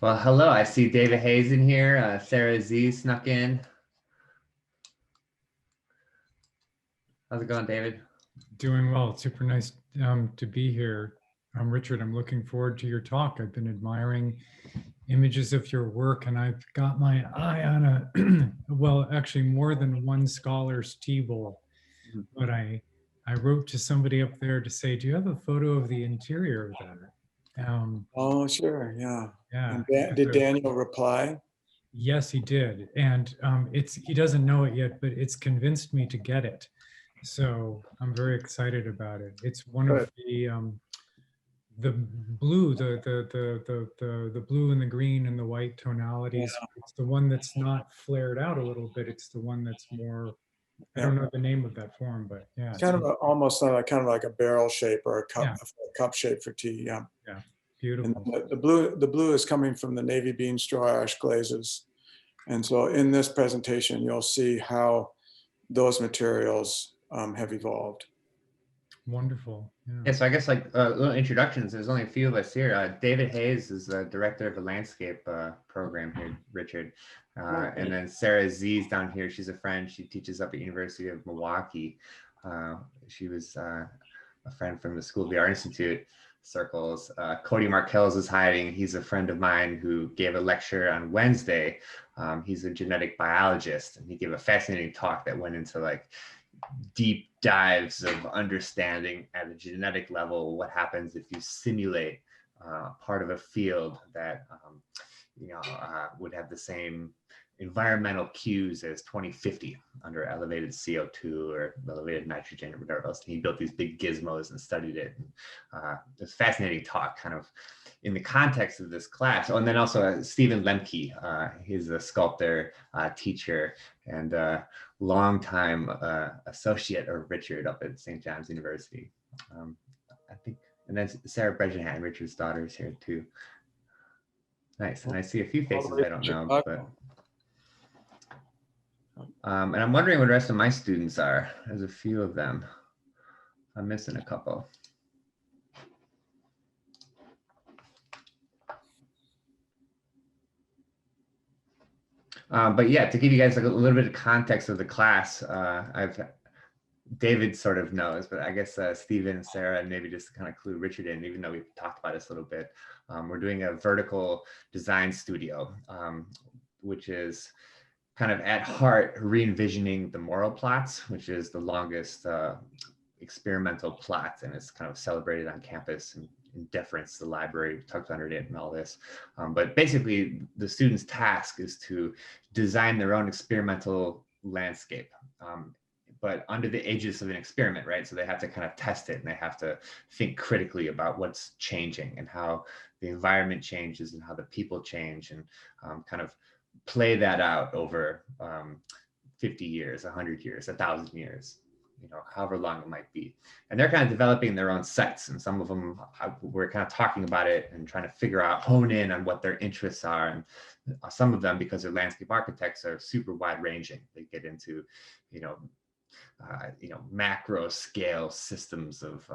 Well, hello. I see David Hayes in here. Sarah Z snuck in. How's it going, David? Doing well. It's super nice to be here. I'm Richard. I'm looking forward to your talk. I've been admiring images of your work, and I've got my eye on a, well, actually more than one scholar's T-bowl. But I wrote to somebody up there to say, do you have a photo of the interior of that? Oh, sure, yeah. Yeah. And did Daniel reply? Yes, he did. And he doesn't know it yet, but it's convinced me to get it. So I'm very excited about it. It's one of Good. the blue, the blue and the green and the white tonalities. Yeah, It's the one that's not flared out a little bit. It's the one that's more, I yeah. don't know the name of that form, but yeah, It's kind of almost like kind of like a barrel shape or yeah, a cup shape for tea. Yeah. yeah, And beautiful. the blue is coming from the navy bean straw ash glazes. And so in this presentation, you'll see how those materials have evolved. Wonderful. Yeah, Yeah. so I guess like little introductions. There's only a few of us here. David Hayes is the director of the landscape program here, Richard. And then Sarah Z's down here. She's a friend. She teaches up at University of Milwaukee. She was a friend from the School of the Art Institute circles. Cody Markells is hiding. He's a friend of mine who gave a lecture on Wednesday. He's a genetic biologist, and he gave a fascinating talk that went into like deep dives of understanding at a genetic level what happens if you simulate part of a field that would have the same environmental cues as 2050 under elevated CO2 or elevated nitrogen or whatever else. And he built these big gizmos and studied it. And, it was a fascinating talk, kind of in the context of this class. Oh, and then also Stephen Lemke, he's a sculptor, teacher, and longtime associate of Richard up at St. John's University. I think, and then Sarah Bresnahan, Richard's daughter, is here too. Nice, and I see a few faces I don't know, but and I'm wondering what the rest of my students are. There's a few of them. I'm missing a couple. But yeah, to give you guys like a little bit of context of the class, David sort of knows, but I guess Stephen and Sarah, and maybe just to kind of clue Richard in, even though we've talked about this a little bit, we're doing a vertical design studio, which is kind of at heart re-envisioning the Morrow plots, which is the longest experimental plot, and it's kind of celebrated on campus and in deference to the library, tucked under it and all this. But basically, the student's task is to design their own experimental landscape, but under the aegis of an experiment, right? So they have to kind of test it, and they have to think critically about what's changing and how the environment changes and how the people change, and kind of play that out over 50 years, 100 years, 1,000 years, however long it might be. And they're kind of developing their own sets, and some of them we're kind of talking about it and trying to figure out, hone in on what their interests are. And some of them, because they're landscape architects, are super wide ranging. They get into, macro scale systems of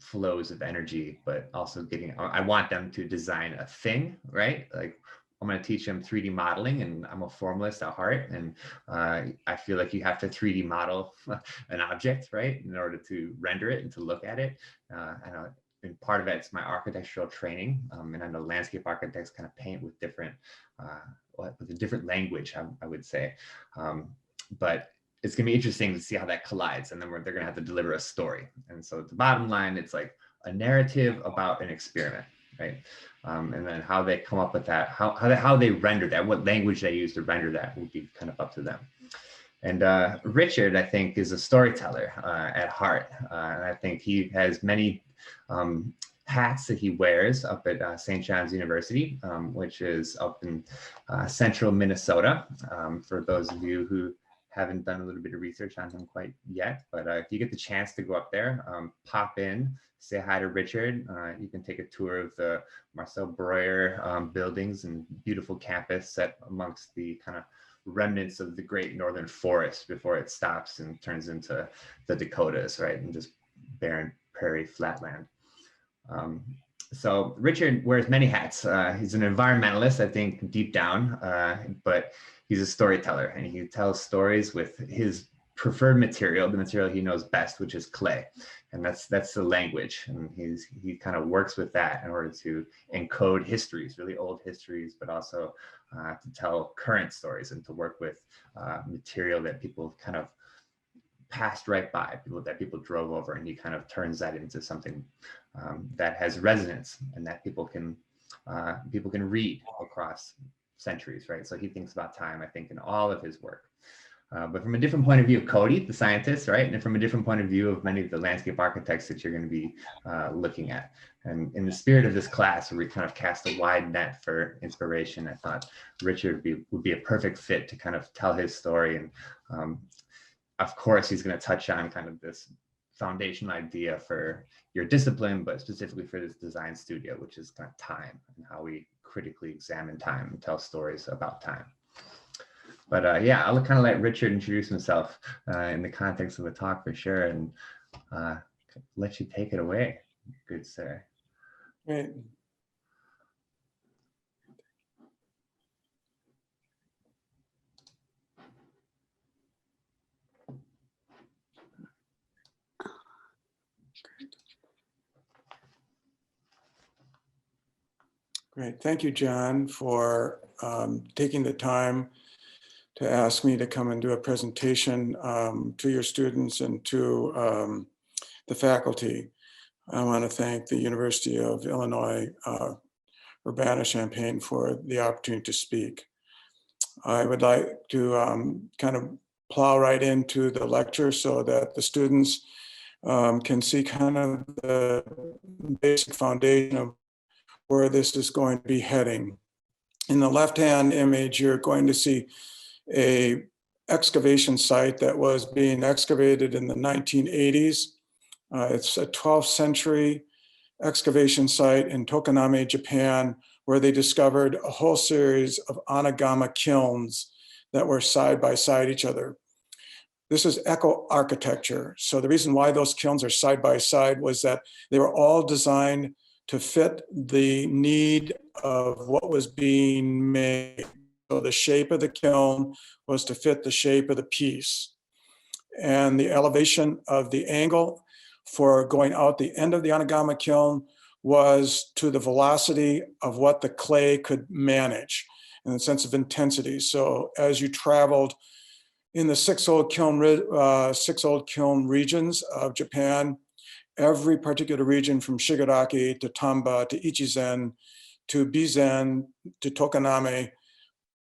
flows of energy, but also I want them to design a thing, right? Like, I'm going to teach them 3D modeling, and I'm a formalist at heart. And I feel like you have to 3D model an object, right, in order to render it and to look at it. And part of it's my architectural training. And I know landscape architects kind of paint with with a different language, I would say. But it's going to be interesting to see how that collides. And then they're going to have to deliver a story. And so at the bottom line, it's like a narrative about an experiment, right? And then how they come up with that, how they render that, what language they use to render that will be kind of up to them. And Richard, I think, is a storyteller at heart. And I think he has many hats that he wears up at St. John's University, which is up in central Minnesota. For those of you who haven't done a little bit of research on him quite yet, but if you get the chance to go up there, pop in, say hi to Richard. You can take a tour of the Marcel Breuer buildings and beautiful campus set amongst the kind of remnants of the great northern forest before it stops and turns into the Dakotas, right? And just barren prairie flatland. So Richard wears many hats. He's an environmentalist, I think, deep down, but he's a storyteller, and he tells stories with his preferred material, the material he knows best, which is clay. And that's the language. And he kind of works with that in order to encode histories, really old histories, but also to tell current stories and to work with material that people kind of passed right by, that people drove over, and he kind of turns that into something that has resonance and that people can read across centuries, right? So he thinks about time, I think, in all of his work. But from a different point of view of Cody, the scientist, right? And from a different point of view of many of the landscape architects that you're going to be looking at. And in the spirit of this class, where we kind of cast a wide net for inspiration, I thought Richard would be a perfect fit to kind of tell his story. And of course, he's going to touch on kind of this foundational idea for your discipline, but specifically for this design studio, which is kind of time and how we critically examine time and tell stories about time. But yeah, I'll kind of let Richard introduce himself in the context of the talk for sure, and let you take it away, good sir. Great. Great. Thank you, John, for taking the time to ask me to come and do a presentation to your students and to the faculty. I want to thank the University of Illinois Urbana-Champaign for the opportunity to speak. I would like to kind of plow right into the lecture so that the students can see kind of the basic foundation of where this is going to be heading. In the left-hand image, you're going to see a excavation site that was being excavated in the 1980s. It's a 12th century excavation site in Tokoname, Japan, where they discovered a whole series of anagama kilns that were side by side each other. This is eco-architecture. So the reason why those kilns are side by side was that they were all designed to fit the need of what was being made. So the shape of the kiln was to fit the shape of the piece. And the elevation of the angle for going out the end of the anagama kiln was to the velocity of what the clay could manage in the sense of intensity. So as you traveled in the six old kiln regions of Japan, every particular region from Shigaraki to Tamba to Ichizen to Bizen to Tokoname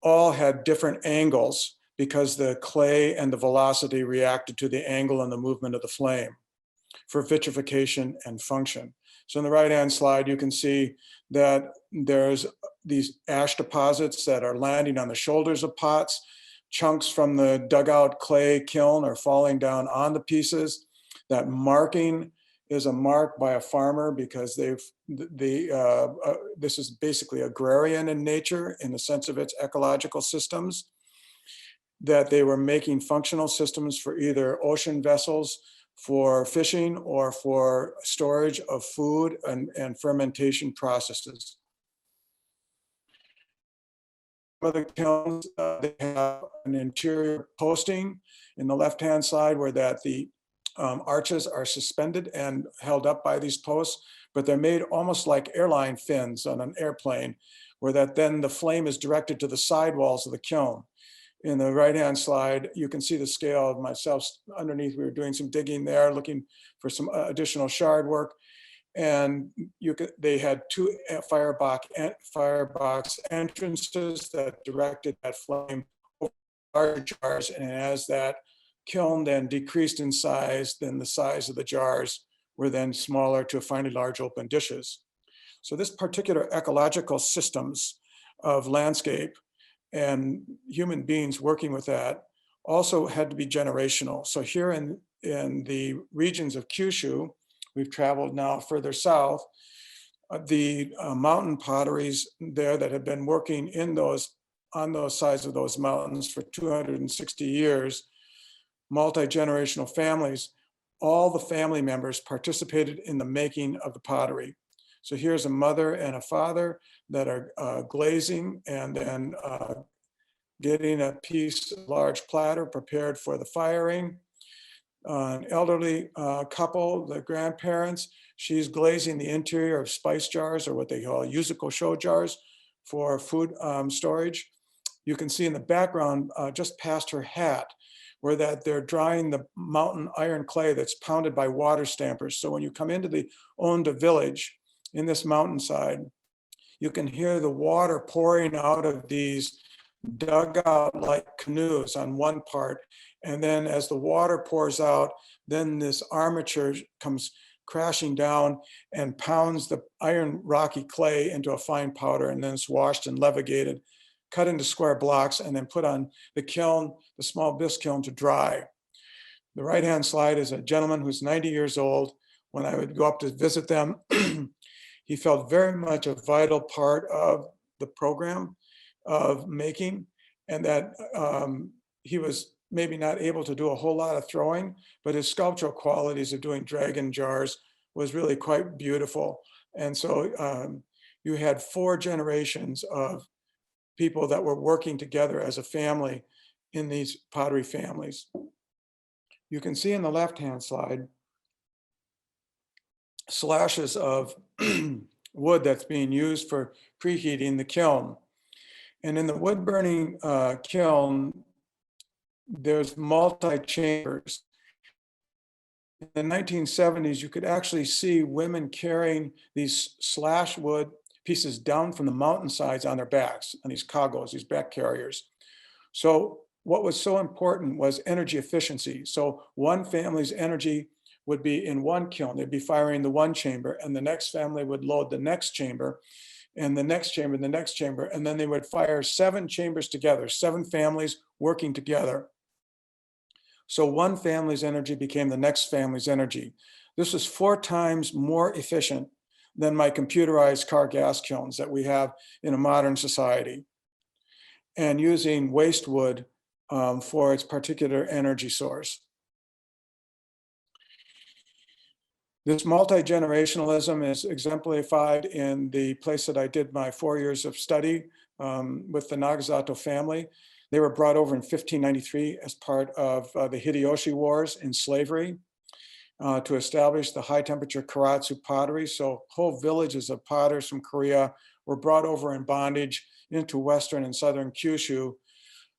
all had different angles because the clay and the velocity reacted to the angle and the movement of the flame for vitrification and function. So in the right-hand slide, you can see that there's these ash deposits that are landing on the shoulders of pots. Chunks from the dugout clay kiln are falling down on the pieces. That marking is a mark by a farmer because this is basically agrarian in nature in the sense of its ecological systems, that they were making functional systems for either ocean vessels for fishing or for storage of food and fermentation processes. Some of the kilns, they have an interior posting in the left-hand side where that the arches are suspended and held up by these posts, but they're made almost like airline fins on an airplane, where that then the flame is directed to the sidewalls of the kiln. In the right-hand slide, you can see the scale of myself underneath. We were doing some digging there, looking for some additional shard work. And they had two firebox entrances that directed that flame over larger jars. And as that kiln then decreased in size, then the size of the jars were then smaller to finally large open dishes. So this particular ecological systems of landscape and human beings working with that also had to be generational. So here in the regions of Kyushu, we've traveled now further south, the mountain potteries there that have been working on those sides of those mountains for 260 years, multi-generational families, all the family members participated in the making of the pottery. So here's a mother and a father that are glazing and then getting a piece, large platter prepared for the firing. An elderly couple, the grandparents, she's glazing the interior of spice jars, or what they call Yuzuko show jars, for food storage. You can see in the background, just past her hat, where that they're drying the mountain iron clay that's pounded by water stampers. So when you come into the Onda village in this mountainside, you can hear the water pouring out of these dugout-like canoes on one part. And then as the water pours out, then this armature comes crashing down and pounds the iron rocky clay into a fine powder, and then it's washed and levigated, cut into square blocks, and then put on the kiln, the small bisque kiln, to dry. The right-hand slide is a gentleman who's 90 years old. When I would go up to visit them, he felt very much a vital part of the program of making, and that he was maybe not able to do a whole lot of throwing, but his sculptural qualities of doing dragon jars was really quite beautiful. And so you had 4 generations of people that were working together as a family in these pottery families. You can see in the left-hand slide slashes of wood that's being used for preheating the kiln. And in the wood burning kiln, there's multi-chambers. In the 1970s, you could actually see women carrying these slash wood pieces down from the mountainsides on their backs, on these kagos, these back carriers. So what was so important was energy efficiency. So one family's energy would be in one kiln. They'd be firing the one chamber, and the next family would load the next chamber, and the next chamber, the next chamber, and then they would fire 7 chambers together, 7 families working together. So one family's energy became the next family's energy. This is 4 times more efficient than my computerized car gas kilns that we have in a modern society, and using waste wood for its particular energy source. This multi-generationalism is exemplified in the place that I did my 4 years of study with the Nagasato family. They were brought over in 1593 as part of the Hideyoshi Wars in slavery to establish the high temperature Karatsu pottery. So whole villages of potters from Korea were brought over in bondage into Western and Southern Kyushu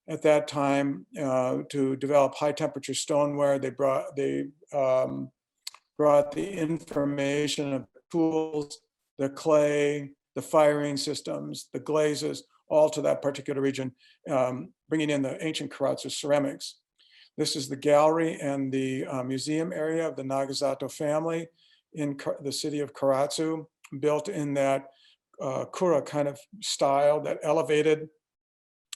at that time to develop high temperature stoneware. They brought the information of the tools, the clay, the firing systems, the glazes, all to that particular region, bringing in the ancient Karatsu ceramics. This is the gallery and the museum area of the Nagasato family in the city of Karatsu, built in that kura kind of style, that elevated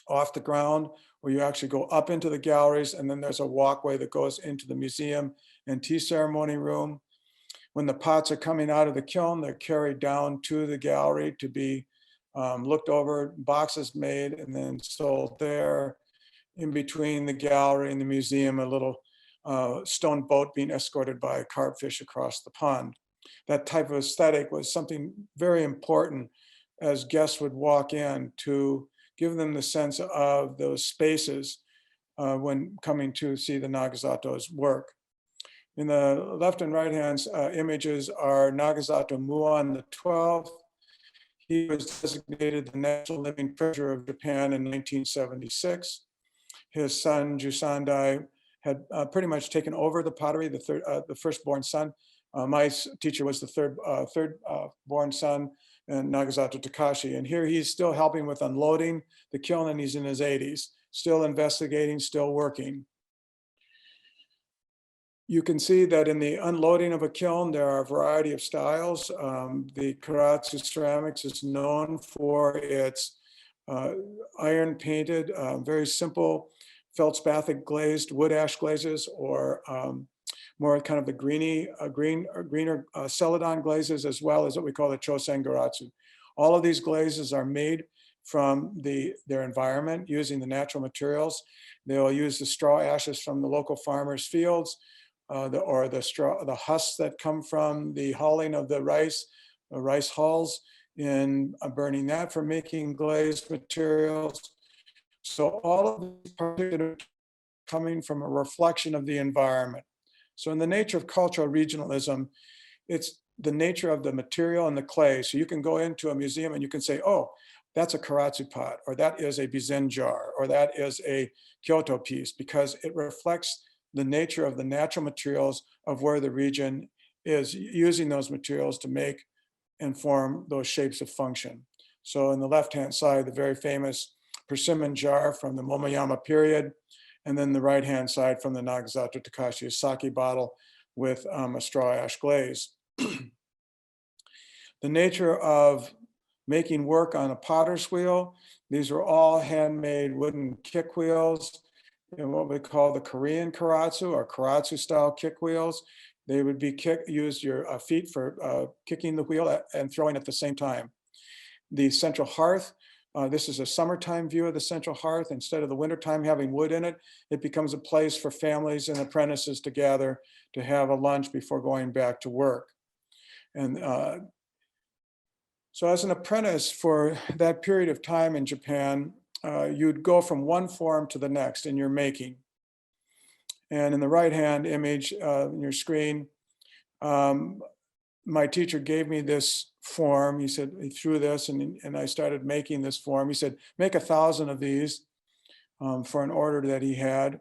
off the ground, where you actually go up into the galleries, and then there's a walkway that goes into the museum and tea ceremony room. When the pots are coming out of the kiln, they're carried down to the gallery to be looked over, boxes made, and then sold there. In between the gallery and the museum, a little stone boat being escorted by a carpfish across the pond. That type of aesthetic was something very important as guests would walk in, to give them the sense of those spaces when coming to see the Nagasato's work. In the left and right hand images are Nagasato Muon the 12th. He was designated the National Living Treasure of Japan in 1976. His son Jusandai had pretty much taken over the pottery, the firstborn son. My teacher was the third born son, and Nagasato Takashi. And here he's still helping with unloading the kiln, and he's in his 80s, still investigating, still working. You can see that in the unloading of a kiln, there are a variety of styles. The Karatsu ceramics is known for its iron painted, very simple feldspathic glazed wood ash glazes, or more kind of the greener celadon glazes, as well as what we call the Chosen Garatsu. All of these glazes are made from their environment using the natural materials. They'll use the straw ashes from the local farmers' fields, the husks that come from the hulling of the rice, rice hulls in burning that for making glazed materials. So all of these parts are coming from a reflection of the environment. So in the nature of cultural regionalism, it's the nature of the material and the clay. So you can go into a museum and you can say, oh, that's a karatsu pot, or that is a bizen jar, or that is a Kyoto piece, because it reflects the nature of the natural materials of where the region is using those materials to make and form those shapes of function. So in the left-hand side, the very famous persimmon jar from the Momoyama period, and then the right-hand side from the Nagasato Takashi sake bottle with a straw ash glaze. The nature of making work on a potter's wheel, these are all handmade wooden kick wheels in what we call the Korean karatsu or karatsu style kick wheels. They would be use your feet for kicking the wheel and throwing at the same time. The central hearth, this is a summertime view of the central hearth. Instead of the wintertime having wood in it, it becomes a place for families and apprentices to gather to have a lunch before going back to work. And so as an apprentice for that period of time in Japan, you'd go from one form to the next in your making. And in the right-hand image in your screen, my teacher gave me this form. He said, he threw this and I started making this form. He said, make 1,000 of these for an order that he had.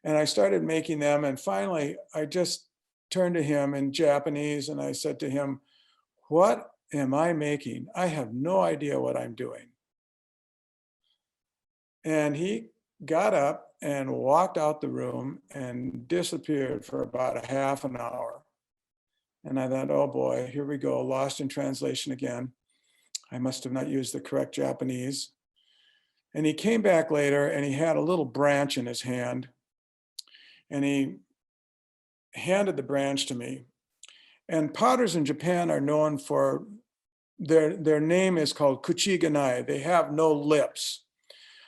And I started making them. And finally, I just turned to him in Japanese and I said to him, what am I making? I have no idea what I'm doing. And he got up and walked out the room and disappeared for about a half an hour. And I thought, oh boy, here we go, lost in translation again. I must have not used the correct Japanese. And he came back later and he had a little branch in his hand. And he handed the branch to me. And potters in Japan are known for, their name is called kuchiganai. They have no lips.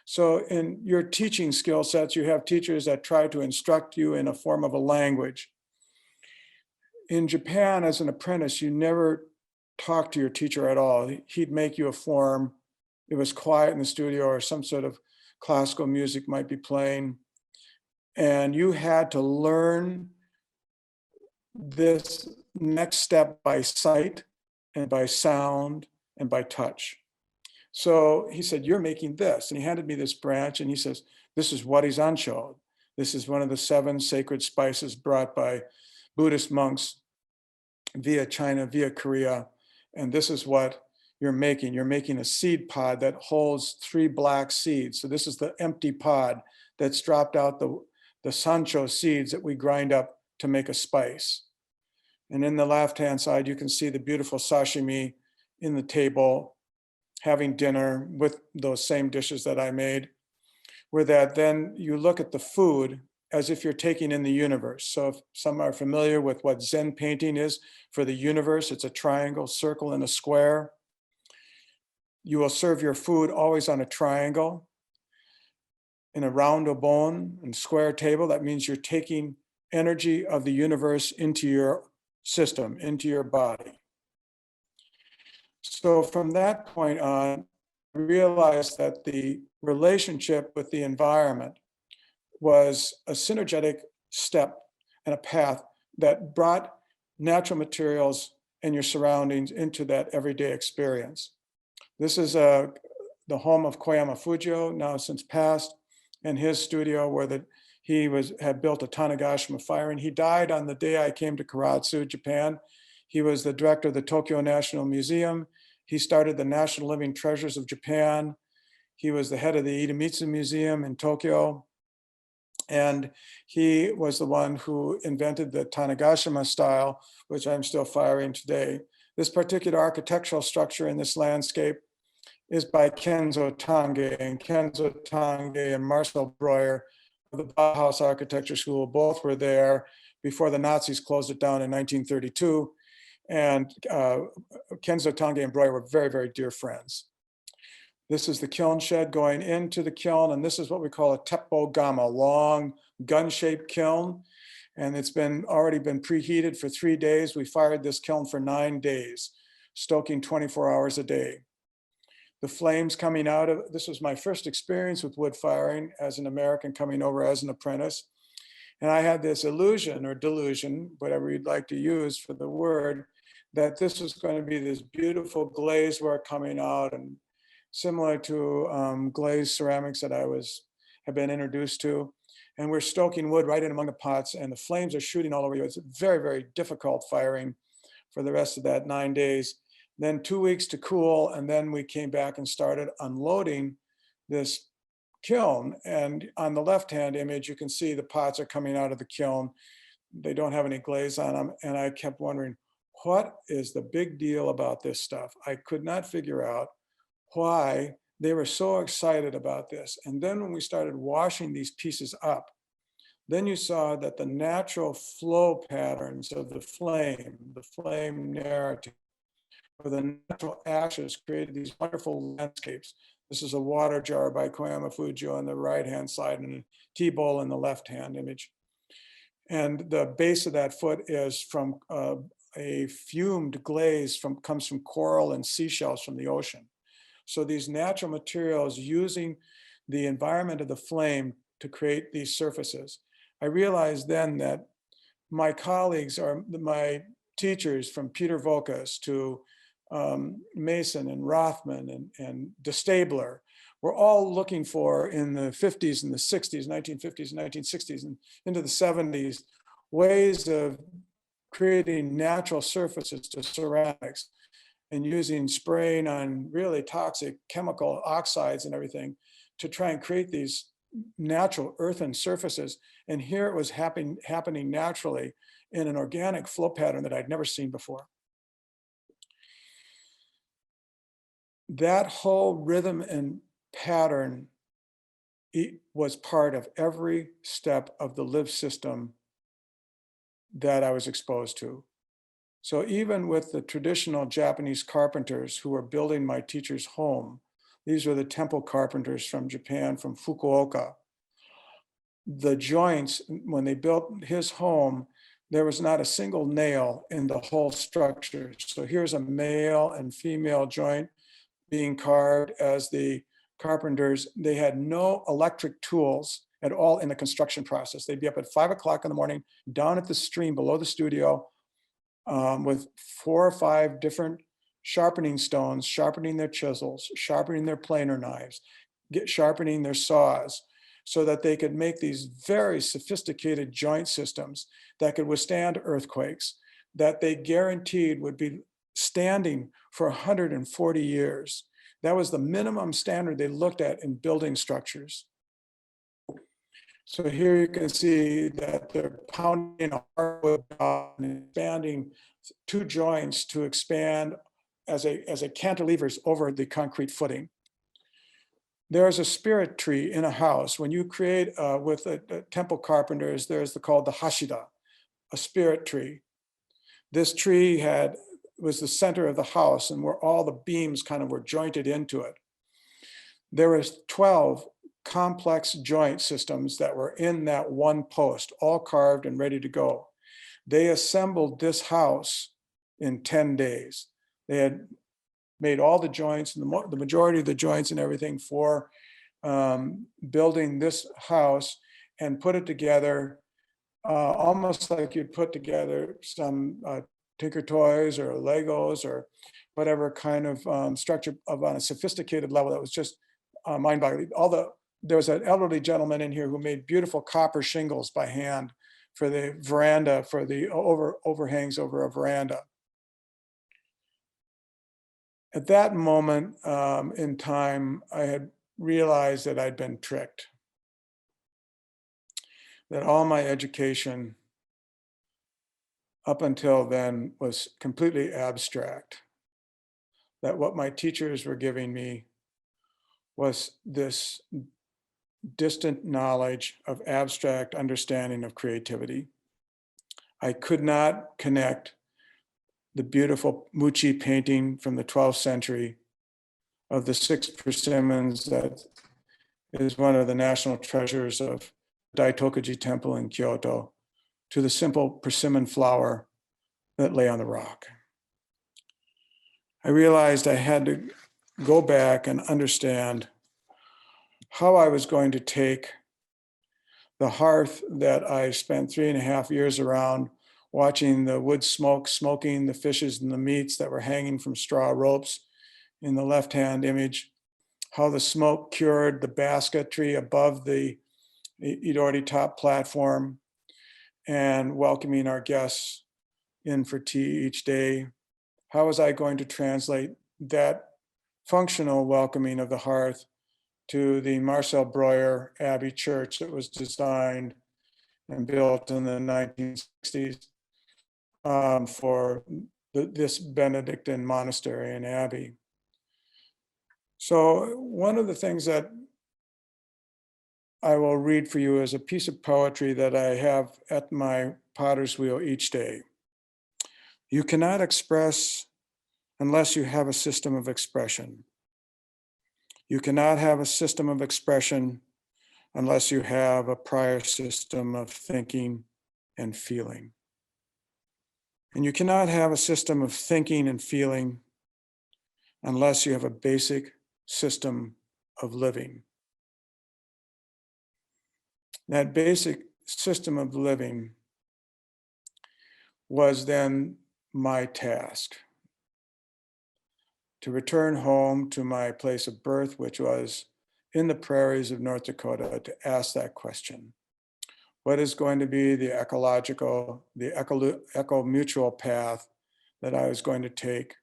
So in your teaching skill sets, you have teachers that try to instruct you in a form of a language. In Japan, as an apprentice, you never talked to your teacher at all. He'd make you a form. It was quiet in the studio or some sort of classical music might be playing. And you had to learn this next step by sight and by sound and by touch. So he said, you're making this. And he handed me this branch and he says, this is warisancho. This is one of the 7 sacred spices brought by Buddhist monks via China, via Korea. And this is what you're making. You're making a seed pod that holds 3 black seeds. So this is the empty pod that's dropped out the sancho seeds that we grind up to make a spice. And in the left-hand side, you can see the beautiful sashimi in the table, having dinner with those same dishes that I made, where that then you look at the food as if you're taking in the universe. So if some are familiar with what Zen painting is for the universe, it's a triangle, circle, and a square. You will serve your food always on a triangle, in a round obon and square table. That means you're taking energy of the universe into your system, into your body. So from that point on, I realized that the relationship with the environment was a synergetic step and a path that brought natural materials and your surroundings into that everyday experience. This is the home of Koyama Fujio, now since passed, and his studio where he had built a Tanegashima fire, and he died on the day I came to Karatsu, Japan. He was the director of the Tokyo National Museum. He started the National Living Treasures of Japan. He was the head of the Idemitsu Museum in Tokyo. And he was the one who invented the Tanegashima style, which I'm still firing today. This particular architectural structure in this landscape is by Kenzo Tange, and Kenzo Tange and Marcel Breuer of the Bauhaus Architecture School. Both were there before the Nazis closed it down in 1932. And Kenzo Tange and Breuer were very, very dear friends. This is the kiln shed going into the kiln, and this is what we call a teppo gama, long gun-shaped kiln. And it's already been preheated for 3 days. We fired this kiln for 9 days. stoking 24 hours a day. The flames coming out of, this was my first experience with wood firing as an American coming over as an apprentice. And I had this illusion or delusion, whatever you'd like to use for the word, that this was going to be this beautiful glazed work coming out, and similar to glazed ceramics that have been introduced to. And we're stoking wood right in among the pots, and the flames are shooting all over you. It's very, very difficult firing for the rest of that 9 days. Then 2 weeks to cool, and then we came back and started unloading this kiln. And on the left-hand image, you can see the pots are coming out of the kiln. They don't have any glaze on them. And I kept wondering, what is the big deal about this stuff? I could not figure out why they were so excited about this. And then when we started washing these pieces up, then you saw that the natural flow patterns of the flame narrative, or the natural ashes, created these wonderful landscapes. This is a water jar by Koyama Fuji on the right-hand side, and a tea bowl in the left-hand image. And the base of that foot is from a fumed glaze comes from coral and seashells from the ocean. So these natural materials using the environment of the flame to create these surfaces. I realized then that my colleagues, or my teachers, from Peter Vokas to Mason and Rothman and De Stabler, were all looking for, in the 50s and the 60s, 1950s and 1960s and into the 70s, ways of creating natural surfaces to ceramics and using spraying on really toxic chemical oxides and everything to try and create these natural earthen surfaces. And here it was happening naturally in an organic flow pattern that I'd never seen before. That whole rhythm and pattern was part of every step of the live system that I was exposed to. So even with the traditional Japanese carpenters who were building my teacher's home, these were the temple carpenters from Japan, from Fukuoka. The joints, when they built his home, there was not a single nail in the whole structure. So here's a male and female joint being carved as the carpenters. They had no electric tools at all in the construction process. They'd be up at 5 o'clock in the morning, down at the stream below the studio, with 4 or 5 different sharpening stones, sharpening their chisels, sharpening their planer knives, sharpening their saws, so that they could make these very sophisticated joint systems that could withstand earthquakes, that they guaranteed would be standing for 140 years. That was the minimum standard they looked at in building structures. So here you can see that they're pounding a hardwood and expanding 2 joints to expand as a cantilevers over the concrete footing. There's a spirit tree in a house. When you create with the temple carpenters, there's called the Hashida, a spirit tree. This tree was the center of the house, and where all the beams kind of were jointed into it. There was 12 complex joint systems that were in that one post, all carved and ready to go. They assembled this house in 10 days. They had made all the joints, and the majority of the joints and everything for building this house, and put it together almost like you'd put together some Tinker Toys or Legos or whatever kind of structure on a sophisticated level that was just mind-boggling. There was an elderly gentleman in here who made beautiful copper shingles by hand for the veranda, for the overhangs over a veranda. At that moment in time, I had realized that I'd been tricked, that all my education up until then was completely abstract, that what my teachers were giving me was this distant knowledge of abstract understanding of creativity. I could not connect the beautiful Muchi painting from the 12th century of the 6 persimmons that is one of the national treasures of Daitokuji Temple in Kyoto, to the simple persimmon flower that lay on the rock. I realized I had to go back and understand how I was going to take the hearth that I spent 3.5 years around, watching the wood smoke, smoking the fishes and the meats that were hanging from straw ropes in the left-hand image, how the smoke cured the basketry above the Idori top platform and welcoming our guests in for tea each day. How was I going to translate that functional welcoming of the hearth to the Marcel Breuer Abbey Church that was designed and built in the 1960s for this Benedictine monastery and abbey? So one of the things that I will read for you is a piece of poetry that I have at my potter's wheel each day. You cannot express unless you have a system of expression. You cannot have a system of expression unless you have a prior system of thinking and feeling. And you cannot have a system of thinking and feeling unless you have a basic system of living. That basic system of living was then my task: to return home to my place of birth, which was in the prairies of North Dakota, to ask that question. What is going to be the ecological, the eco-mutual path that I was going to take?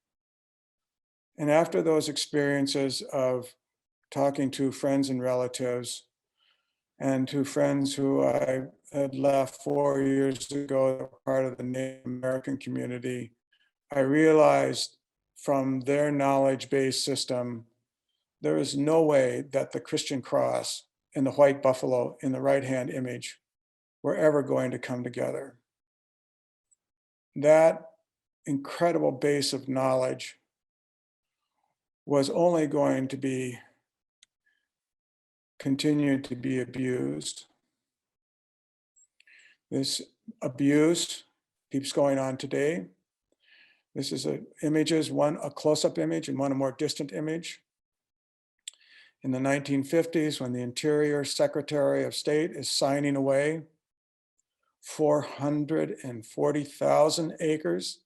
And after those experiences of talking to friends and relatives, and to friends who I had left 4 years ago, part of the Native American community, I realized from their knowledge-based system, there is no way that the Christian cross and the white buffalo in the right-hand image were ever going to come together. That incredible base of knowledge was only going to be continued to be abused. This abuse keeps going on today. This is images, one a close-up image and one a more distant image. In the 1950s, when the Interior Secretary of State is signing away 440,000 acres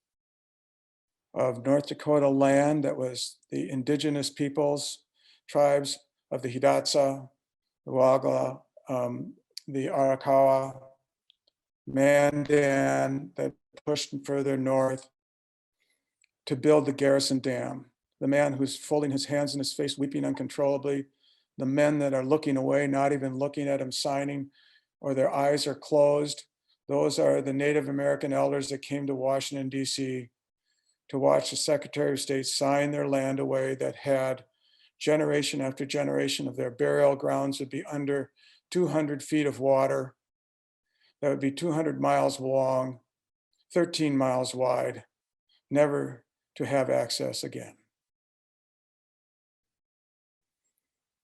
of North Dakota land that was the indigenous peoples, tribes of the Hidatsa, the Wagla, the Arakawa, Mandan, that pushed further north to build the Garrison Dam. The man who's folding his hands in his face, weeping uncontrollably, the men that are looking away, not even looking at him signing, or their eyes are closed. Those are the Native American elders that came to Washington, D.C. to watch the Secretary of State sign their land away that had generation after generation of their burial grounds would be under 200 feet of water. That would be 200 miles long, 13 miles wide, never to have access again.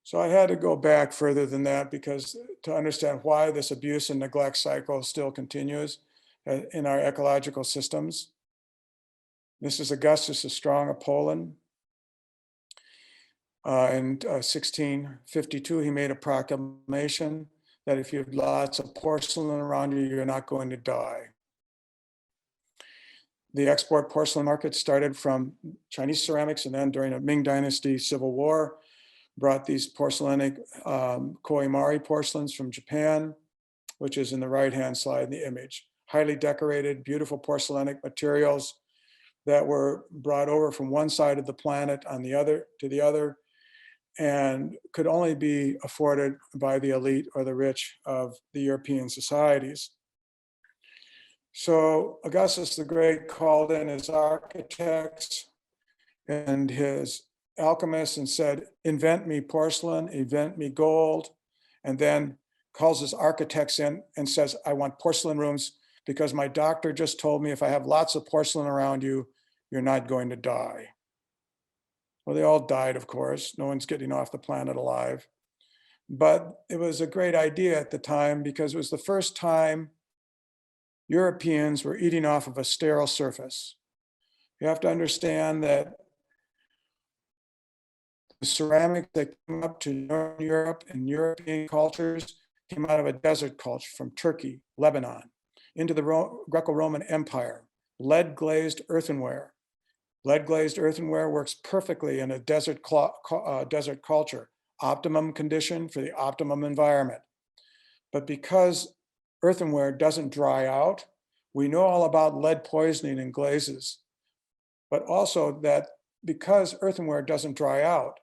So I had to go back further than that because to understand why this abuse and neglect cycle still continues in our ecological systems. This is Augustus the Strong of Poland. In 1652, he made a proclamation that if you have lots of porcelain around you, you're not going to die. The export porcelain market started from Chinese ceramics, and then during the Ming Dynasty Civil War, brought these porcelainic Koimari porcelains from Japan, which is in the right-hand slide in the image. Highly decorated, beautiful porcelainic materials that were brought over from one side of the planet on the other to the other, and could only be afforded by the elite or the rich of the European societies. So Augustus the Great called in his architects and his alchemists and said, invent me porcelain, invent me gold, and then calls his architects in and says, I want porcelain rooms because my doctor just told me if I have lots of porcelain around you, you're not going to die. Well, they all died, of course. No one's getting off the planet alive. But it was a great idea at the time because it was the first time Europeans were eating off of a sterile surface. You have to understand that The ceramics that came up to Northern Europe and European cultures came out of a desert culture from Turkey, Lebanon, into the Greco-Roman Empire. Lead glazed earthenware. Lead glazed earthenware works perfectly in a desert culture, optimum condition for the optimum environment. But because earthenware doesn't dry out, we know all about lead poisoning in glazes, but also that because earthenware doesn't dry out,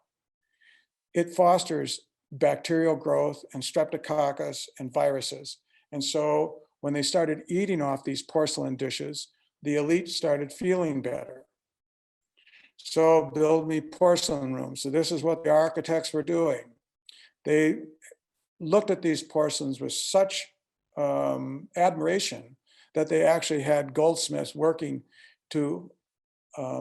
it fosters bacterial growth and streptococcus and viruses. And so when they started eating off these porcelain dishes, the elite started feeling better. So build me porcelain rooms. So this is what the architects were doing. They looked at these porcelains with such admiration that they actually had goldsmiths working to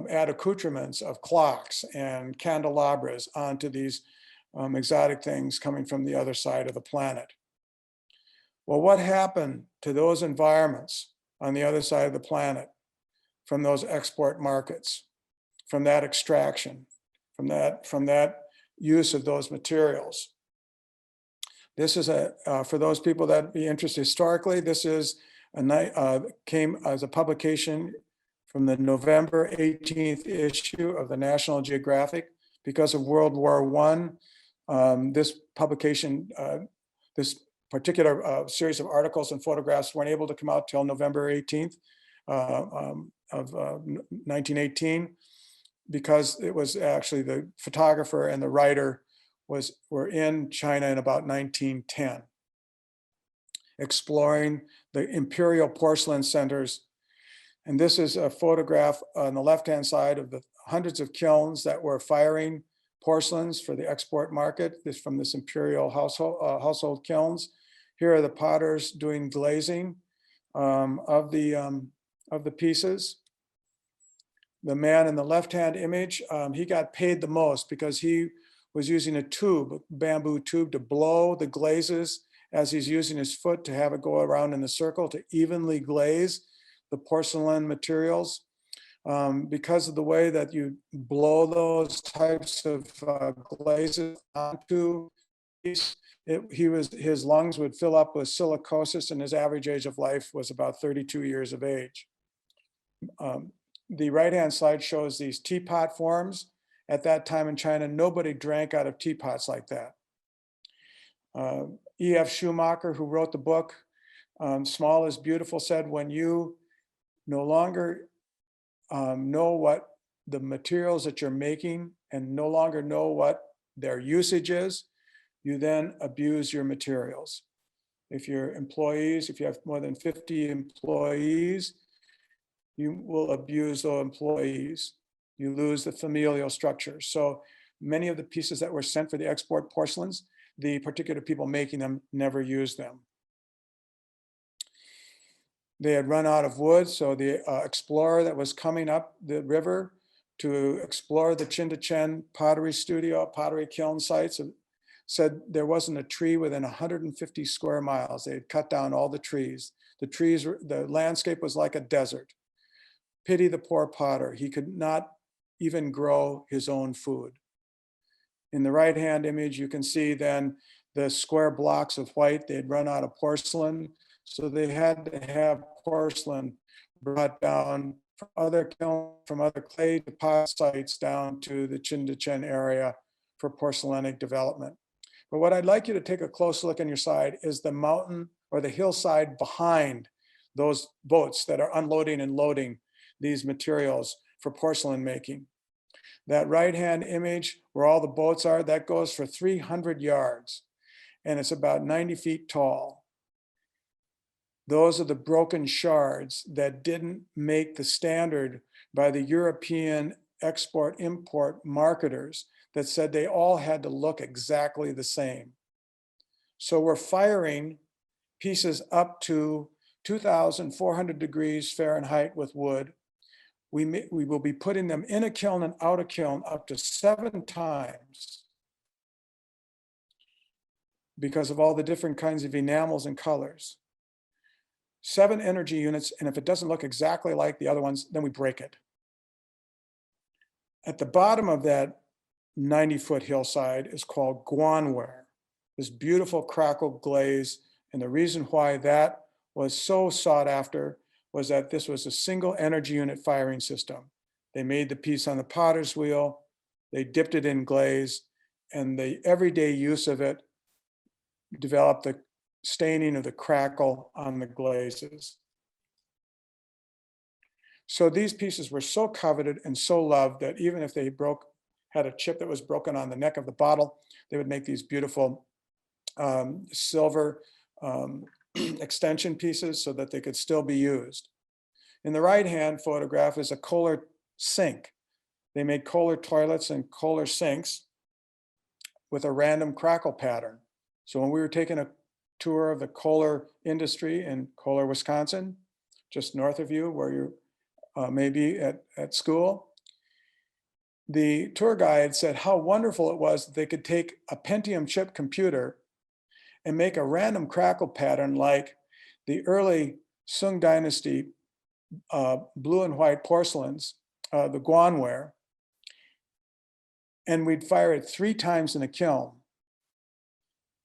add accoutrements of clocks and candelabras onto these exotic things coming from the other side of the planet. Well, what happened to those environments on the other side of the planet from those export markets, from that extraction, from that use of those materials? This is for those people that be interested historically, this is came as a publication from the November 18th issue of the National Geographic. Because of World War I, this publication, this particular series of articles and photographs weren't able to come out till November 18th of 1918, because it was actually the photographer and the writer were in China in about 1910, exploring the imperial porcelain centers. And this is a photograph on the left-hand side of the hundreds of kilns that were firing porcelains for the export market. This from this imperial household kilns. Here are the potters doing glazing of the pieces. The man in the left-hand image, he got paid the most because he was using a tube, a bamboo tube, to blow the glazes as he's using his foot to have it go around in a circle to evenly glaze the porcelain materials. Because of the way that you blow those types of glazes onto his lungs would fill up with silicosis, and his average age of life was about 32 years of age. The right-hand side shows these teapot forms. At that time in China, nobody drank out of teapots like that. E.F. Schumacher, who wrote the book, Small is Beautiful, said, when you no longer know what the materials that you're making and no longer know what their usage is, you then abuse your materials. If you're employees, if you have more than 50 employees, you will abuse those employees. You lose the familial structure. So many of the pieces that were sent for the export porcelains, the particular people making them never used them. They had run out of wood, so the explorer that was coming up the river to explore the Chindachen pottery studio, pottery kiln sites, said there wasn't a tree within 150 square miles. They had cut down all the trees. The landscape was like a desert. Pity the poor potter. He could not even grow his own food. In the right-hand image, you can see then the square blocks of white. They had run out of porcelain, so they had to have porcelain brought down from other clay deposit sites down to the Chindachen area for porcelainic development. But what I'd like you to take a close look on your side is the mountain or the hillside behind those boats that are unloading and loading these materials for porcelain making. That right-hand image where all the boats are, that goes for 300 yards, and it's about 90 feet tall. Those are the broken shards that didn't make the standard by the European export-import marketers that said they all had to look exactly the same. So we're firing pieces up to 2,400 degrees Fahrenheit with wood. We will be putting them in a kiln and out of kiln up to 7 times because of all the different kinds of enamels and colors. 7 energy units, and if it doesn't look exactly like the other ones, then we break it. At the bottom of that 90-foot hillside is called guanware, this beautiful crackled glaze. And the reason why that was so sought after was that this was a single energy unit firing system. They made the piece on the potter's wheel, they dipped it in glaze, and the everyday use of it developed the staining of the crackle on the glazes. So these pieces were so coveted and so loved that even if they had a chip that was broken on the neck of the bottle, they would make these beautiful silver extension pieces so that they could still be used. In the right-hand photograph is a Kohler sink. They made Kohler toilets and Kohler sinks with a random crackle pattern. So when we were taking a tour of the Kohler industry in Kohler, Wisconsin, just north of you, where you may be at school, the tour guide said how wonderful it was that they could take a Pentium chip computer and make a random crackle pattern like the early Sung Dynasty blue and white porcelains, the guanware, and we'd fire it 3 times in a kiln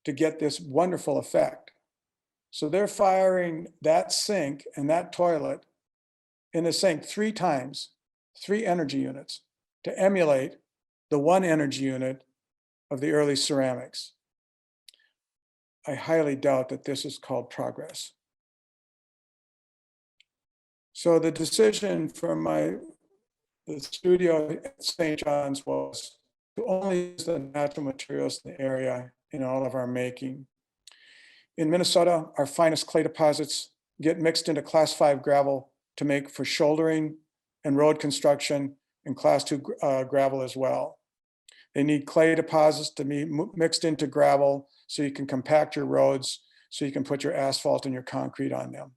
to get this wonderful effect. So they're firing that sink and that toilet in the sink 3 times, 3 energy units, to emulate the 1 energy unit of the early ceramics. I highly doubt that this is called progress. So the decision from the studio at St. John's was to only use the natural materials in the area in all of our making. In Minnesota, our finest clay deposits get mixed into Class 5 gravel to make for shouldering and road construction, and Class 2 gravel as well. They need clay deposits to be mixed into gravel so you can compact your roads, so you can put your asphalt and your concrete on them.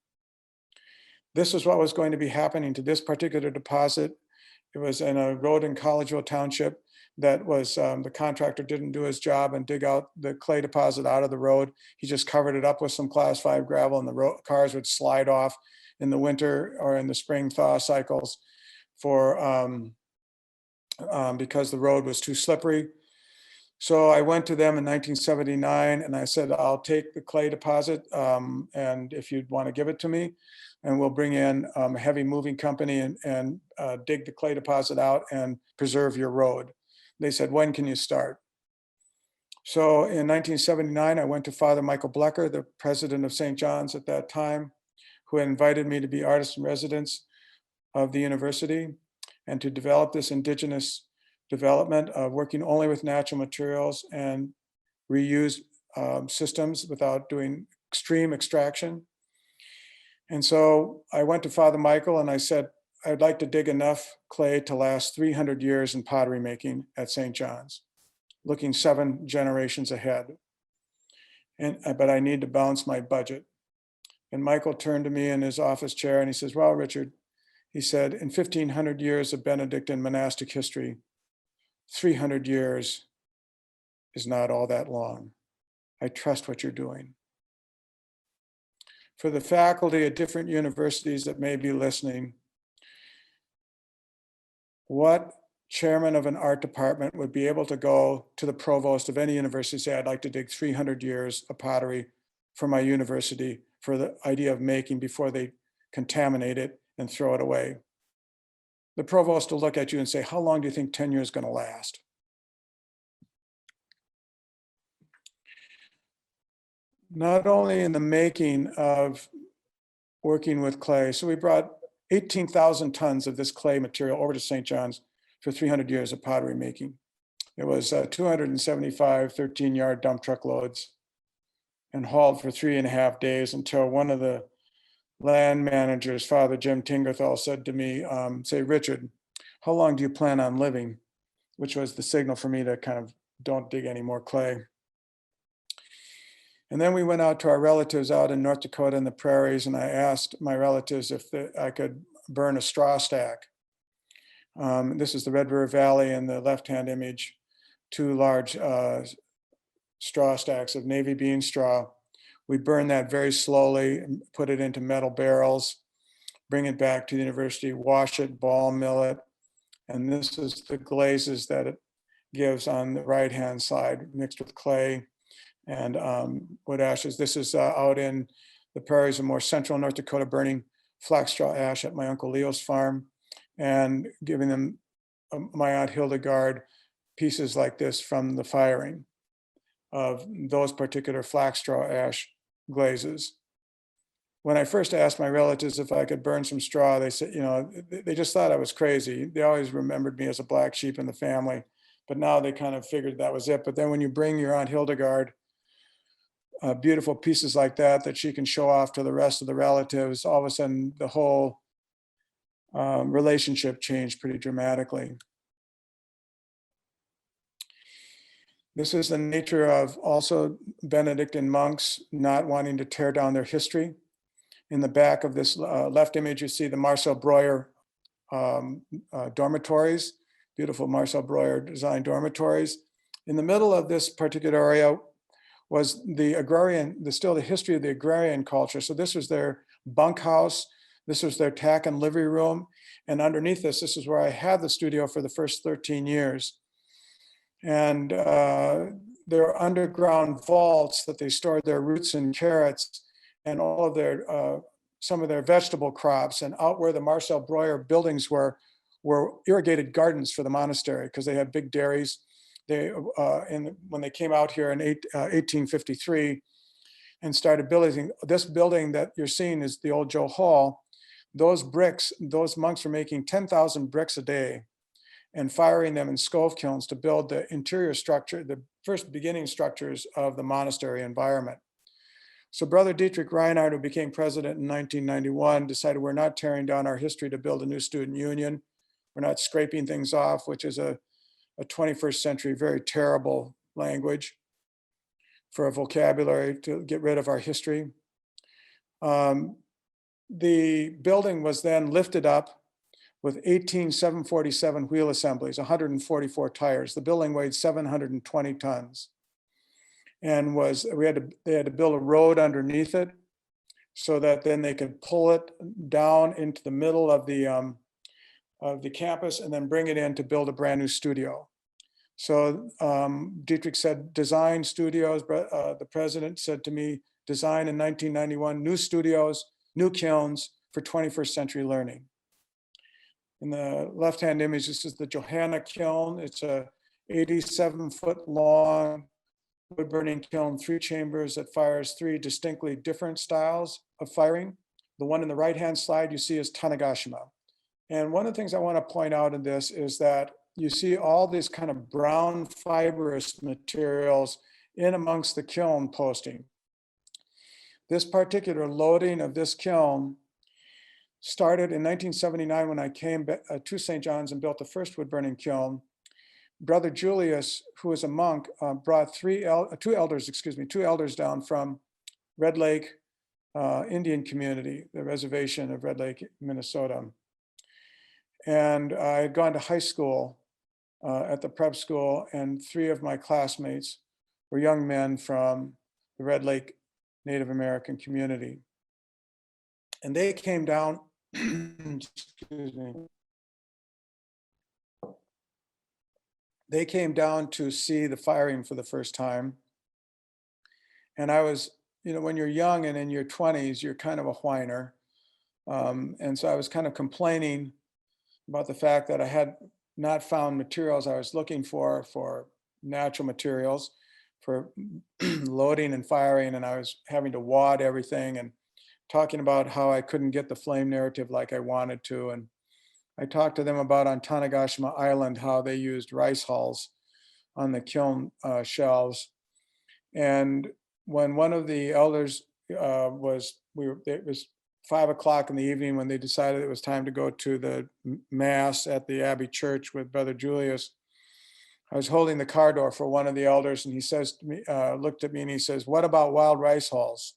This is what was going to be happening to this particular deposit. It was in a road in Collegeville Township that was, the contractor didn't do his job and dig out the clay deposit out of the road. He just covered it up with some Class 5 gravel, and the cars would slide off in the winter or in the spring thaw cycles because the road was too slippery. So I went to them in 1979 and I said, I'll take the clay deposit, and if you'd want to give it to me, and we'll bring in a heavy moving company and dig the clay deposit out and preserve your road. They said, when can you start? So in 1979, I went to Father Michael Blecker, the president of St. John's at that time, who had invited me to be artist in residence of the university and to develop this indigenous development of working only with natural materials and reuse systems without doing extreme extraction. And so I went to Father Michael and I said, I'd like to dig enough clay to last 300 years in pottery making at St. John's, looking 7 generations ahead. But I need to balance my budget. And Michael turned to me in his office chair and he says, well, Richard, he said, in 1,500 years of Benedictine monastic history, 300 years is not all that long. I trust what you're doing. For the faculty at different universities that may be listening, what chairman of an art department would be able to go to the provost of any university and say, I'd like to dig 300 years of pottery for my university for the idea of making before they contaminate it and throw it away? The provost will look at you and say, how long do you think tenure is going to last? Not only in the making of working with clay, so we brought 18,000 tons of this clay material over to St. John's for 300 years of pottery making. It was 275 13-yard dump truck loads and hauled for 3.5 days until one of the land managers, Father Jim Tingerthal, said to me, say, Richard, how long do you plan on living? Which was the signal for me to kind of don't dig any more clay. And then we went out to our relatives out in North Dakota in the prairies, and I asked my relatives if I could burn a straw stack. This is the Red River Valley in the left-hand image, 2 large straw stacks of navy bean straw. We burn that very slowly and put it into metal barrels, bring it back to the university, wash it, ball mill it. And this is the glazes that gives on the right-hand side, mixed with clay and wood ashes. This is out in the prairies of more central North Dakota, burning flax straw ash at my Uncle Leo's farm and giving them, my Aunt Hildegard, pieces like this from the firing of those particular flax straw ash glazes. When I first asked my relatives if I could burn some straw, they said, they just thought I was crazy. They always remembered me as a black sheep in the family, but now they kind of figured that was it. But then when you bring your Aunt Hildegard beautiful pieces like that she can show off to the rest of the relatives, all of a sudden the whole relationship changed pretty dramatically. This is the nature of also Benedictine monks not wanting to tear down their history. In the back of this left image, you see the Marcel Breuer dormitories, beautiful Marcel Breuer designed dormitories. In the middle of this particular area was the agrarian, still the history of the agrarian culture. So this was their bunkhouse, this was their tack and livery room, and underneath this is where I had the studio for the first 13 years. And there are underground vaults that they stored their roots and carrots and all of their, some of their vegetable crops. And out where the Marcel Breuer buildings were irrigated gardens for the monastery because they had big dairies. They, when they came out here in 1853 and started building, this building that you're seeing is the old Joe Hall. Those bricks, those monks were making 10,000 bricks a day and firing them in stove kilns to build the interior structure, the first beginning structures of the monastery environment. So Brother Dietrich Reinhardt, who became president in 1991, decided we're not tearing down our history to build a new student union. We're not scraping things off, which is a 21st century, very terrible language for a vocabulary to get rid of our history. The building was then lifted up with 18 747 wheel assemblies, 144 tires. The building weighed 720 tons. And they had to build a road underneath it so that then they could pull it down into the middle of the campus and then bring it in to build a brand new studio. So Dietrich said, design studios. The president said to me, design in 1991, new studios, new kilns for 21st century learning. In the left-hand image, this is the Johanna kiln. It's a 87-foot long wood burning kiln, 3 chambers that fires 3 distinctly different styles of firing. The one in the right-hand slide you see is Tanegashima. And one of the things I want to point out in this is that you see all these kind of brown fibrous materials in amongst the kiln posting. This particular loading of this kiln started in 1979 when I came to St. John's and built the first wood burning kiln. Brother Julius, who was a monk, brought two elders down from Red Lake Indian community, the reservation of Red Lake, Minnesota. And I had gone to high school at the prep school, and 3 of my classmates were young men from the Red Lake Native American community. And they came down, excuse me. They came down to see the firing for the first time. And I was, when you're young and in your 20s, you're kind of a whiner. And so I was kind of complaining about the fact that I had not found materials I was looking for natural materials, for loading and firing. And I was having to wad everything and talking about how I couldn't get the flame narrative like I wanted to. And I talked to them about on Tanegashima Island, how they used rice hulls on the kiln shelves. And when one of the elders it was 5 o'clock in the evening when they decided it was time to go to the mass at the Abbey Church with Brother Julius. I was holding the car door for one of the elders, and he says to me, looked at me and he says, "What about wild rice hulls?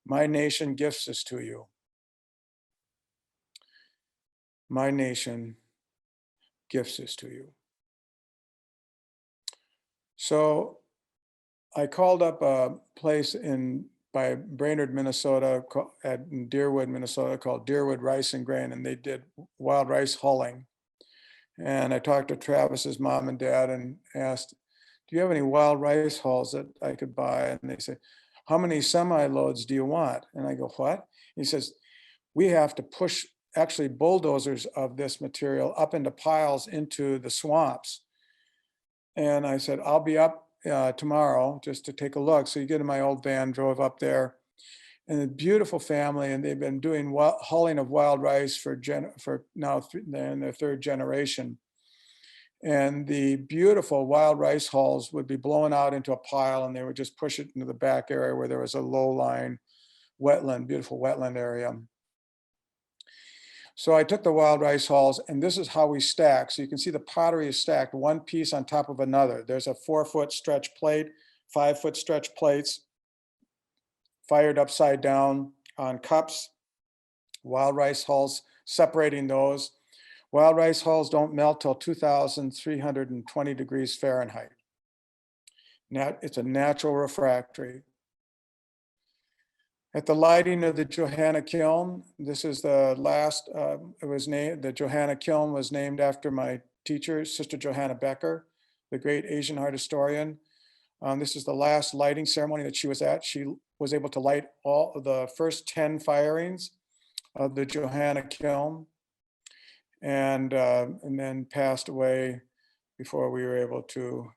My nation gifts this to you. My nation gifts this to you." So I called up a place by Brainerd, Minnesota, at Deerwood, Minnesota, called Deerwood Rice and Grain, and they did wild rice hulling. And I talked to Travis's mom and dad and asked, do you have any wild rice hulls that I could buy? And they said, how many semi-loads do you want? And I go, what? He says, we have to push actually bulldozers of this material up into piles into the swamps. And I said, I'll be up tomorrow just to take a look. So you get in my old van, drove up there, and a beautiful family, and they've been doing hulling of wild rice for now they're in their third generation. And the beautiful wild rice hulls would be blown out into a pile, and they would just push it into the back area where there was a low-lying wetland, beautiful wetland area. So I took the wild rice hulls, and this is how we stack. So you can see the pottery is stacked one piece on top of another. There's a 4-foot stretch plate, 5-foot stretch plates, fired upside down on cups, wild rice hulls, separating those. Wild rice hulls don't melt till 2,320 degrees Fahrenheit. It's a natural refractory. At the lighting of the Johanna kiln, this is the last, the Johanna kiln was named after my teacher, Sister Johanna Becker, the great Asian art historian. This is the last lighting ceremony that she was at. She was able to light all of the first 10 firings of the Johanna kiln, and then passed away before we were able to,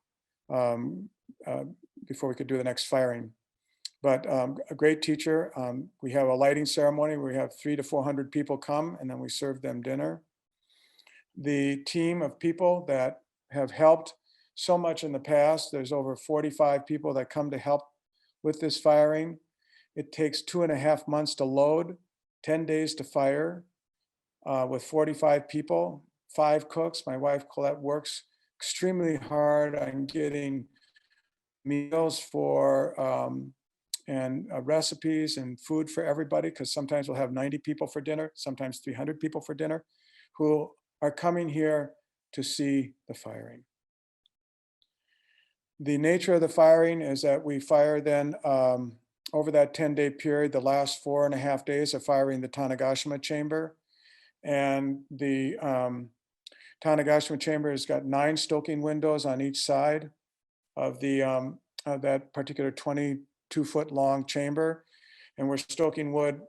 before we could do the next firing. But a great teacher. We have a lighting ceremony. We have 300 to 400 people come, and then we serve them dinner. The team of people that have helped so much in the past, there's over 45 people that come to help with this firing. It takes 2.5 months to load, 10 days to fire, with 45 people, 5 cooks. My wife Colette works extremely hard on getting meals for and recipes and food for everybody, because sometimes we'll have 90 people for dinner, sometimes 300 people for dinner, who are coming here to see the firing. The nature of the firing is that we fire then over that 10-day period, the last 4.5 days of firing the Tanegashima chamber. And the Tanegashima chamber has got 9 stoking windows on each side of the that particular 22-foot long chamber, and we're stoking wood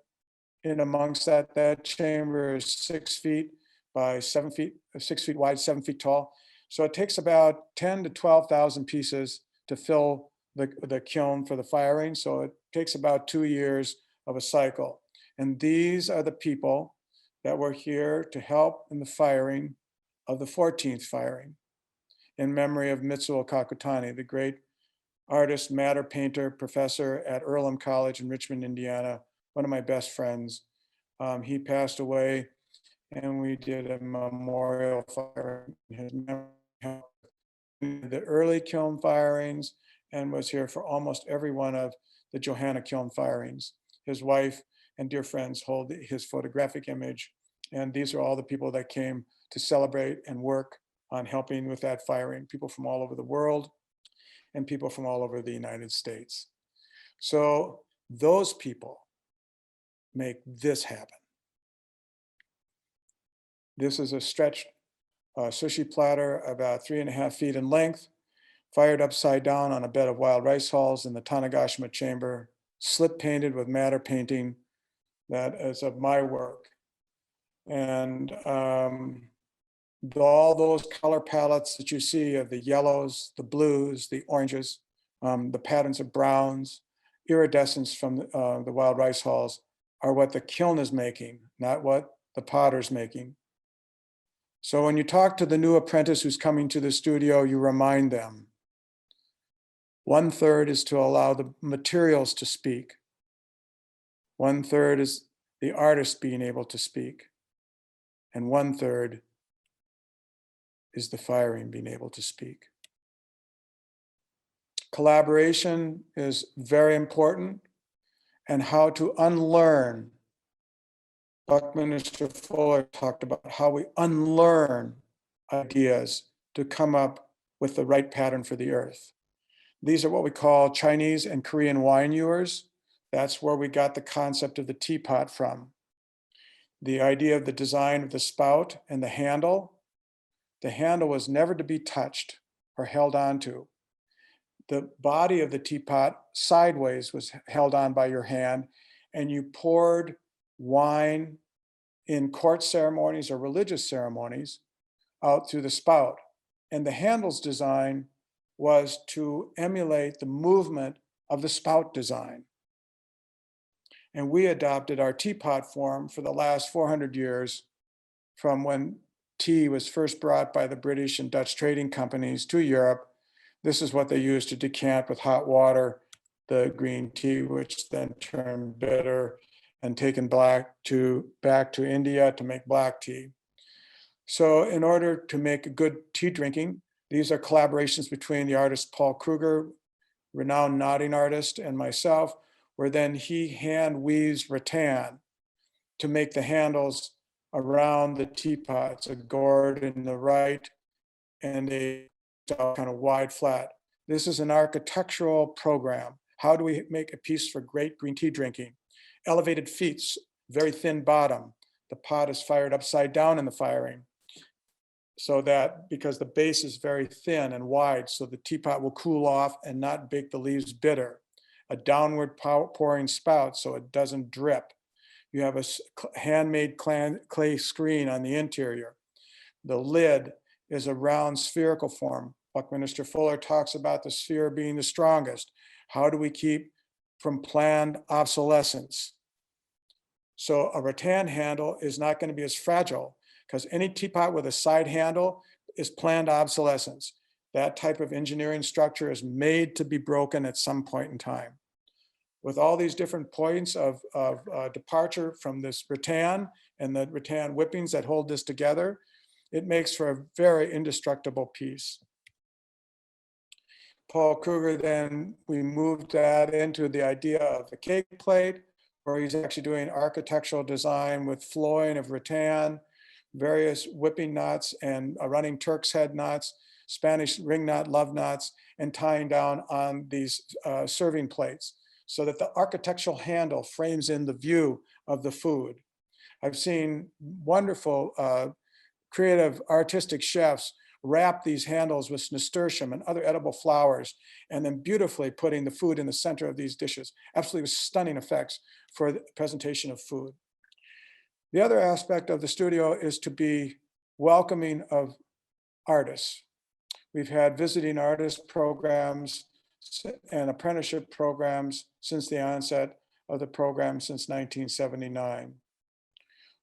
in amongst that. That chamber is 6 feet by 7 feet, 6 feet wide, 7 feet tall. So it takes about 10 to 12,000 pieces to fill the kiln for the firing. So it takes about 2 years of a cycle. And these are the people that were here to help in the firing of the 14th firing in memory of Mitsuo Kakutani, the great artist, matter painter, professor at Earlham College in Richmond, Indiana, one of my best friends. He passed away, and we did a memorial fire in his memory. The early kiln firings, and was here for almost every one of the Johanna kiln firings. His wife and dear friends hold his photographic image, and these are all the people that came to celebrate and work on helping with that firing, people from all over the world and people from all over the United States. So those people make this happen. This is a stretched sushi platter about 3.5 feet in length, fired upside down on a bed of wild rice hulls in the Tanegashima chamber, slip painted with matter painting that is of my work. And all those color palettes that you see of the yellows, the blues, the oranges, the patterns of browns, iridescence from the wild rice hulls are what the kiln is making, not what the potter's making. So when you talk to the new apprentice who's coming to the studio, you remind them, 1/3 is to allow the materials to speak. 1/3 is the artist being able to speak. And 1/3 is the firing being able to speak. Collaboration is very important, and how to unlearn. Buckminster Fuller talked about how we unlearn ideas to come up with the right pattern for the earth. These are what we call Chinese and Korean wine ewers. That's where we got the concept of the teapot from. The idea of the design of the spout and the handle The handle was never to be touched or held onto. The body of the teapot sideways was held on by your hand, and you poured wine in court ceremonies or religious ceremonies out through the spout. And the handle's design was to emulate the movement of the spout design. And we adopted our teapot form for the last 400 years, from when tea was first brought by the British and Dutch trading companies to Europe. This is what they used to decant with hot water the green tea, which then turned bitter and taken back to India to make black tea. So in order to make good tea drinking, these are collaborations between the artist Paul Kruger, renowned knotting artist, and myself, where then he hand weaves rattan to make the handles around the teapots, a gourd in the right and a kind of wide flat. This is an architectural program. How do we make a piece for great green tea drinking? Elevated feet, very thin bottom. The pot is fired upside down in the firing, so that because the base is very thin and wide, so the teapot will cool off and not make the leaves bitter. A downward pouring spout so it doesn't drip. You have a handmade clay screen on the interior. The lid is a round spherical form. Buckminster Fuller talks about the sphere being the strongest. How do we keep from planned obsolescence? So a rattan handle is not going to be as fragile, because any teapot with a side handle is planned obsolescence. That type of engineering structure is made to be broken at some point in time. With all these different points of departure from this rattan and the rattan whippings that hold this together, it makes for a very indestructible piece. Paul Kruger, then we moved that into the idea of the cake plate, where he's actually doing architectural design with flowing of rattan, various whipping knots and running Turk's head knots, Spanish ring knot, love knots, and tying down on these serving plates, so that the architectural handle frames in the view of the food. I've seen wonderful creative artistic chefs wrap these handles with nasturtium and other edible flowers, and then beautifully putting the food in the center of these dishes. Absolutely stunning effects for the presentation of food. The other aspect of the studio is to be welcoming of artists. We've had visiting artist programs and apprenticeship programs since the onset of the program since 1979.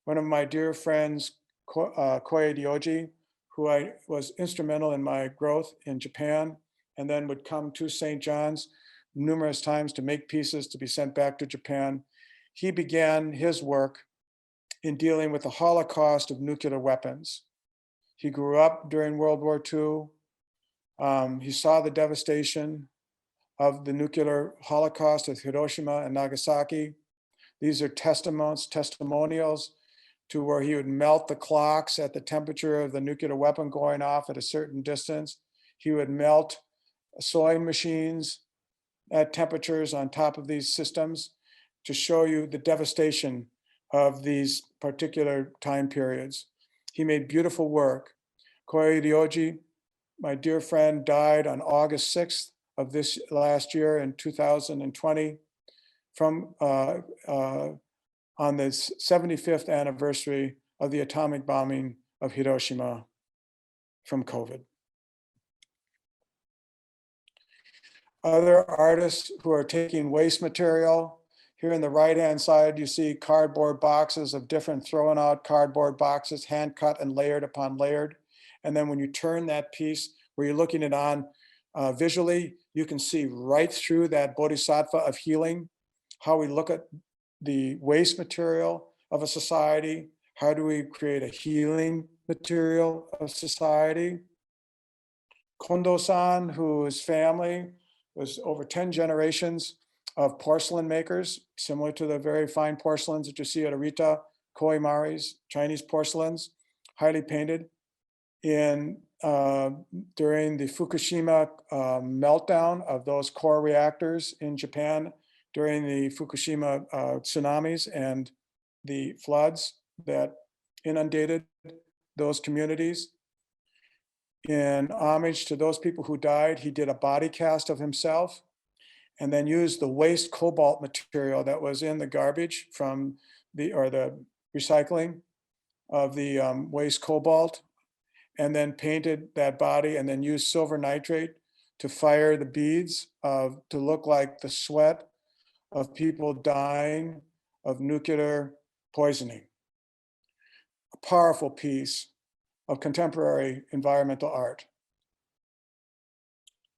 One of my dear friends, Koya Ryoji, who was instrumental in my growth in Japan, and then would come to St. John's numerous times to make pieces to be sent back to Japan. He began his work in dealing with the Holocaust of nuclear weapons. He grew up during World War II. He saw the devastation of the nuclear Holocaust of Hiroshima and Nagasaki. These are testimonials to where he would melt the clocks at the temperature of the nuclear weapon going off at a certain distance. He would melt sewing machines at temperatures on top of these systems to show you the devastation of these particular time periods. He made beautiful work. Koya Ryoji, my dear friend, died on August 6th of this last year in 2020 from on the 75th anniversary of the atomic bombing of Hiroshima from COVID. Other artists who are taking waste material. Here in the right-hand side, you see cardboard boxes of different thrown out cardboard boxes, hand cut and layered upon layered. And then when you turn that piece, where you're looking it on visually, you can see right through that bodhisattva of healing, how we look at the waste material of a society. How do we create a healing material of society? Kondo-san, whose family was over 10 generations of porcelain makers, similar to the very fine porcelains that you see at Arita Koimari's Chinese porcelains, highly painted. During the Fukushima meltdown of those core reactors in Japan, during the Fukushima tsunamis and the floods that inundated those communities. in homage to those people who died, he did a body cast of himself and then used the waste cobalt material that was in the garbage from the recycling of the waste cobalt, and then painted that body and then used silver nitrate to fire the beads to look like the sweat of people dying of nuclear poisoning. A powerful piece of contemporary environmental art.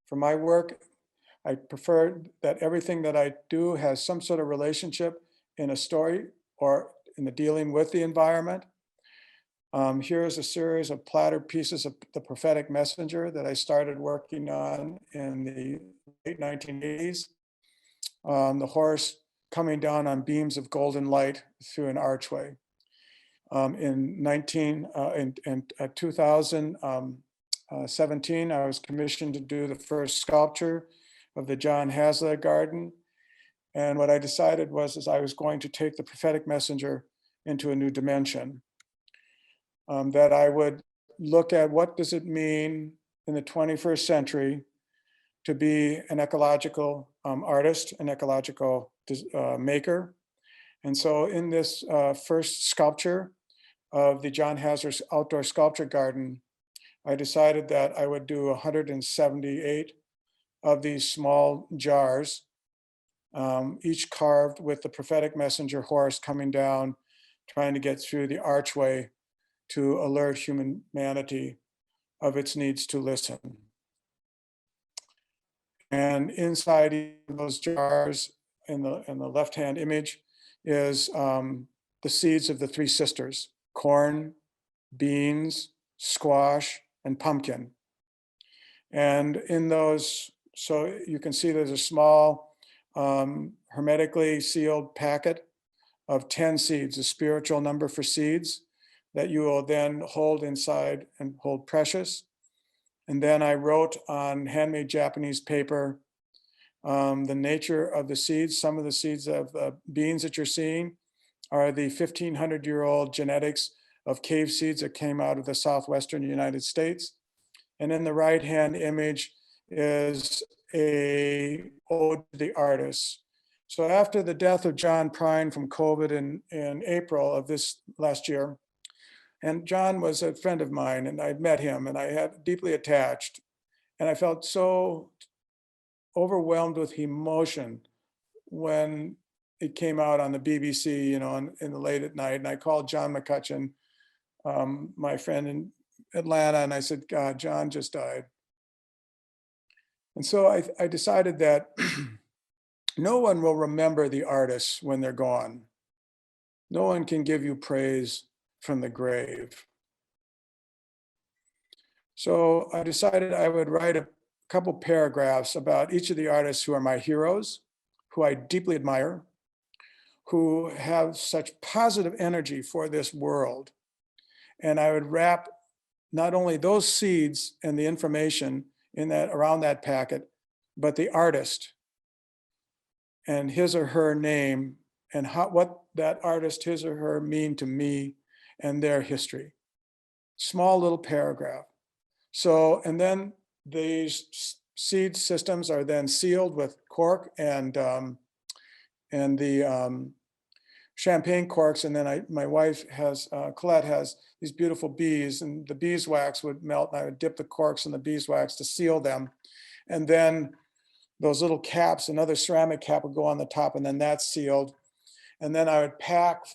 For my work, I prefer that everything that I do has some sort of relationship in a story or in the dealing with the environment. Here is a series of platter pieces of the prophetic messenger that I started working on in the late 1980s. The horse coming down on beams of golden light through an archway. In 2017, I was commissioned to do the first sculpture of the John Hazlitt Garden. And what I decided was I was going to take the prophetic messenger into a new dimension. That I would look at what does it mean in the 21st century to be an ecological artist, an ecological maker. And so in this first sculpture of the John Hazlitt Outdoor Sculpture Garden, I decided that I would do 178 of these small jars, each carved with the prophetic messenger horse coming down, trying to get through the archway to alert humanity of its needs to listen. And inside those jars, in the left-hand image, is the seeds of the three sisters: corn, beans, squash, and pumpkin. And in those, so you can see there's a small hermetically sealed packet of 10 seeds, a spiritual number for seeds, that you will then hold inside and hold precious. And then I wrote on handmade Japanese paper the nature of the seeds. Some of the seeds of the beans that you're seeing are the 1,500-year-old genetics of cave seeds that came out of the southwestern United States. And in the right-hand image is a ode to the artist. So after the death of John Prine from COVID in April of this last year, and John was a friend of mine, and I'd met him, and I had deeply attached, and I felt so overwhelmed with emotion when it came out on the BBC, you know, in the late at night. And I called John McCutcheon, my friend in Atlanta, and I said, God, John just died. And so I decided that no one will remember the artists when they're gone. No one can give you praise from the grave. So I decided I would write a couple paragraphs about each of the artists who are my heroes, who I deeply admire, who have such positive energy for this world. And I would wrap not only those seeds and the information in that around that packet, but the artist and his or her name and what that artist, his or her, mean to me and their history. Small little paragraph. So, and then these seed systems are then sealed with cork and the champagne corks. And then my wife has, Colette has these beautiful bees, and the beeswax would melt, and I would dip the corks in the beeswax to seal them. And then those little caps, another ceramic cap would go on the top, and then that's sealed. And then I would pack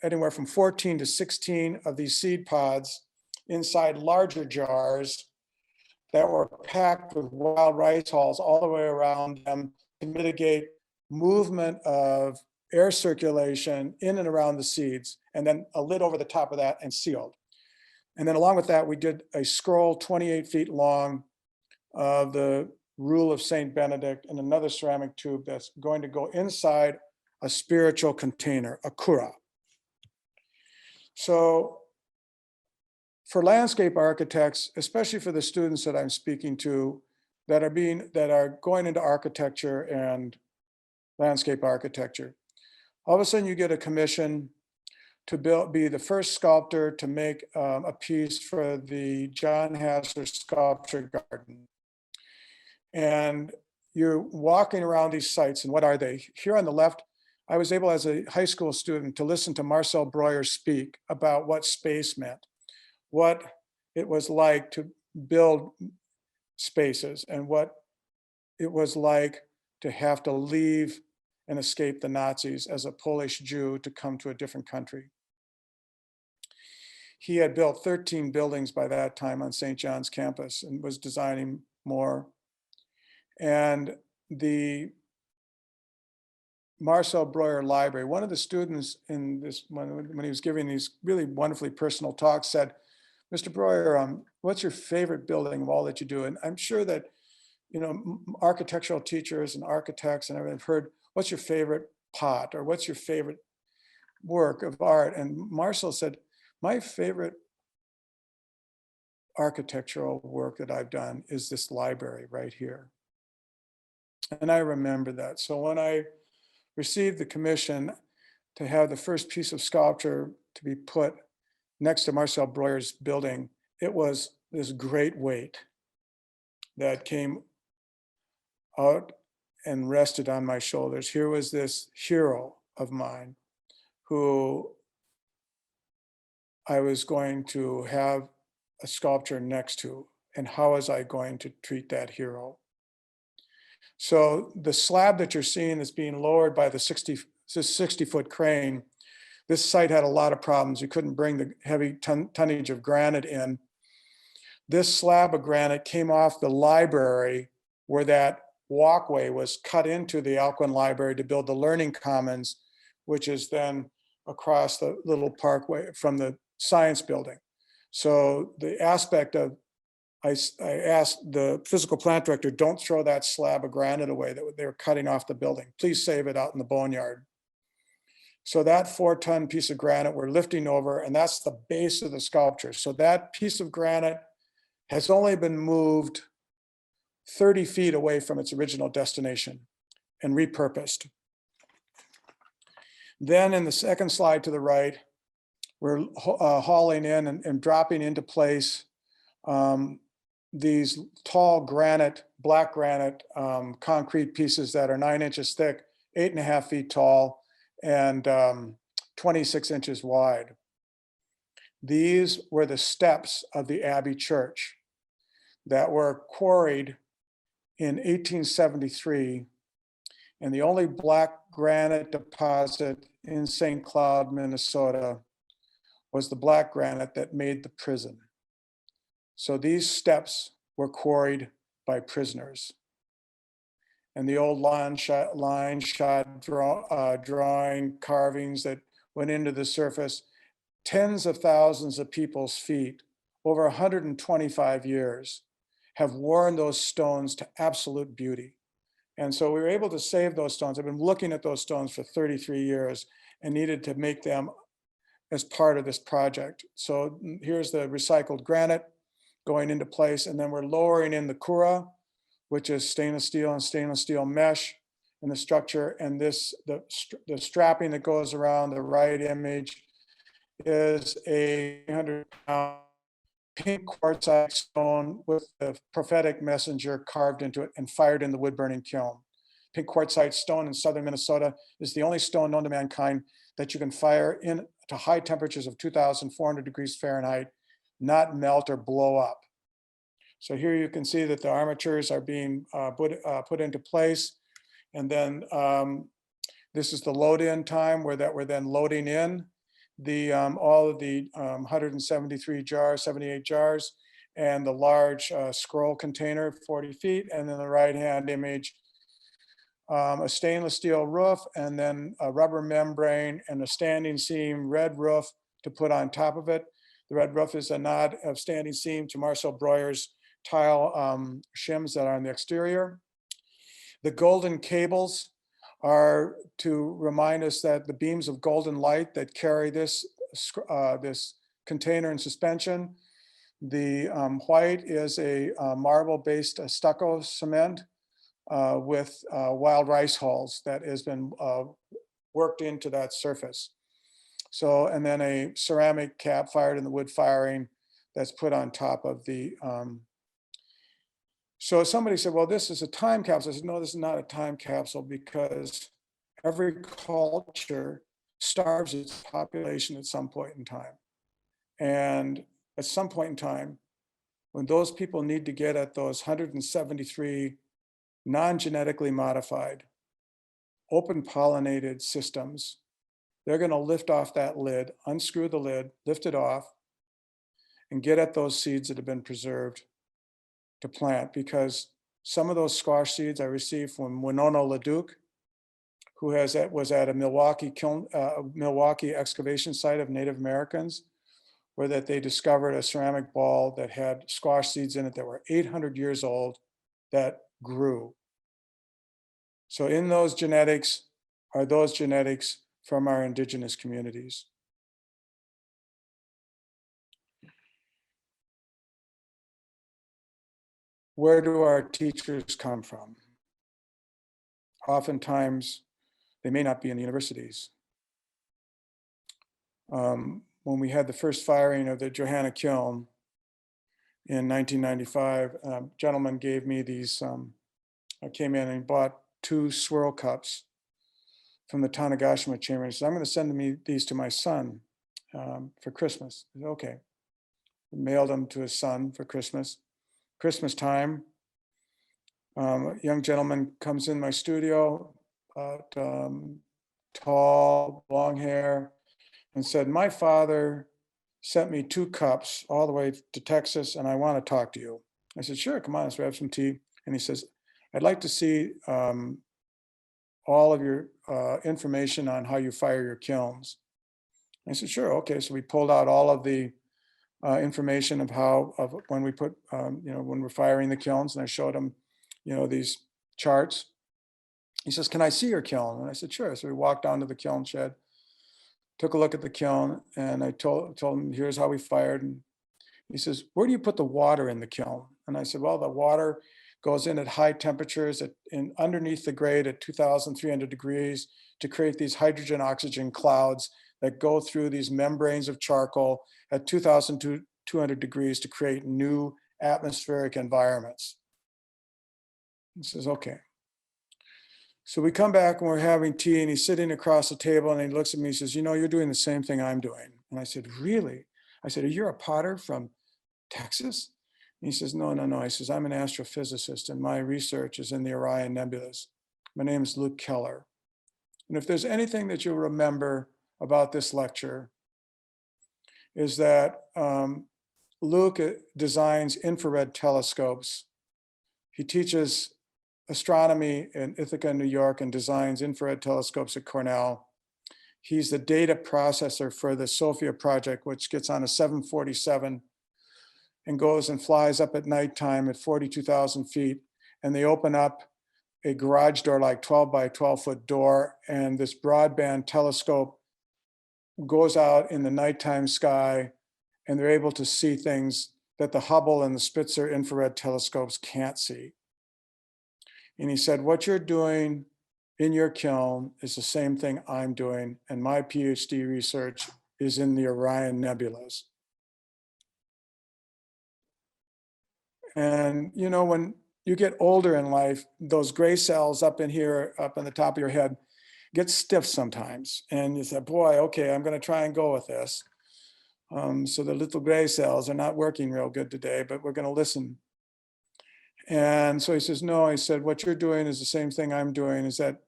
anywhere from 14 to 16 of these seed pods inside larger jars that were packed with wild rice hulls all the way around them to mitigate movement of air circulation in and around the seeds, and then a lid over the top of that and sealed. And then along with that, we did a scroll 28 feet long of the Rule of Saint Benedict and another ceramic tube that's going to go inside a spiritual container, a kura. So for landscape architects, especially for the students that I'm speaking to that are going into architecture and landscape architecture, all of a sudden you get a commission to be the first sculptor to make a piece for the John Hassler Sculpture Garden. And you're walking around these sites, and what are they? Here on the left, I was able as a high school student to listen to Marcel Breuer speak about what space meant, what it was like to build spaces, and what it was like to have to leave and escape the Nazis as a Polish Jew to come to a different country. He had built 13 buildings by that time on St. John's campus and was designing more. And the Marcel Breuer Library, one of the students in this, when he was giving these really wonderfully personal talks, said, "Mr. Breuer, what's your favorite building of all that you do?" And I'm sure that, you know, architectural teachers and architects and everything have heard, "What's your favorite pot?" or "What's your favorite work of art?" And Marcel said, "My favorite architectural work that I've done is this library right here." And I remember that. So when I received the commission to have the first piece of sculpture to be put next to Marcel Breuer's building, it was this great weight that came out and rested on my shoulders. Here was this hero of mine who I was going to have a sculpture next to, and how was I going to treat that hero? So the slab that you're seeing is being lowered by the 60-foot crane. This site had a lot of problems. You couldn't bring the heavy tonnage of granite in. This slab of granite came off the library where that walkway was cut into the Alcuin Library to build the Learning Commons, which is then across the little parkway from the science building. So the aspect of, I asked the physical plant director, don't throw that slab of granite away that they were cutting off the building. Please save it out in the boneyard. So that 4-ton piece of granite we're lifting over, and that's the base of the sculpture. So that piece of granite has only been moved 30 feet away from its original destination and repurposed. Then in the second slide to the right, we're hauling in and dropping into place these tall granite, black granite concrete pieces that are 9 inches thick, 8.5 feet tall, and 26 inches wide. These were the steps of the Abbey Church that were quarried in 1873, and the only black granite deposit in St. Cloud, Minnesota, was the black granite that made the prison. So these steps were quarried by prisoners. And the old line shot drawing carvings that went into the surface, tens of thousands of people's feet over 125 years have worn those stones to absolute beauty. And so we were able to save those stones. I've been looking at those stones for 33 years and needed to make them as part of this project. So here's the recycled granite going into place, and then we're lowering in the kura, which is stainless steel and stainless steel mesh in the structure. And this, the strapping that goes around the right image is a 300-pound pink quartzite stone with the prophetic messenger carved into it and fired in the wood burning kiln. Pink quartzite stone in southern Minnesota is the only stone known to mankind that you can fire in to high temperatures of 2,400 degrees Fahrenheit, not melt or blow up. So here you can see that the armatures are being put into place. And then this is the load in time where that we're then loading in the all of the 173 jars, 78 jars, and the large scroll container, 40 feet. And then the right-hand image, a stainless steel roof, and then a rubber membrane and a standing seam red roof to put on top of it. The red roof is a nod of standing seam to Marcel Breuer's tile shims that are on the exterior. The golden cables are to remind us that the beams of golden light that carry this container in suspension. The white is a marble-based stucco cement with wild rice hulls that has been worked into that surface. So, and then a ceramic cap fired in the wood firing that's put on top of the, so somebody said, well, this is a time capsule. I said, no, this is not a time capsule, because every culture starves its population at some point in time. And at some point in time, when those people need to get at those 173 non-genetically modified, open pollinated systems, they're going to lift off that lid, unscrew the lid, lift it off, and get at those seeds that have been preserved to plant. Because some of those squash seeds I received from Winona LaDuke, who was at a Milwaukee excavation site of Native Americans, where that they discovered a ceramic ball that had squash seeds in it that were 800 years old that grew. So in those genetics are those genetics from our indigenous communities. Where do our teachers come from? Oftentimes, they may not be in the universities. When we had the first firing of the Johanna kiln in 1995, a gentleman gave me these, I came in and bought 2 swirl cups from the Tanagashima chamber. He said, I'm going to send these to my son for Christmas. I said, okay. Mailed them to his son for Christmas. Christmas time, a young gentleman comes in my studio, tall, long hair, and said, my father sent me 2 cups all the way to Texas, and I want to talk to you. I said, sure, come on, let's have some tea. And he says, I'd like to see all of your information on how you fire your kilns. I said, sure, okay. So we pulled out all of the information of when we put, when we're firing the kilns, and I showed him, these charts. He says, can I see your kiln? And I said, sure. So we walked down to the kiln shed, took a look at the kiln, and I told him, here's how we fired. And he says, where do you put the water in the kiln? And I said, well, the water goes in at high temperatures underneath the grate at 2,300 degrees to create these hydrogen oxygen clouds that go through these membranes of charcoal at 2,200 degrees to create new atmospheric environments. He says, okay. So we come back and we're having tea, and he's sitting across the table, and he looks at me and says, you're doing the same thing I'm doing. And I said, really? I said, you're a potter from Texas? And he says, no. He says, I'm an astrophysicist, and my research is in the Orion nebulas. My name is Luke Keller. And if there's anything that you'll remember about this lecture, is that Luke designs infrared telescopes. He teaches astronomy in Ithaca, New York, and designs infrared telescopes at Cornell. He's the data processor for the SOFIA project, which gets on a 747 and goes and flies up at nighttime at 42,000 feet. And they open up a garage door, like 12 by 12 foot door. And this broadband telescope goes out in the nighttime sky, and they're able to see things that the Hubble and the Spitzer infrared telescopes can't see. And he said, what you're doing in your kiln is the same thing I'm doing, and my PhD research is in the Orion nebulas. And when you get older in life, those gray cells up in here, up on the top of your head, get stiff sometimes. And you say, boy, okay, I'm going to try and go with this. So the little gray cells are not working real good today, but we're going to listen. And so he says, no, he said, what you're doing is the same thing I'm doing, is that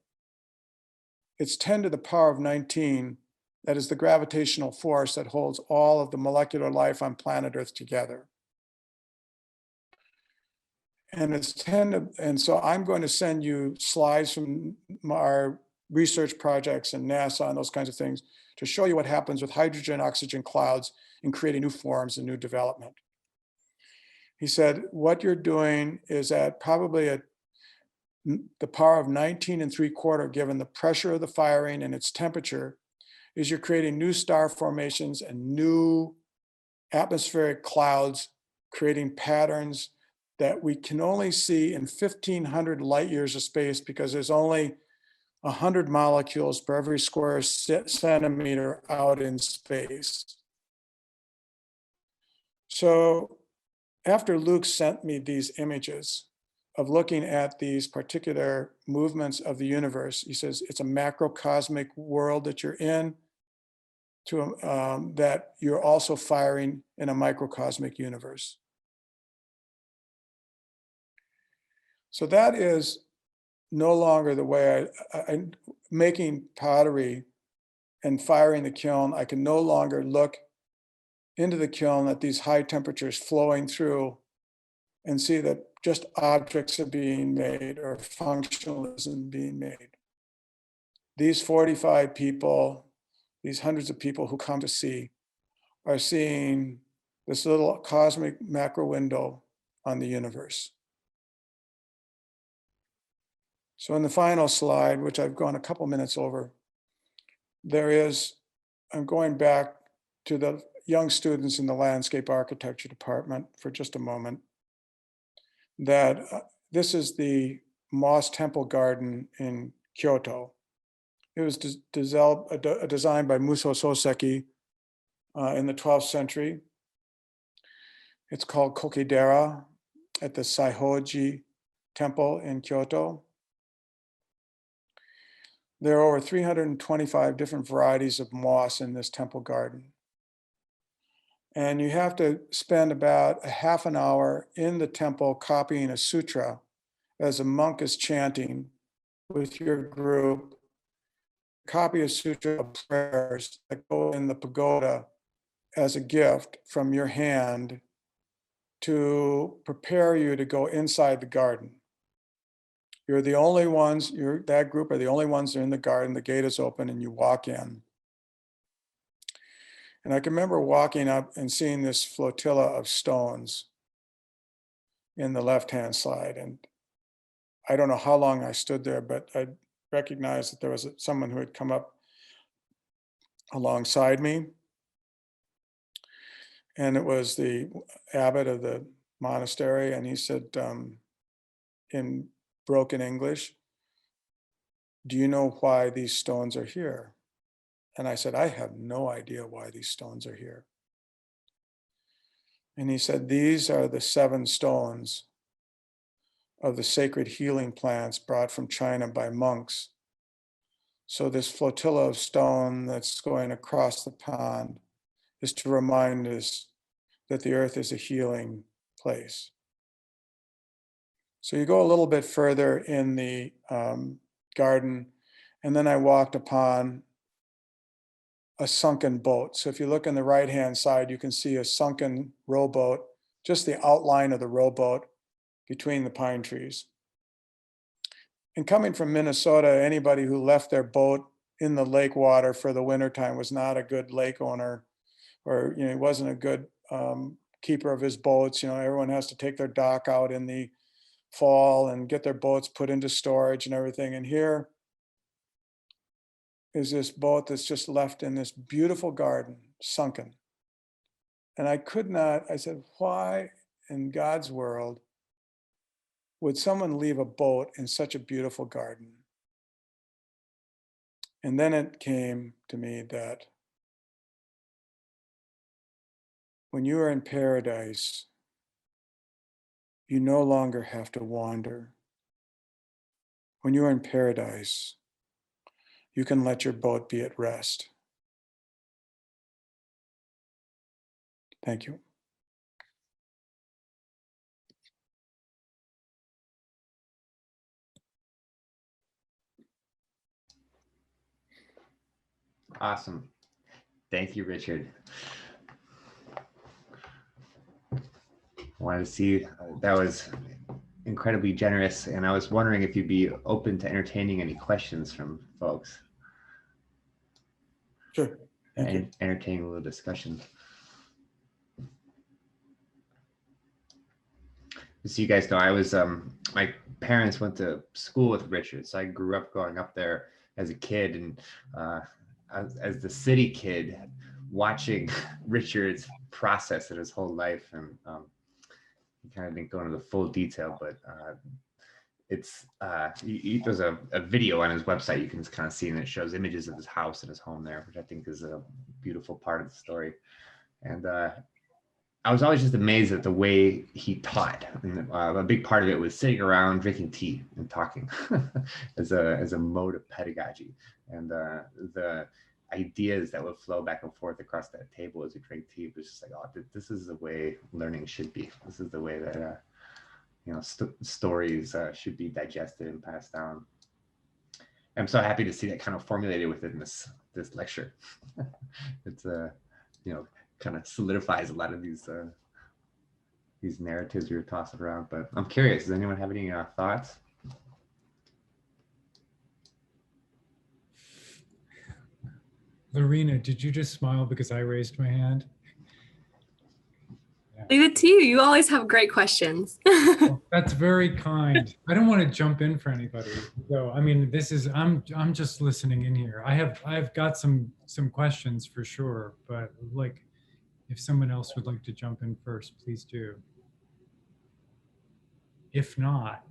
it's 10 to the power of 19. That is the gravitational force that holds all of the molecular life on planet Earth together. And it's 10 to, and so I'm going to send you slides from our research projects and NASA and those kinds of things to show you what happens with hydrogen oxygen clouds in creating new forms and new development. He said, what you're doing is at probably at the power of 19 3/4, given the pressure of the firing and its temperature, is you're creating new star formations and new atmospheric clouds, creating patterns that we can only see in 1,500 light years of space, because there's only 100 molecules per every square centimeter out in space. So after Luke sent me these images of looking at these particular movements of the universe, he says it's a macrocosmic world that you're in, that you're also firing in a microcosmic universe. So that is no longer the way I making pottery and firing the kiln. I can no longer look into the kiln at these high temperatures flowing through and see that just objects are being made or functionalism being made. These 45 people, these hundreds of people who come to see, are seeing this little cosmic macro window on the universe. So in the final slide, which I've gone a couple minutes over, I'm going back to the young students in the landscape architecture department for just a moment, that this is the Moss Temple Garden in Kyoto. It was designed by Muso Soseki in the 12th century. It's called Kokidera at the Saihoji Temple in Kyoto. There are over 325 different varieties of moss in this temple garden. And you have to spend about a half an hour in the temple copying a sutra as a monk is chanting with your group. Copy a sutra of prayers that go in the pagoda as a gift from your hand to prepare you to go inside the garden. You're the only ones, that group are the only ones that are in the garden. The gate is open and you walk in. And I can remember walking up and seeing this flotilla of stones in the left-hand side. And I don't know how long I stood there, but I recognized that there was someone who had come up alongside me. And it was the abbot of the monastery. And he said, in broken English, "Do you know why these stones are here?" And I said, "I have no idea why these stones are here." And he said, "These are the 7 stones of the sacred healing plants brought from China by monks. So this flotilla of stone that's going across the pond is to remind us that the earth is a healing place." So you go a little bit further in the garden, and then I walked upon a sunken boat. So if you look on the right-hand side, you can see a sunken rowboat, just the outline of the rowboat between the pine trees. And coming from Minnesota, anybody who left their boat in the lake water for the wintertime was not a good lake owner, or he wasn't a good keeper of his boats. Everyone has to take their dock out in the fall and get their boats put into storage and everything. And here is this boat that's just left in this beautiful garden, sunken. And I said, why in God's world would someone leave a boat in such a beautiful garden? And then it came to me that when you are in paradise, you no longer have to wander. When you're in paradise, you can let your boat be at rest. Thank you. Awesome. Thank you, Richard. Wanted to see, that was incredibly generous, and I was wondering if you'd be open to entertaining any questions from folks. Sure. Thank you. Entertaining a little discussion. So you guys know, I was my parents went to school with Richard, so I grew up growing up there as a kid, and as the city kid, watching Richard's process in his whole life. And he kind of didn't go into the full detail, but it's there's a video on his website you can kind of see, and it shows images of his house and his home there, which I think is a beautiful part of the story. And I was always just amazed at the way he taught. And a big part of it was sitting around drinking tea and talking as a mode of pedagogy. And the ideas that would flow back and forth across that table as we drank tea was just like, oh, this is the way learning should be. This is the way that stories should be digested and passed down. I'm so happy to see that kind of formulated within this lecture. It's kind of solidifies a lot of these narratives we were tossing around. But I'm curious, does anyone have any thoughts? Lorena, did you just smile because I raised my hand? Leave it to you. You always have great questions. Well, that's very kind. I don't want to jump in for anybody. So, I mean, I'm just listening in here. I've got some questions for sure, but like, if someone else would like to jump in first, please do. If not,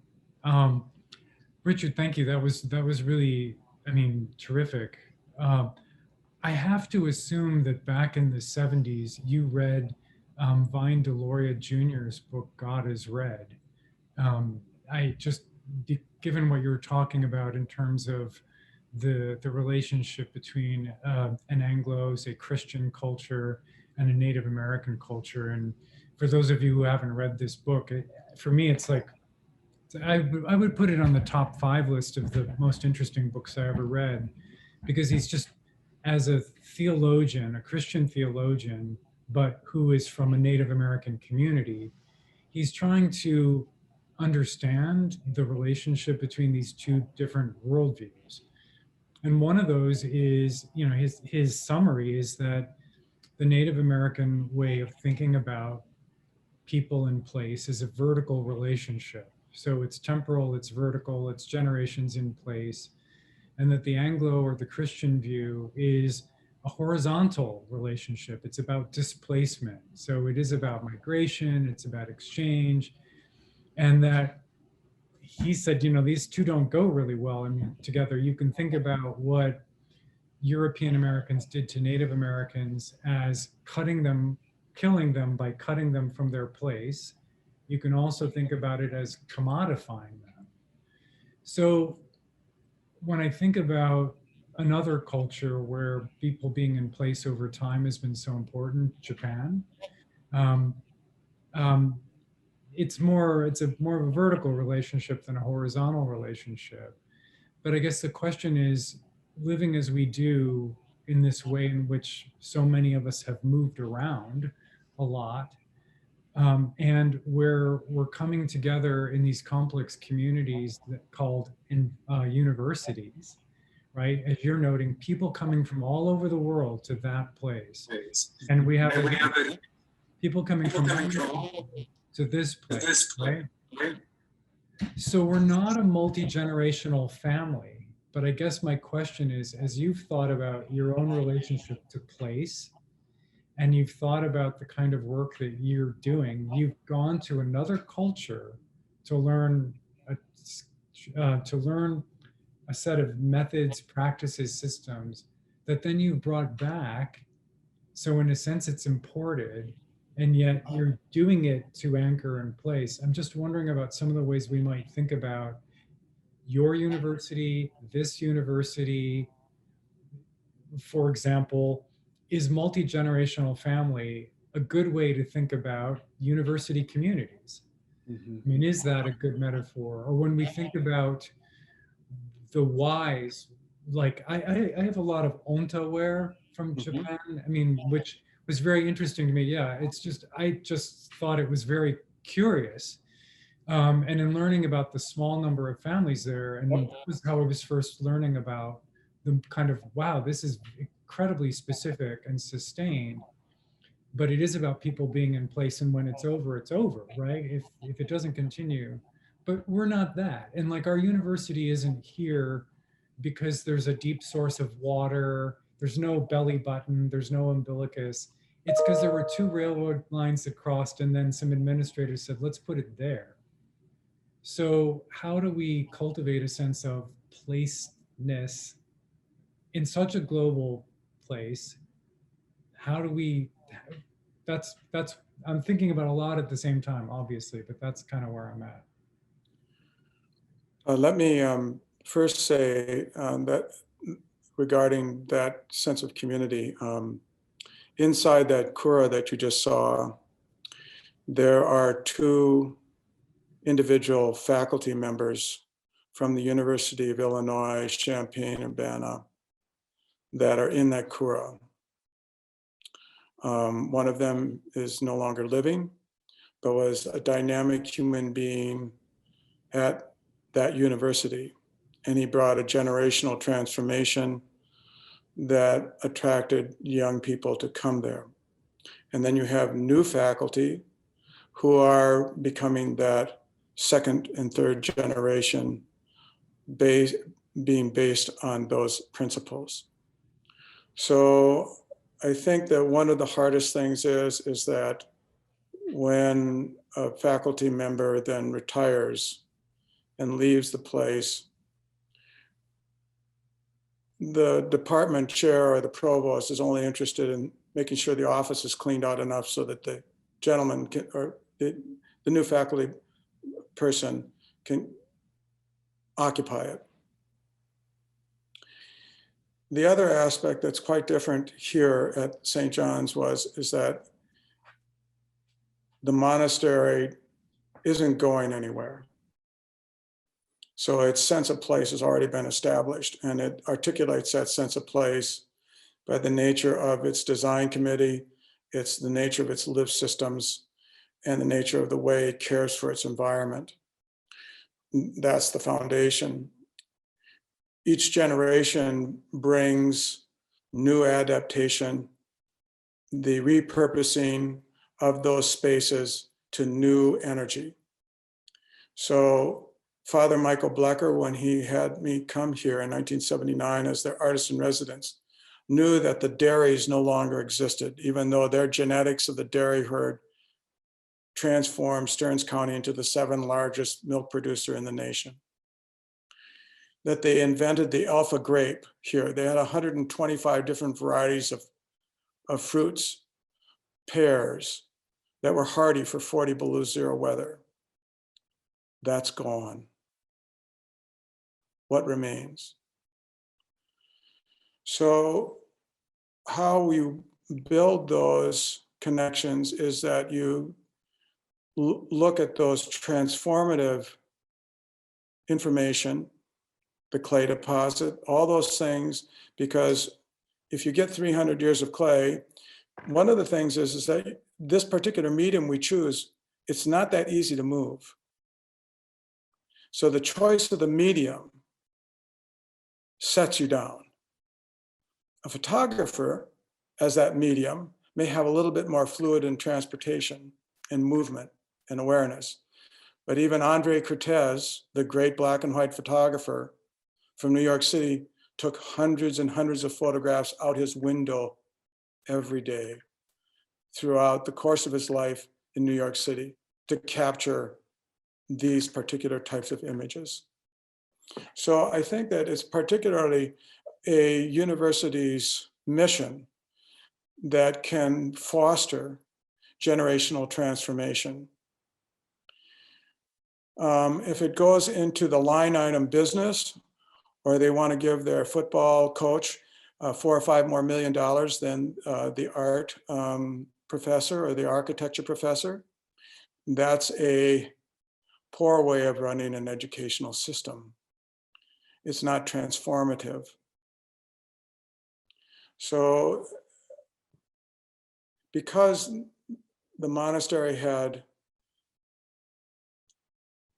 Richard, thank you. That was really, I mean, terrific. I have to assume that back in the 70s, you read Vine Deloria Jr.'s book, God is Red. Given what you were talking about in terms of the relationship between an Anglo, say, Christian culture and a Native American culture. And for those of you who haven't read this book, for me, it's like, I would put it on the top 5 list of the most interesting books I ever read, because he's just, as a theologian, a Christian theologian, but who is from a Native American community, he's trying to understand the relationship between these two different worldviews. And one of those is, his summary is that the Native American way of thinking about people in place is a vertical relationship. So it's temporal, it's vertical, it's generations in place. And that the Anglo or the Christian view is a horizontal relationship. It's about displacement. So it is about migration, it's about exchange. And that he said, these two don't go really well together. You can think about what European Americans did to Native Americans as killing them by cutting them from their place. You can also think about it as commodifying them. So when I think about another culture where people being in place over time has been so important, Japan, it's more of a vertical relationship than a horizontal relationship. But I guess the question is, living as we do in this way in which so many of us have moved around a lot, and where we're coming together in these complex communities called universities, right? As you're noting, people coming from all over the world to that place. And we have people coming from to this place, right? So we're not a multi-generational family. But I guess my question is, as you've thought about your own relationship to place, and you've thought about the kind of work that you're doing, you've gone to another culture to learn a set of methods, practices, systems that then you've brought back. So in a sense, it's imported, and yet you're doing it to anchor in place. I'm just wondering about some of the ways we might think about your university, this university. For example, is multi-generational family a good way to think about university communities? Mm-hmm. I mean, is that a good metaphor? Or when we think about the whys, like I have a lot of onta wear from Japan, I mean, which was very interesting to me. Yeah, I just thought it was very curious. And in learning about the small number of families there, and that was how I was first learning about the kind of, wow, this is incredibly specific and sustained, but it is about people being in place, and when it's over, right? If it doesn't continue, but we're not that. And like, our university isn't here because there's a deep source of water, there's no belly button, there's no umbilicus. It's because there were 2 railroad lines that crossed, and then some administrators said, let's put it there. So how do we cultivate a sense of placeness in such a global place? How do we, that's, I'm thinking about a lot at the same time, obviously, but that's kind of where I'm at. Let me first say that regarding that sense of community, inside that kura that you just saw, there are two individual faculty members from the University of Illinois, Champaign-Urbana, that are in that kura. One of them is no longer living, but was a dynamic human being at that university. And he brought a generational transformation that attracted young people to come there. And then you have new faculty who are becoming that second and third generation being based on those principles. So I think that one of the hardest things is that when a faculty member then retires and leaves the place, the department chair or the provost is only interested in making sure the office is cleaned out enough so that the gentleman can, or the new faculty person can occupy it. The other aspect that's quite different here at St. John's is that the monastery isn't going anywhere. So its sense of place has already been established, and it articulates that sense of place by the nature of its design committee, it's the nature of its live systems, and the nature of the way it cares for its environment. That's the foundation. Each generation brings new adaptation, the repurposing of those spaces to new energy. So Father Michael Blecker, when he had me come here in 1979 as their artist in residence, knew that the dairies no longer existed, even though their genetics of the dairy herd transformed Stearns County into the 7th largest milk producer in the nation. That they invented the alpha grape here. They had 125 different varieties of fruits, pears, that were hardy for 40 below zero weather. That's gone. What remains? So how we build those connections is that you look at those transformative information, the clay deposit, all those things, because if you get 300 years of clay, one of the things is that this particular medium we choose, it's not that easy to move. So the choice of the medium sets you down. A photographer, as that medium, may have a little bit more fluid in transportation and movement and awareness. But even Andre Cortez, the great black and white photographer from New York City, took hundreds and hundreds of photographs out his window every day throughout the course of his life in New York City to capture these particular types of images. So I think that it's particularly a university's mission that can foster generational transformation. If it goes into the line item business, or they want to give their football coach $4 or $5 more million than the art professor or the architecture professor, that's a poor way of running an educational system. It's not transformative. So because the monastery had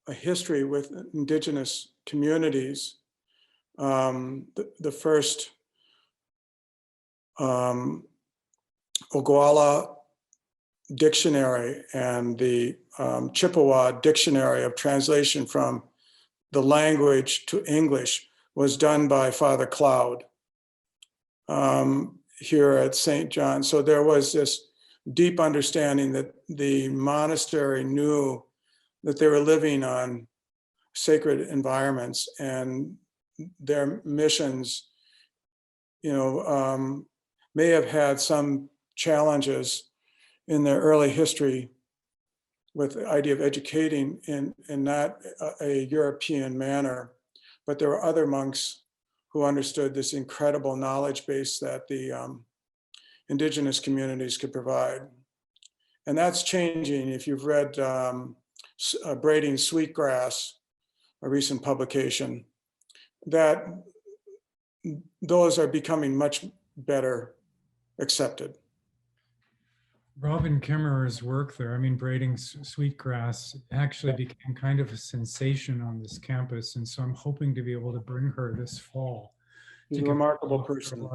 a history with indigenous communities, the first Oglala dictionary and the Chippewa dictionary of translation from the language to English was done by Father Cloud here at St. John. So there was this deep understanding that the monastery knew that they were living on sacred environments, and their missions, may have had some challenges in their early history with the idea of educating in not a European manner. But there were other monks who understood this incredible knowledge base that the indigenous communities could provide. And that's changing. If you've read Braiding Sweetgrass, a recent publication, that those are becoming much better accepted. Robin Kimmerer's work there, I mean, Braiding Sweetgrass actually became kind of a sensation on this campus. And so I'm hoping to be able to bring her this fall. She's a remarkable person.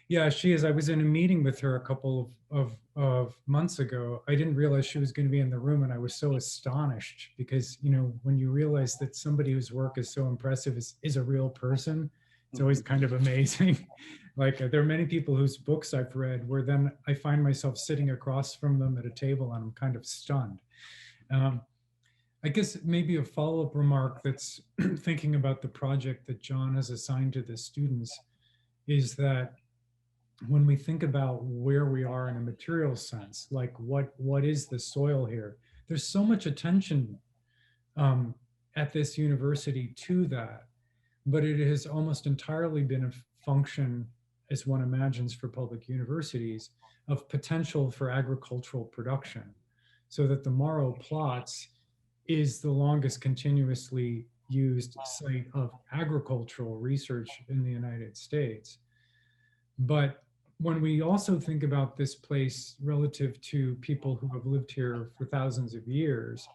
Yeah, she is. I was in a meeting with her a couple of months ago. I didn't realize she was going to be in the room, and I was so astonished because, when you realize that somebody whose work is so impressive is a real person, it's always kind of amazing. Like there are many people whose books I've read where then I find myself sitting across from them at a table and I'm kind of stunned. I guess maybe a follow-up remark that's thinking about the project that John has assigned to the students is that when we think about where we are in a material sense, like what is the soil here? There's so much attention at this university to that, but it has almost entirely been a function, as one imagines for public universities, of potential for agricultural production, so that the Morrow plots is the longest continuously used site of agricultural research in the United States. But when we also think about this place relative to people who have lived here for thousands of years,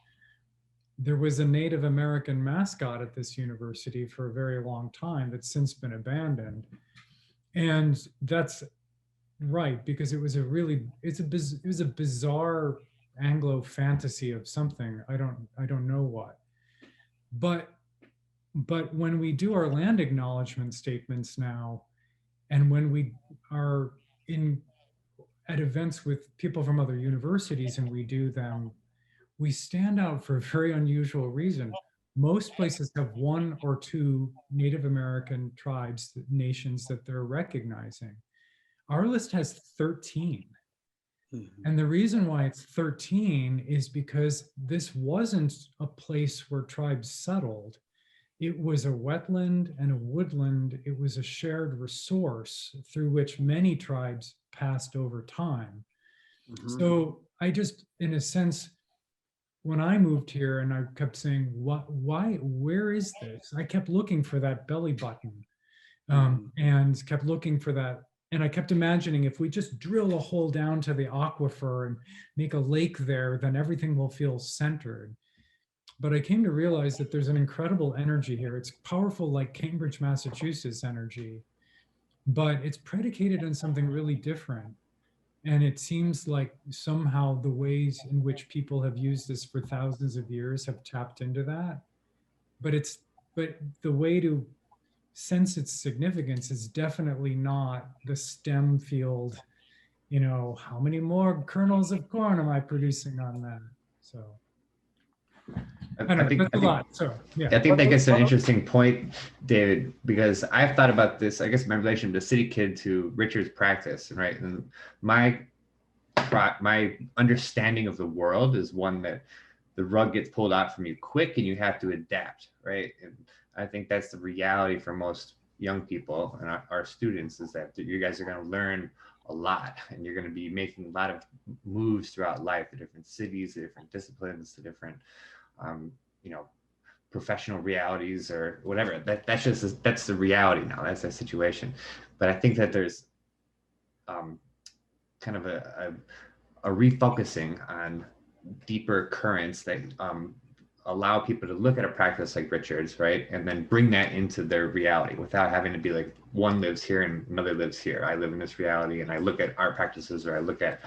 there was a Native American mascot at this university for a very long time that's since been abandoned. And that's right, because it was a bizarre Anglo fantasy of something. I don't know what. But when we do our land acknowledgement statements now, and when we are at events with people from other universities and we do them, we stand out for a very unusual reason. Most places have one or two Native American tribes, nations that they're recognizing. Our list has 13. Mm-hmm. And the reason why it's 13 is because this wasn't a place where tribes settled. It was a wetland and a woodland. It was a shared resource through which many tribes passed over time. Mm-hmm. So I just, in a sense, when I moved here and I kept saying, why, where is this? I kept looking for that belly button and kept looking for that. And I kept imagining if we just drill a hole down to the aquifer and make a lake there, then everything will feel centered. But I came to realize that there's an incredible energy here. It's powerful like Cambridge, Massachusetts energy, but it's predicated on something really different. And it seems like somehow the ways in which people have used this for thousands of years have tapped into that. But the way to sense its significance is definitely not the STEM field. How many more kernels of corn am I producing on that? So I think that's a lot. So yeah. I think that gets an interesting point, David, because I've thought about this, I guess, my relation to City Kid to Richard's practice, right? And my understanding of the world is one that the rug gets pulled out from you quick and you have to adapt, right? And I think that's the reality for most young people and our students, is that you guys are going to learn a lot and you're going to be making a lot of moves throughout life, the different cities, the different disciplines, the different professional realities or whatever. That's the reality now. That's the situation. But I think that there's kind of a refocusing on deeper currents that allow people to look at a practice like Richard's, right, and then bring that into their reality without having to be like one lives here and another lives here. I live in this reality and I look at art practices or I look at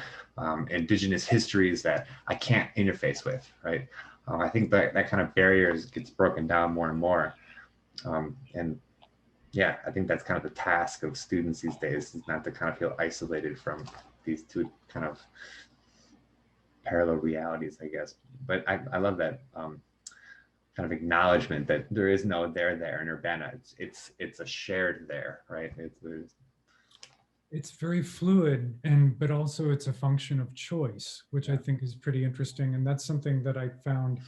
indigenous histories that I can't interface with, right? I think that kind of barriers gets broken down more and more. And yeah, I think that's kind of the task of students these days, is not to kind of feel isolated from these two kind of parallel realities, I guess. But I love that kind of acknowledgement that there is no there in Urbana. It's a shared there, right? It's very fluid, but also it's a function of choice, which I think is pretty interesting. And that's something that I found.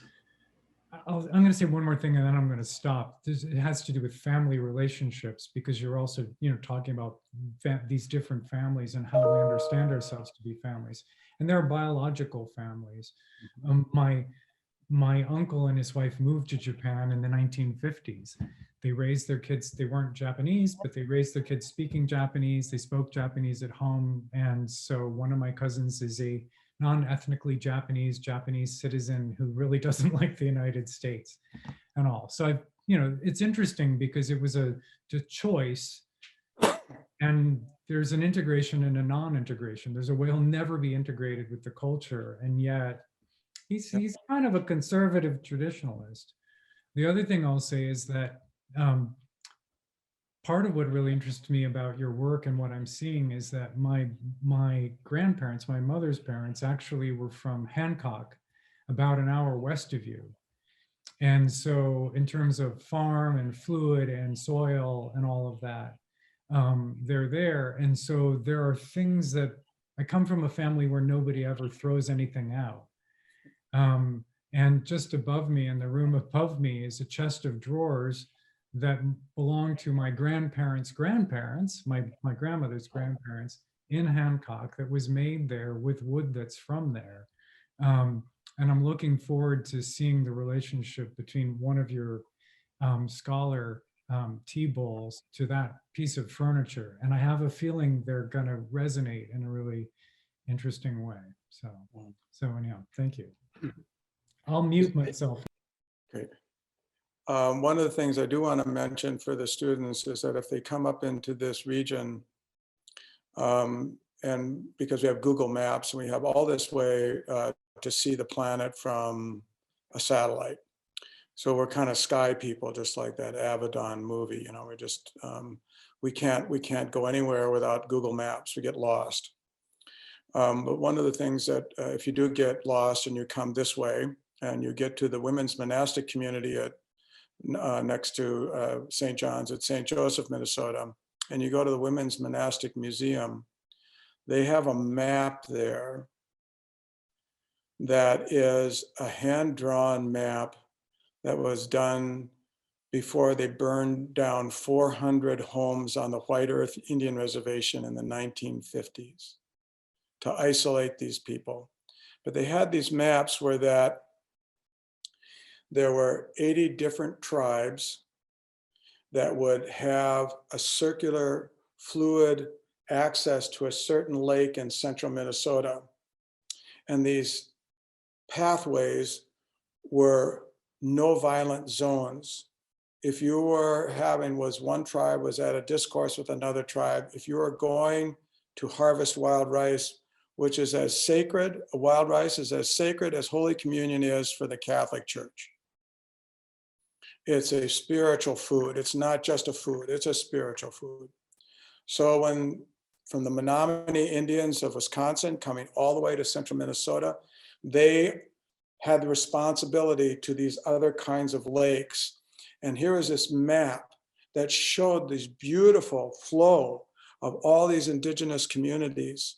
I'm going to say one more thing and then I'm going to stop. It has to do with family relationships, because you're also, talking about these different families and how we understand ourselves to be families. And there are biological families. My uncle and his wife moved to Japan in the 1950s. They raised their kids, they weren't Japanese, but they raised their kids speaking Japanese. They spoke Japanese at home. And so one of my cousins is a non-ethnically Japanese citizen who really doesn't like the United States and all. So it's interesting because it was a choice, and there's an integration and a non-integration. There's a way he'll never be integrated with the culture, and yet he's kind of a conservative traditionalist. The other thing I'll say is that part of what really interests me about your work and what I'm seeing is that my grandparents, my mother's parents, actually were from Hancock, about an hour west of you. And so in terms of farm and fluid and soil and all of that, they're there. And so there are things that I come from a family where nobody ever throws anything out. And just above me, in the room above me, is a chest of drawers that belonged to my grandparents' grandparents, my grandmother's grandparents in Hancock, that was made there with wood that's from there. And I'm looking forward to seeing the relationship between one of your scholar tea bowls to that piece of furniture. And I have a feeling they're going to resonate in a really interesting way. So anyhow, thank you. I'll mute myself. Great. One of the things I do want to mention for the students is that if they come up into this region, and because we have Google Maps and we have all this way to see the planet from a satellite. So we're kind of sky people, just like that Avedon movie. We're just, we can't go anywhere without Google Maps. We get lost. But one of the things that if you do get lost and you come this way and you get to the women's monastic community at next to St. John's at St. Joseph, Minnesota, and you go to the Women's Monastic Museum, they have a map there that is a hand-drawn map that was done before they burned down 400 homes on the White Earth Indian Reservation in the 1950s to isolate these people. But they had these maps where that there were 80 different tribes that would have a circular fluid access to a certain lake in central Minnesota. And these pathways were no violent zones. If you were one tribe was at a discourse with another tribe, if you were going to harvest wild rice, which is as sacred, wild rice is as sacred as Holy Communion is for the Catholic Church. It's a spiritual food. It's not just a food, it's a spiritual food. So from the Menominee Indians of Wisconsin coming all the way to central Minnesota, they had the responsibility to these other kinds of lakes. And here is this map that showed this beautiful flow of all these indigenous communities.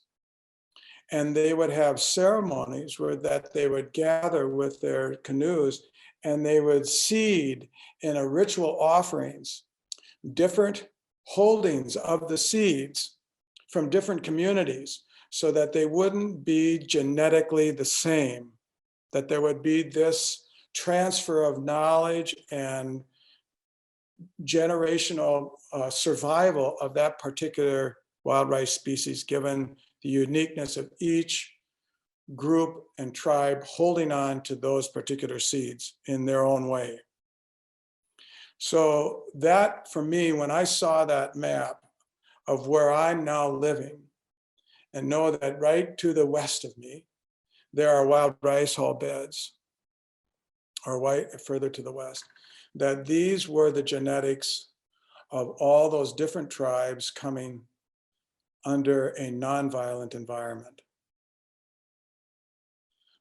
And they would have ceremonies where that they would gather with their canoes and they would seed in a ritual offerings, different holdings of the seeds from different communities so that they wouldn't be genetically the same, that there would be this transfer of knowledge and generational survival of that particular wild rice species, given the uniqueness of each group and tribe holding on to those particular seeds in their own way. So that, for me, when I saw that map of where I'm now living, and know that right to the west of me, there are wild rice hull beds, or further to the west, that these were the genetics of all those different tribes coming under a nonviolent environment.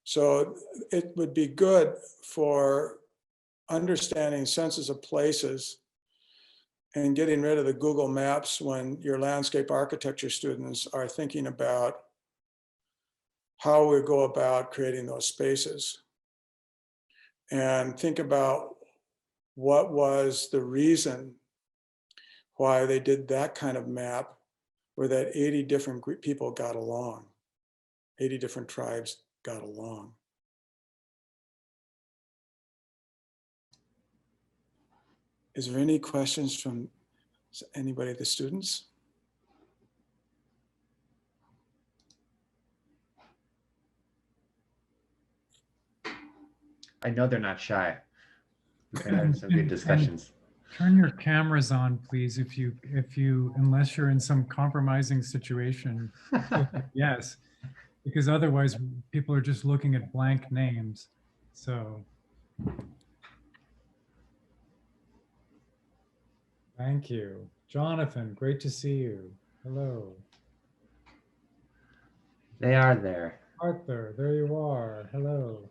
So it would be good for understanding senses of places and getting rid of the Google Maps when your landscape architecture students are thinking about how we go about creating those spaces. And think about what was the reason why they did that kind of map where that 80 different people got along, 80 different tribes got along. Is there any questions from anybody of the students? I know they're not shy. We're gonna have some good discussions. Turn your cameras on, please, if you, unless you're in some compromising situation. Yes, because otherwise people are just looking at blank names. So. Thank you. Jonathan, great to see you. Hello. They are there. Arthur, there you are. Hello.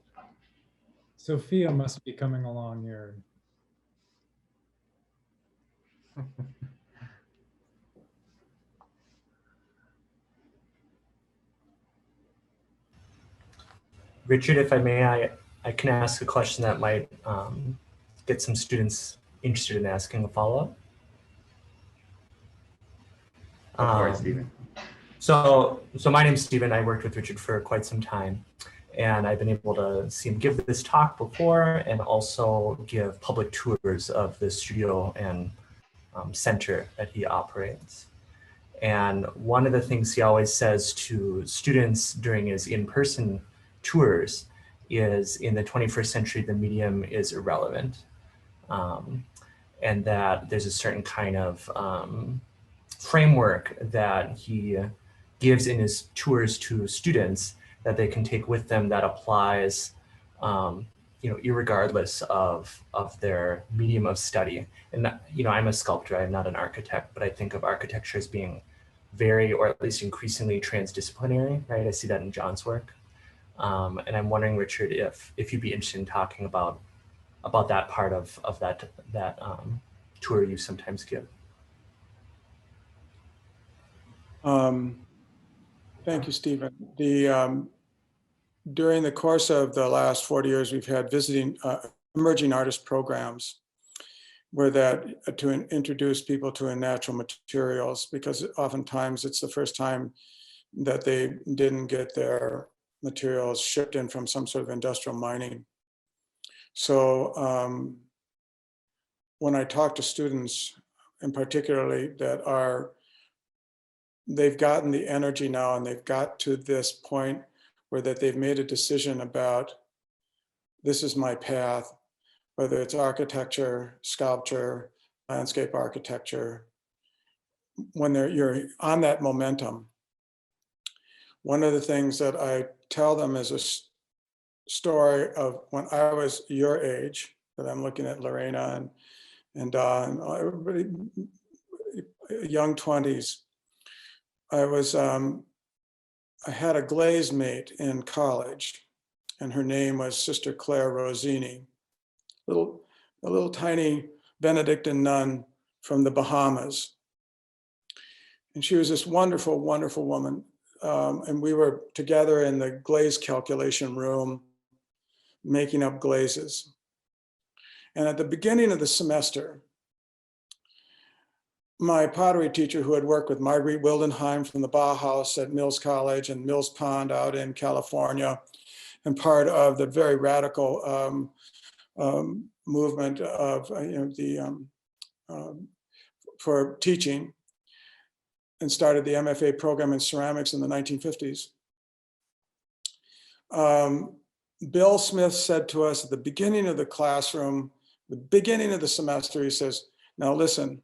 Sophia must be coming along here. Richard, if I may, I can ask a question that might get some students interested in asking a follow-up. Go for it, Stephen. So my name's Stephen. I worked with Richard for quite some time, and I've been able to see him give this talk before and also give public tours of the studio and center that he operates. And one of the things he always says to students during his in-person tours is, in the 21st century, the medium is irrelevant. And that there's a certain kind of framework that he gives in his tours to students that they can take with them that applies, irregardless of their medium of study. And, I'm a sculptor, I'm not an architect, but I think of architecture as being very, or at least increasingly, transdisciplinary, right? I see that in John's work. And I'm wondering, Richard, if you'd be interested in talking about that part of that tour you sometimes give. Thank you, Stephen. During the course of the last 40 years, we've had visiting emerging artist programs where that to introduce people to natural materials, because oftentimes it's the first time that they didn't get their materials shipped in from some sort of industrial mining. So when I talk to students, and particularly that they've gotten the energy now and they've got to this point where that they've made a decision about, this is my path, whether it's architecture, sculpture, landscape architecture, when you're on that momentum. One of the things that I tell them is a story of when I was your age, that I'm looking at Lorena and everybody, young 20s. I had a glaze mate in college, and her name was Sister Claire Rosini, a little tiny Benedictine nun from the Bahamas. And she was this wonderful, wonderful woman. And we were together in the glaze calculation room, making up glazes. And at the beginning of the semester, my pottery teacher, who had worked with Marguerite Wildenheim from the Bauhaus at Mills College and Mills Pond out in California, and part of the very radical movement of for teaching, and started the MFA program in ceramics in the 1950s. Bill Smith said to us at the beginning of the classroom, the beginning of the semester, he says, now listen,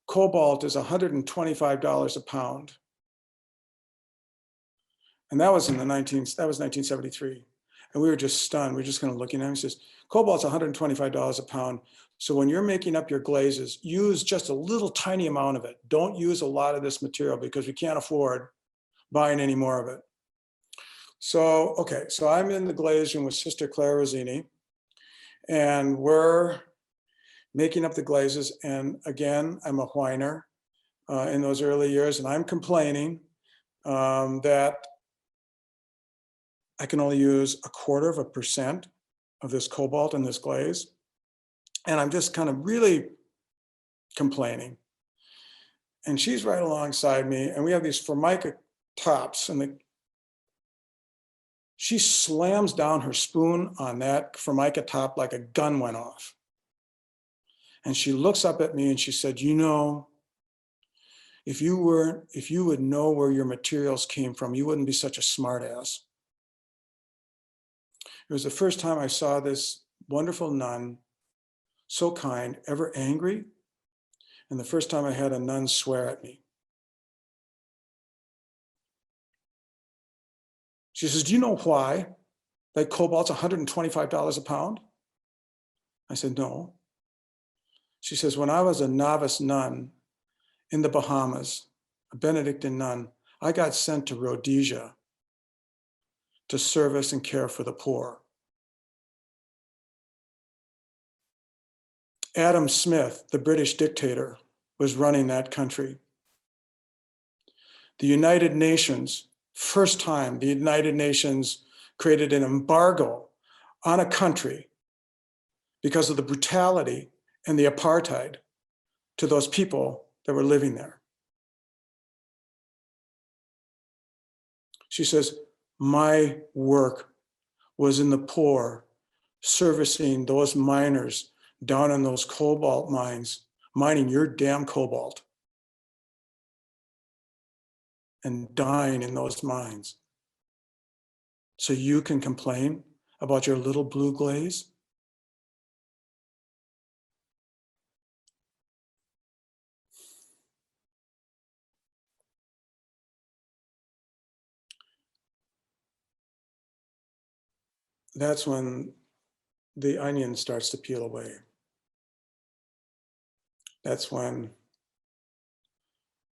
cobalt is $125 a pound. And that was that was 1973. And we were just stunned. We were just kind of looking at him. He says, cobalt's $125 a pound. So when you're making up your glazes, use just a little tiny amount of it. Don't use a lot of this material because we can't afford buying any more of it. So, okay, so I'm in the glaze room with Sister Claire Rosini. And we're making up the glazes. And again, I'm a whiner in those early years, and I'm complaining that I can only use 1/4% of this cobalt in this glaze. And I'm just kind of really complaining. And she's right alongside me, and we have these Formica tops, and she slams down her spoon on that Formica top like a gun went off. And she looks up at me and she said, you know, if you would know where your materials came from, you wouldn't be such a smart ass. It was the first time I saw this wonderful nun, so kind, ever angry, and the first time I had a nun swear at me. She says, do you know why that cobalt's $125 a pound? I said, no. She says, when I was a novice nun in the Bahamas, a Benedictine nun, I got sent to Rhodesia to service and care for the poor. Adam Smith, the British dictator, was running that country. The United Nations, first time the United Nations created an embargo on a country because of the brutality and the apartheid to those people that were living there. She says, my work was in the poor, servicing those miners down in those cobalt mines, mining your damn cobalt and dying in those mines. So you can complain about your little blue glaze? That's when the onion starts to peel away. That's when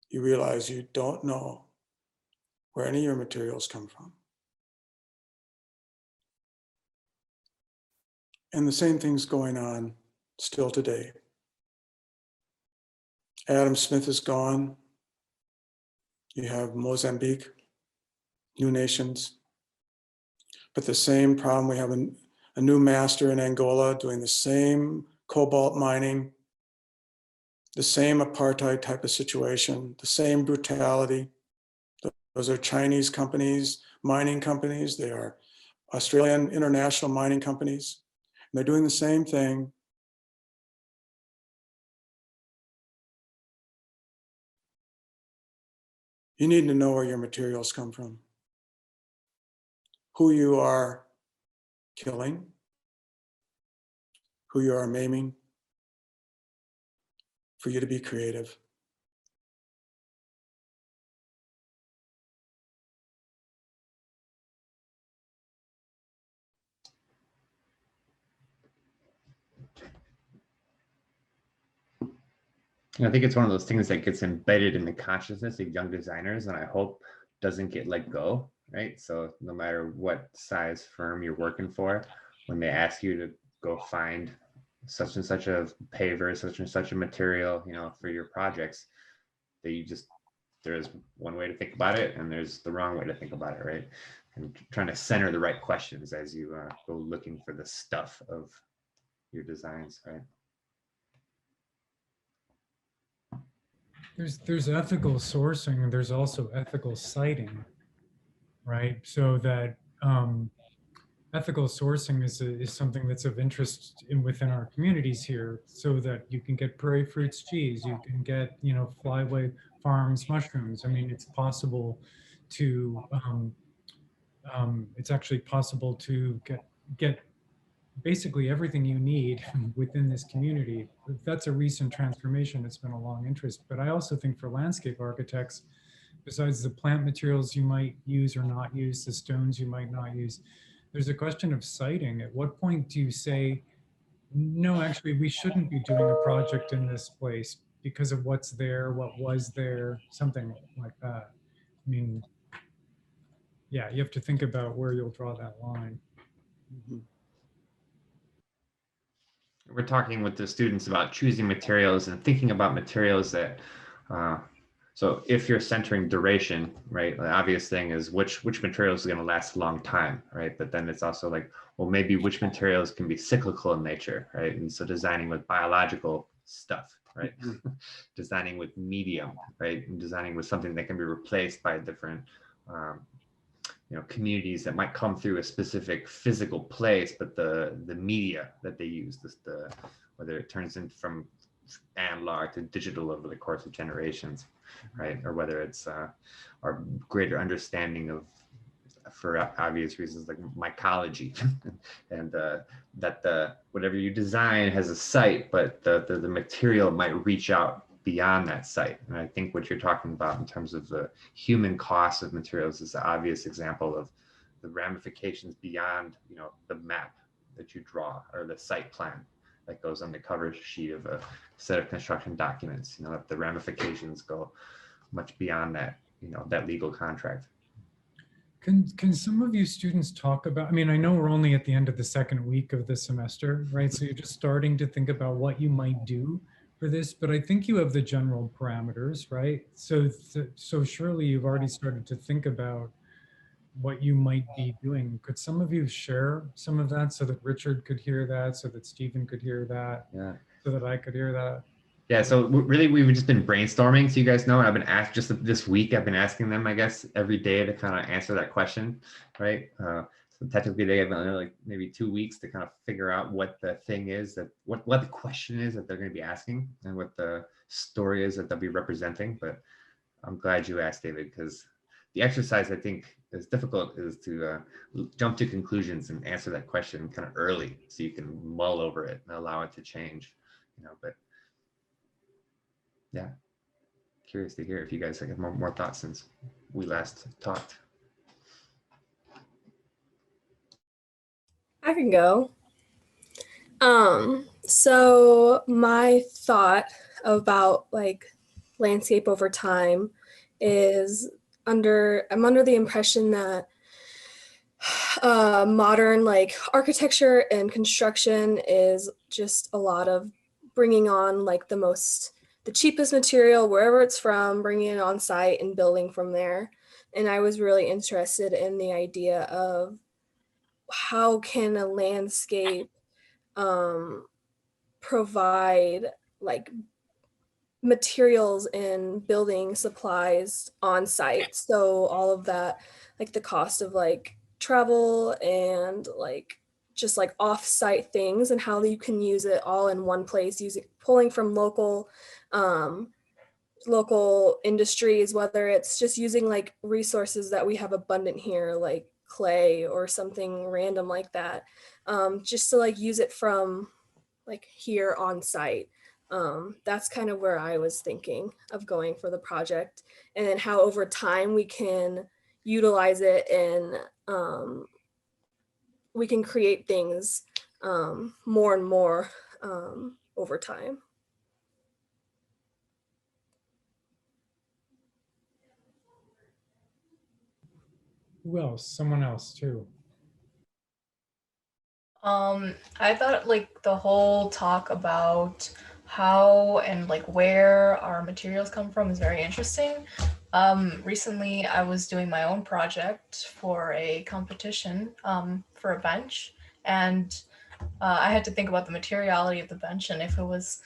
you realize you don't know where any of your materials come from. And the same thing's going on still today. Adam Smith is gone. You have Mozambique, new nations. But the same problem, we have a new master in Angola doing the same cobalt mining, the same apartheid type of situation, the same brutality. Those are Chinese companies, mining companies. They are Australian international mining companies. And they're doing the same thing. You need to know where your materials come from, who you are killing, who you are maiming, for you to be creative. I think it's one of those things that gets embedded in the consciousness of young designers, and I hope doesn't get let go, right? So no matter what size firm you're working for, when they ask you to go find such and such a paver, such and such a material, you know, for your projects, that you just, there's one way to think about it and there's the wrong way to think about it, right? And trying to center the right questions as you go looking for the stuff of your designs, right? There's ethical sourcing, and there's also ethical citing, right? So that ethical sourcing is something that's of interest within our communities here, so that you can get Prairie Fruits cheese, you can get, you know, Flyway Farms mushrooms. I mean, it's possible to it's actually possible to get basically everything you need within this community. That's a recent transformation. It's been a long interest. But I also think for landscape architects, besides the plant materials you might use or not use, the stones you might not use, there's a question of siting. At what point do you say, no, actually, we shouldn't be doing a project in this place because of what's there, what was there, something like that. I mean, yeah, you have to think about where you'll draw that line. Mhm. we're talking with the students about choosing materials and thinking about materials that, so if you're centering duration, right, the obvious thing is which materials are going to last a long time, right? But then it's also like, well, maybe which materials can be cyclical in nature, right? And so designing with biological stuff, right? Designing with medium, right? And designing with something that can be replaced by different, communities that might come through a specific physical place, but the media that they use, whether it turns in from analog to digital over the course of generations, right? Or whether it's our greater understanding of, for obvious reasons, like mycology, and that whatever you design has a site, but the material might reach out beyond that site. And I think what you're talking about in terms of the human cost of materials is the obvious example of the ramifications beyond, the map that you draw or the site plan that goes on the cover sheet of a set of construction documents. The ramifications go much beyond that, that legal contract. Can some of you students talk about, I mean, I know we're only at the end of the second week of the semester, right? So you're just starting to think about what you might do for this, but I think you have the general parameters, right? So surely you've already started to think about what you might be doing. Could some of you share some of that so that Richard could hear that, so that Stephen could hear that, Yeah. so that I could hear that? Yeah, so really we've just been brainstorming, so you guys know, and I've been asked just this week, I've been asking them, I guess, every day to kind of answer that question, right? So technically they have like maybe 2 weeks to kind of figure out what the thing is, that what the question is that they're going to be asking and what the story is that they'll be representing. But I'm glad you asked, David, because the exercise I think is difficult is to jump to conclusions and answer that question kind of early so you can mull over it and allow it to change, but yeah, curious to hear if you guys have more thoughts since we last talked. I can go. So my thought about like landscape over time is I'm under the impression that modern like architecture and construction is just a lot of bringing on like the cheapest material wherever it's from, bringing it on site and building from there. And I was really interested in the idea of how can a landscape provide like materials and building supplies on site. So all of that, like the cost of like travel and like just like off-site things and how you can use it all in one place, pulling from local industries, whether it's just using like resources that we have abundant here, like clay or something random like that, just to like use it from like here on site. That's kind of where I was thinking of going for the project, and then how over time we can utilize it and we can create things more and more over time. Who else? Someone else too. I thought like the whole talk about how and like where our materials come from is very interesting. Recently I was doing my own project for a competition for a bench, and I had to think about the materiality of the bench and if it was,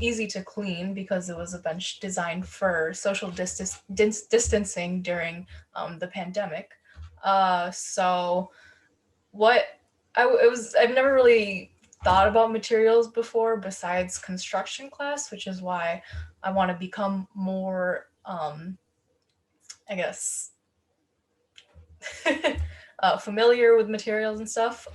easy to clean because it was a bench designed for social distancing during the pandemic. So I've never really thought about materials before besides construction class, which is why I want to become more, I guess, familiar with materials and stuff.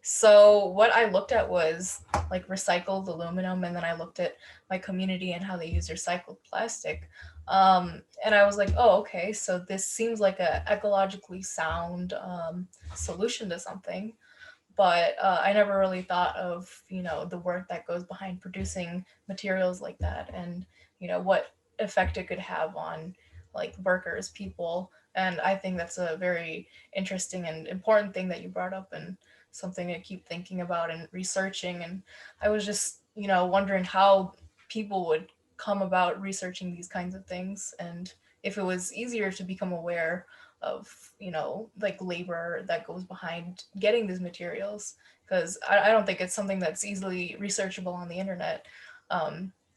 So what I looked at was like recycled aluminum, and then I looked at my community and how they use recycled plastic. And I was like, oh, okay, so this seems like a ecologically sound solution to something. But I never really thought of, the work that goes behind producing materials like that, and, what effect it could have on like workers, people. And I think that's a very interesting and important thing that you brought up. And something to keep thinking about and researching. And I was just, wondering how people would come about researching these kinds of things, and if it was easier to become aware of, like labor that goes behind getting these materials, because I don't think it's something that's easily researchable on the internet.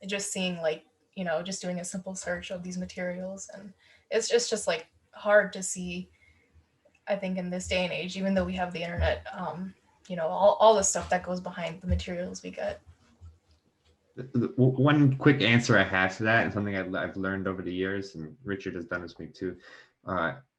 Just seeing like, just doing a simple search of these materials, and it's just like hard to see, I think, in this day and age, even though we have the internet, all the stuff that goes behind the materials we get. One quick answer I have to that, and something I've learned over the years, and Richard has done this with me too.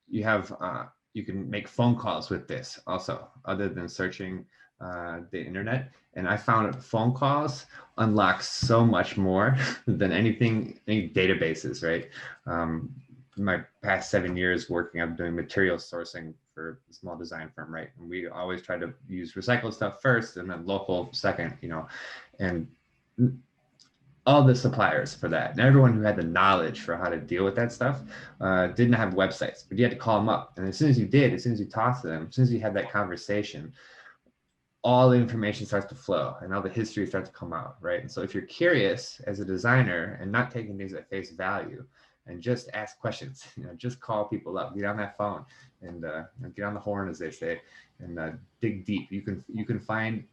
You can make phone calls with this also, other than searching the internet. And I found that phone calls unlock so much more than any databases, right? My past 7 years working, I'm doing material sourcing for a small design firm, right? And we always try to use recycled stuff first and then local second, and all the suppliers for that and everyone who had the knowledge for how to deal with that stuff didn't have websites, but you had to call them up. And as soon as you did, as soon as you talked to them, as soon as you had that conversation, all the information starts to flow and all the history starts to come out, right? And so if you're curious as a designer and not taking things at face value and just ask questions, just call people up, get on that phone and get on the horn, as they say, and dig deep. You can find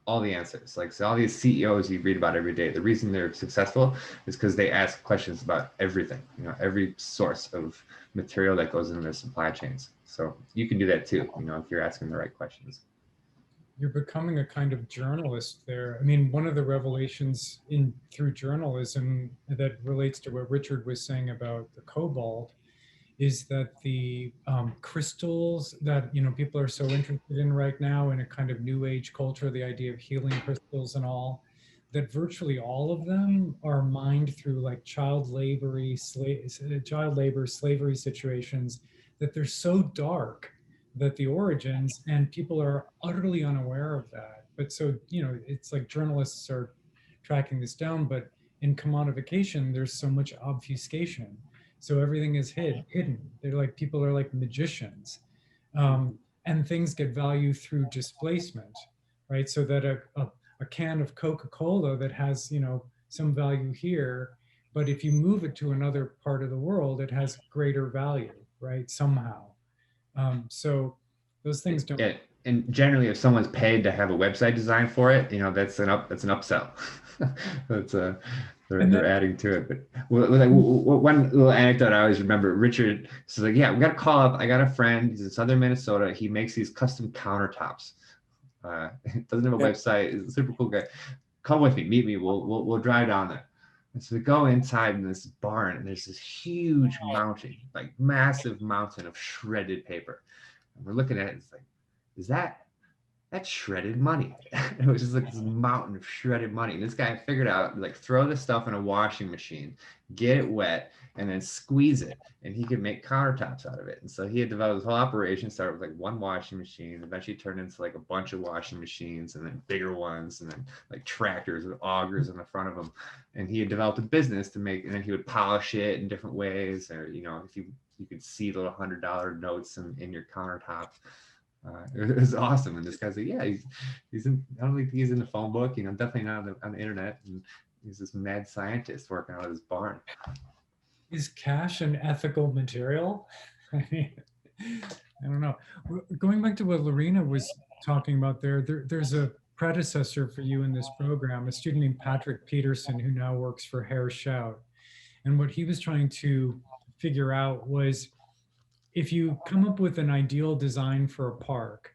all the answers. Like, so all these CEOs you read about every day, the reason they're successful is because they ask questions about everything, every source of material that goes into their supply chains. So you can do that too, if you're asking the right questions. You're becoming a kind of journalist there. I mean, one of the revelations through journalism that relates to what Richard was saying about the cobalt is that the crystals that people are so interested in right now in a kind of new age culture, the idea of healing crystals and all, that virtually all of them are mined through like child labor, slavery situations, that they're so dark that the origins, and people are utterly unaware of that. But so, it's like journalists are tracking this down, but in commodification, there's so much obfuscation. So everything is hidden. They're like, people are like magicians. And things get value through displacement, right? So that a can of Coca-Cola that has, some value here, but if you move it to another part of the world, it has greater value, right? Somehow. So those things don't. Yeah, and generally, if someone's paid to have a website designed for it, that's an upsell. They're adding to it. But one little anecdote I always remember, Richard says like, yeah, we got to call up. I got a friend. He's in Southern Minnesota. He makes these custom countertops. Doesn't have a website. He's a super cool guy. Come with me. Meet me. We'll drive down there. And so we go inside in this barn, and there's this huge mountain, like massive mountain of shredded paper. And we're looking at it. It's like, that's shredded money. It was just like this mountain of shredded money. And this guy figured out, like, throw the stuff in a washing machine, get it wet, and then squeeze it. And he could make countertops out of it. And so he had developed this whole operation, started with like one washing machine, eventually turned into like a bunch of washing machines, and then bigger ones, and then like tractors with augers in the front of them. And he had developed a business to make, and then he would polish it in different ways. Or, if you could see the little $100 notes in your countertop. It was awesome. And this guy's like, yeah, he's in, I don't think he's in the phone book, definitely not on the internet. And he's this mad scientist working out of his barn. Is cash an ethical material? I mean, I don't know. Going back to what Lorena was talking about there's a predecessor for you in this program, a student named Patrick Peterson, who now works for Hair Shout. And what he was trying to figure out was, if you come up with an ideal design for a park,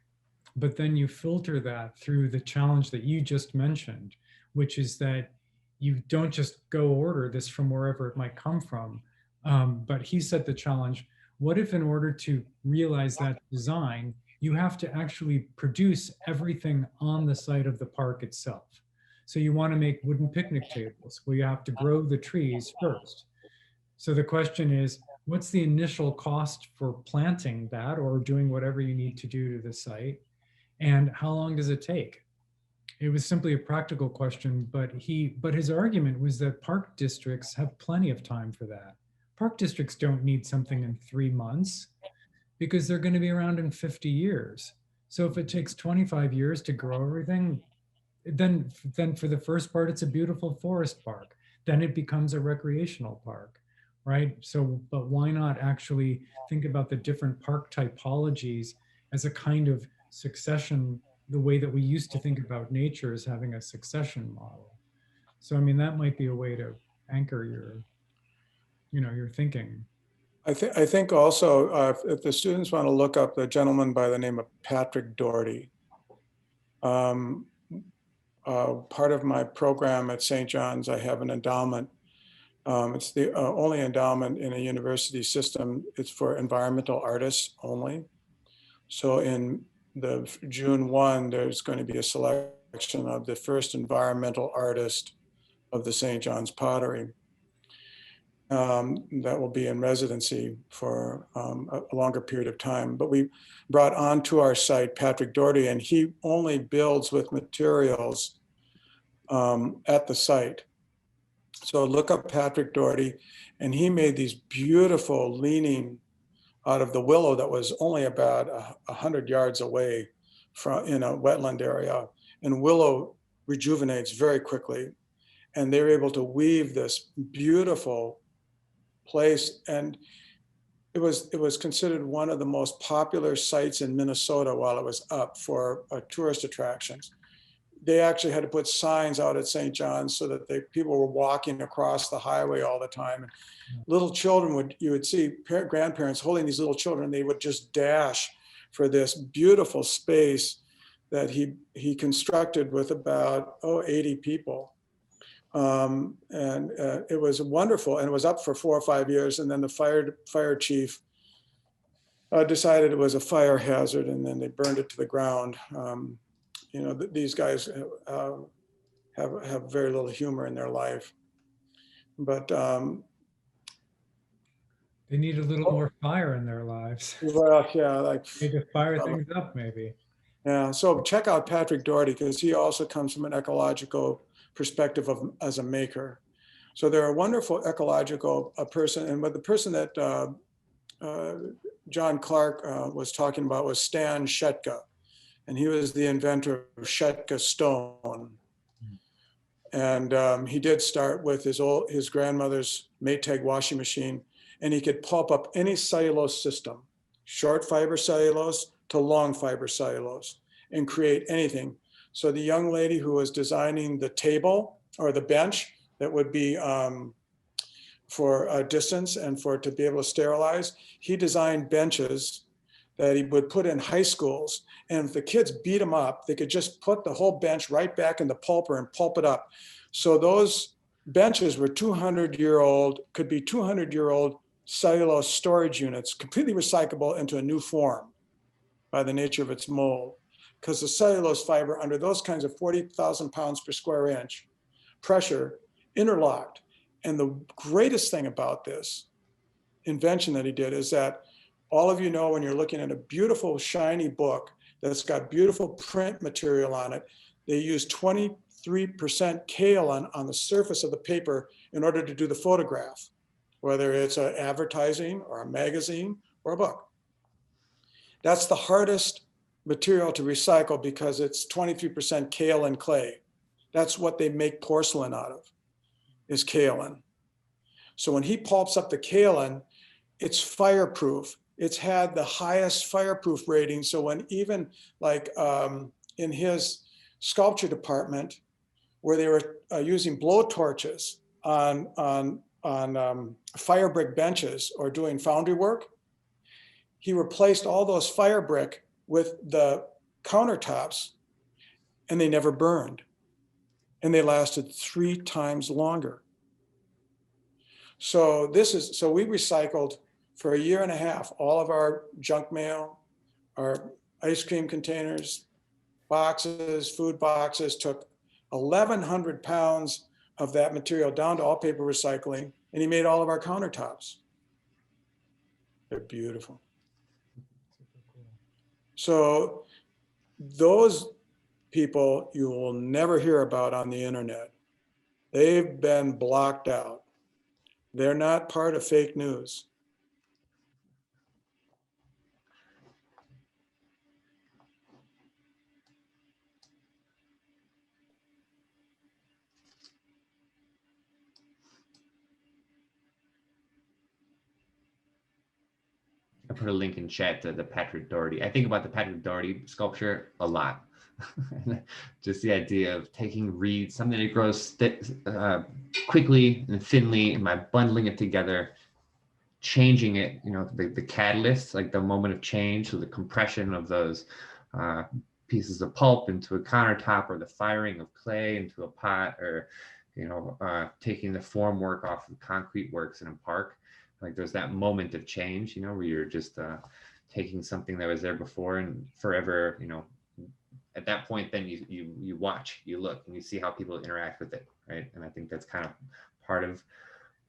but then you filter that through the challenge that you just mentioned, which is that you don't just go order this from wherever it might come from, but he set the challenge, what if in order to realize that design, you have to actually produce everything on the site of the park itself? So you want to make wooden picnic tables, well, you have to grow the trees first. So the question is, what's the initial cost for planting that or doing whatever you need to do to the site? And how long does it take? It was simply a practical question, but his argument was that park districts have plenty of time for that. Park districts don't need something in 3 months because they're going to be around in 50 years. So if it takes 25 years to grow everything, then for the first part, it's a beautiful forest park. Then it becomes a recreational park, right? So, but why not actually think about the different park typologies as a kind of succession, the way that we used to think about nature as having a succession model. So, I mean, that might be a way to anchor your, your thinking. I think also if the students want to look up the gentleman by the name of Patrick Doherty, part of my program at St. John's, I have an endowment. It's the only endowment in a university system. It's for environmental artists only. So in the June 1, there's going to be a selection of the first environmental artist of the St. John's Pottery. That will be in residency for a longer period of time. But we brought onto our site Patrick Doherty, and he only builds with materials at the site. So look up Patrick Doherty, and he made these beautiful leaning out of the willow that was only about 100 yards away from in a wetland area. And willow rejuvenates very quickly. And they were able to weave this beautiful place, and it was considered one of the most popular sites in Minnesota while it was up for tourist attractions. They actually had to put signs out at St. John's so that people were walking across the highway all the time. And little children you would see grandparents holding these little children. They would just dash for this beautiful space that he constructed with about 80 people. And it was wonderful, and it was up for 4 or 5 years. And then the fire chief decided it was a fire hazard, and then they burned it to the ground. These guys have very little humor in their life, but They need a little more fire in their lives. well, yeah, like They to fire things up, maybe. yeah. So check out Patrick Doherty, because he also comes from an ecological perspective as a maker. So they're a wonderful ecological person. And but the person that John Clark was talking about was Stan Shetka, and he was the inventor of Shetka stone. And he did start with his grandmother's Maytag washing machine, and he could pulp up any cellulose system, short fiber cellulose to long fiber cellulose, and create anything. So the young lady who was designing the table or the bench that would be for a distance and for it to be able to sterilize, he designed benches that he would put in high schools. And if the kids beat them up, they could just put the whole bench right back in the pulper and pulp it up. So those benches were 200-year-old, could be 200-year-old cellulose storage units, completely recyclable into a new form by the nature of its mold. Because the cellulose fiber under those kinds of 40,000 pounds per square inch pressure interlocked. And the greatest thing about this invention that he did is that all of you know, when you're looking at a beautiful shiny book that's got beautiful print material on it, they use 23% kaolin on the surface of the paper in order to do the photograph, whether it's an advertising or a magazine or a book. That's the hardest material to recycle because it's 23% kaolin clay. That's what they make porcelain out of, is kaolin. So when he pulps up the kaolin, it's fireproof. It's had the highest fireproof rating. So when even like in his sculpture department, where they were using blow torches on fire brick benches or doing foundry work, he replaced all those fire brick with the countertops, and they never burned. And they lasted 3 times longer. So we recycled for 1.5 years all of our junk mail, our ice cream containers, boxes, food boxes, took 1,100 pounds of that material down to all paper recycling, and he made all of our countertops. They're beautiful. So those people you will never hear about on the internet. They've been blocked out. They're not part of fake news. I put a link in chat to the Patrick Doherty. I think about the Patrick Doherty sculpture a lot. Just the idea of taking reeds, something that grows quickly and thinly, and by bundling it together, changing it, you know, the catalyst, like the moment of change, so the compression of those pieces of pulp into a countertop, or the firing of clay into a pot, or, you know, taking the form work off of concrete works in a park. Like there's that moment of change, you know, where you're just taking something that was there before and forever, you know, at that point, then you watch, you look, and you see how people interact with it, right? And I think that's kind of part of,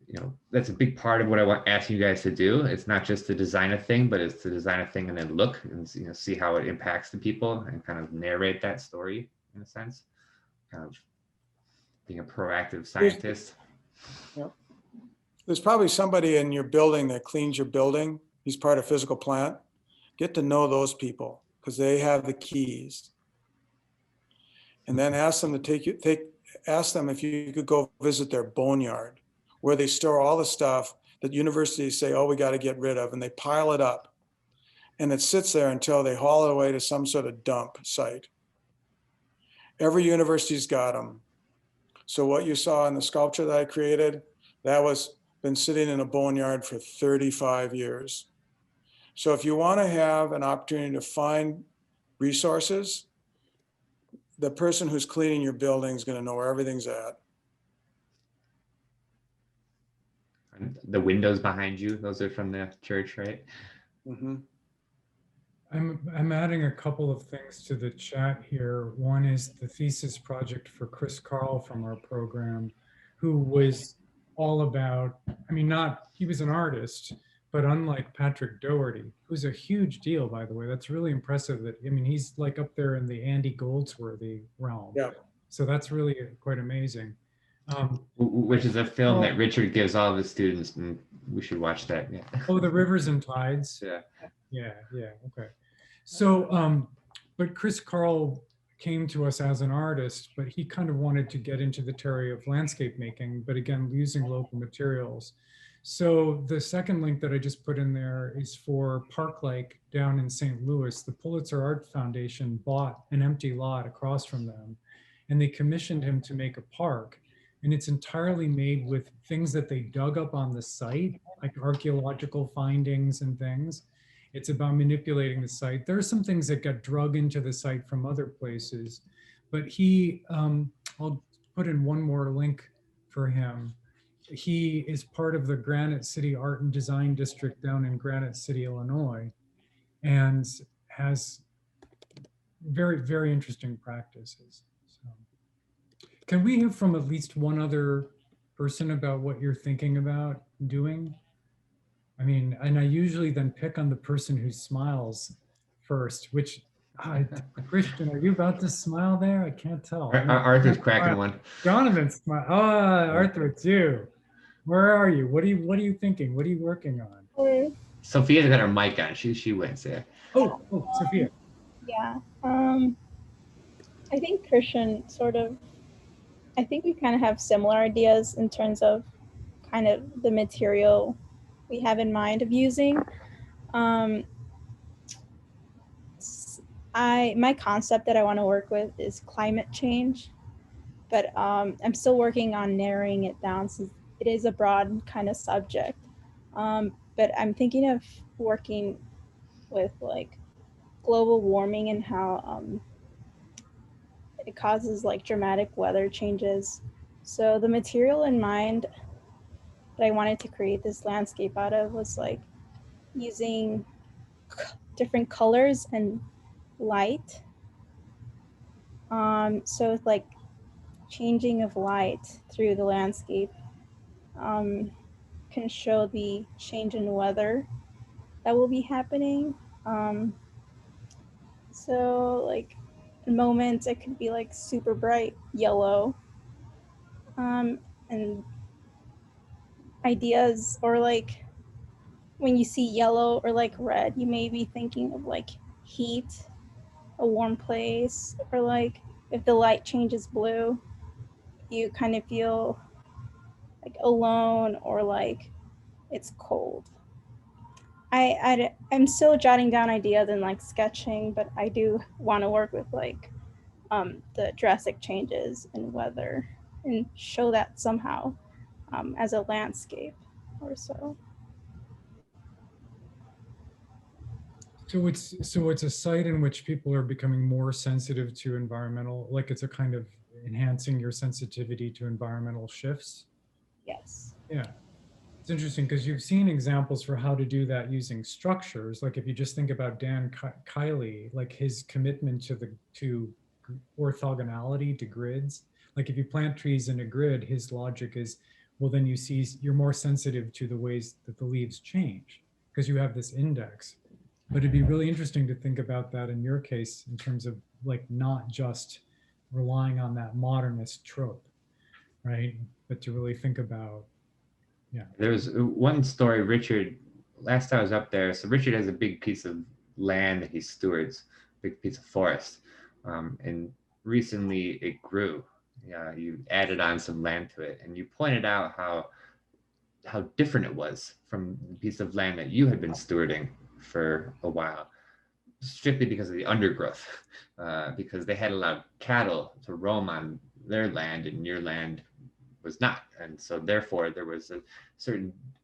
you know, that's a big part of what I want asking you guys to do. It's not just to design a thing, but it's to design a thing and then look and, you know, see how it impacts the people and kind of narrate that story in a sense, kind of being a proactive scientist. Yeah. There's probably somebody in your building that cleans your building. He's part of physical plant. Get to know those people because they have the keys. And then ask them to ask them if you could go visit their boneyard, where they store all the stuff that universities say, oh, we got to get rid of, and they pile it up. And it sits there until they haul it away to some sort of dump site. Every university's got them. So what you saw in the sculpture that I created, that was been sitting in a boneyard for 35 years. So if you want to have an opportunity to find resources, the person who's cleaning your building is going to know where everything's at. And the windows behind you, those are from the church, right? Mm-hmm. I'm adding a couple of things to the chat here. One is the thesis project for Chris Carl from our program, who was all about, I mean, he was an artist, but unlike Patrick Doherty, who's a huge deal, by the way. That's really impressive that, I mean, he's like up there in the Andy Goldsworthy realm. Yeah. So that's really quite amazing. Which is a film that Richard gives all of his students, and we should watch that. Yeah. Oh, The Rivers and Tides. Yeah. Yeah. Okay. So, but Chris Carl came to us as an artist, but he kind of wanted to get into the area of landscape making, but again, using local materials. So the second link that I just put in there is for Park Lake down in St. Louis. The Pulitzer Art Foundation bought an empty lot across from them, and they commissioned him to make a park. And it's entirely made with things that they dug up on the site, like archaeological findings and things. It's about manipulating the site. There are some things that got drug into the site from other places, but I'll put in one more link for him. He is part of the Granite City Art and Design District down in Granite City, Illinois, and has very, very interesting practices. So, can we hear from at least one other person about what you're thinking about doing? I mean, and I usually then pick on the person who smiles first, which, Christian, are you about to smile there? I can't tell. Arthur's cracking one. Jonathan's smile. Oh, Arthur, it's you. Where are you? What are you thinking? What are you working on? Sophia's got her mic on. She wins there. Oh, Sophia. Yeah. I think Christian I think we kind of have similar ideas in terms of kind of the material we have in mind of using. My concept that I want to work with is climate change, but I'm still working on narrowing it down since it is a broad kind of subject. But I'm thinking of working with like global warming and how it causes like dramatic weather changes. So the material in mind that I wanted to create this landscape out of was like using different colors and light. So it's like changing of light through the landscape can show the change in weather that will be happening. So like in moments it could be like super bright yellow, and ideas, or like when you see yellow or like red, you may be thinking of like heat, a warm place, or like if the light changes blue, you kind of feel like alone or like it's cold. I'm still jotting down ideas and like sketching, but I do want to work with like the drastic changes in weather and show that somehow as a landscape or so. So it's a site in which people are becoming more sensitive to environmental, like it's a kind of enhancing your sensitivity to environmental shifts. Yes. Yeah. It's interesting because you've seen examples for how to do that using structures. Like if you just think about Dan Kiley, like his commitment to orthogonality to grids. Like if you plant trees in a grid, his logic is, well, then you're more sensitive to the ways that the leaves change because you have this index. But it'd be really interesting to think about that in your case in terms of like not just relying on that modernist trope, right? But to really think about, yeah. There's one story, Richard, last time I was up there. So Richard has a big piece of land that he stewards, big piece of forest. And recently it grew. Yeah, you added on some land to it. And you pointed out how different it was from the piece of land that you had been stewarding for a while, strictly because of the undergrowth, because they had allowed cattle to roam on their land and your land was not. And so therefore there was a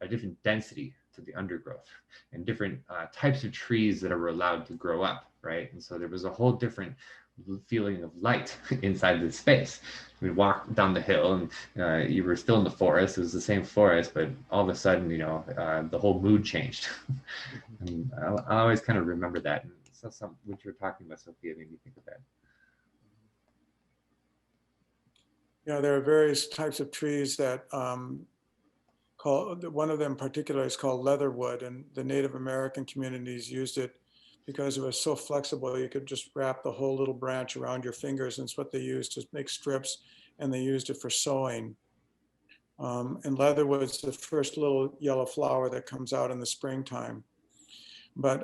different density to the undergrowth and different types of trees that were allowed to grow up, right? And so there was a whole different feeling of light inside the space. We walked down the hill and you were still in the forest. It was the same forest, but all of a sudden, the whole mood changed. And I always kind of remember that. And so what you were talking about, Sophia, made me think of that. There are various types of trees that one of them in particular is called leatherwood, and the Native American communities used it because it was so flexible. You could just wrap the whole little branch around your fingers, and it's what they used to make strips, and they used it for sewing. And leatherwood's the first little yellow flower that comes out in the springtime. But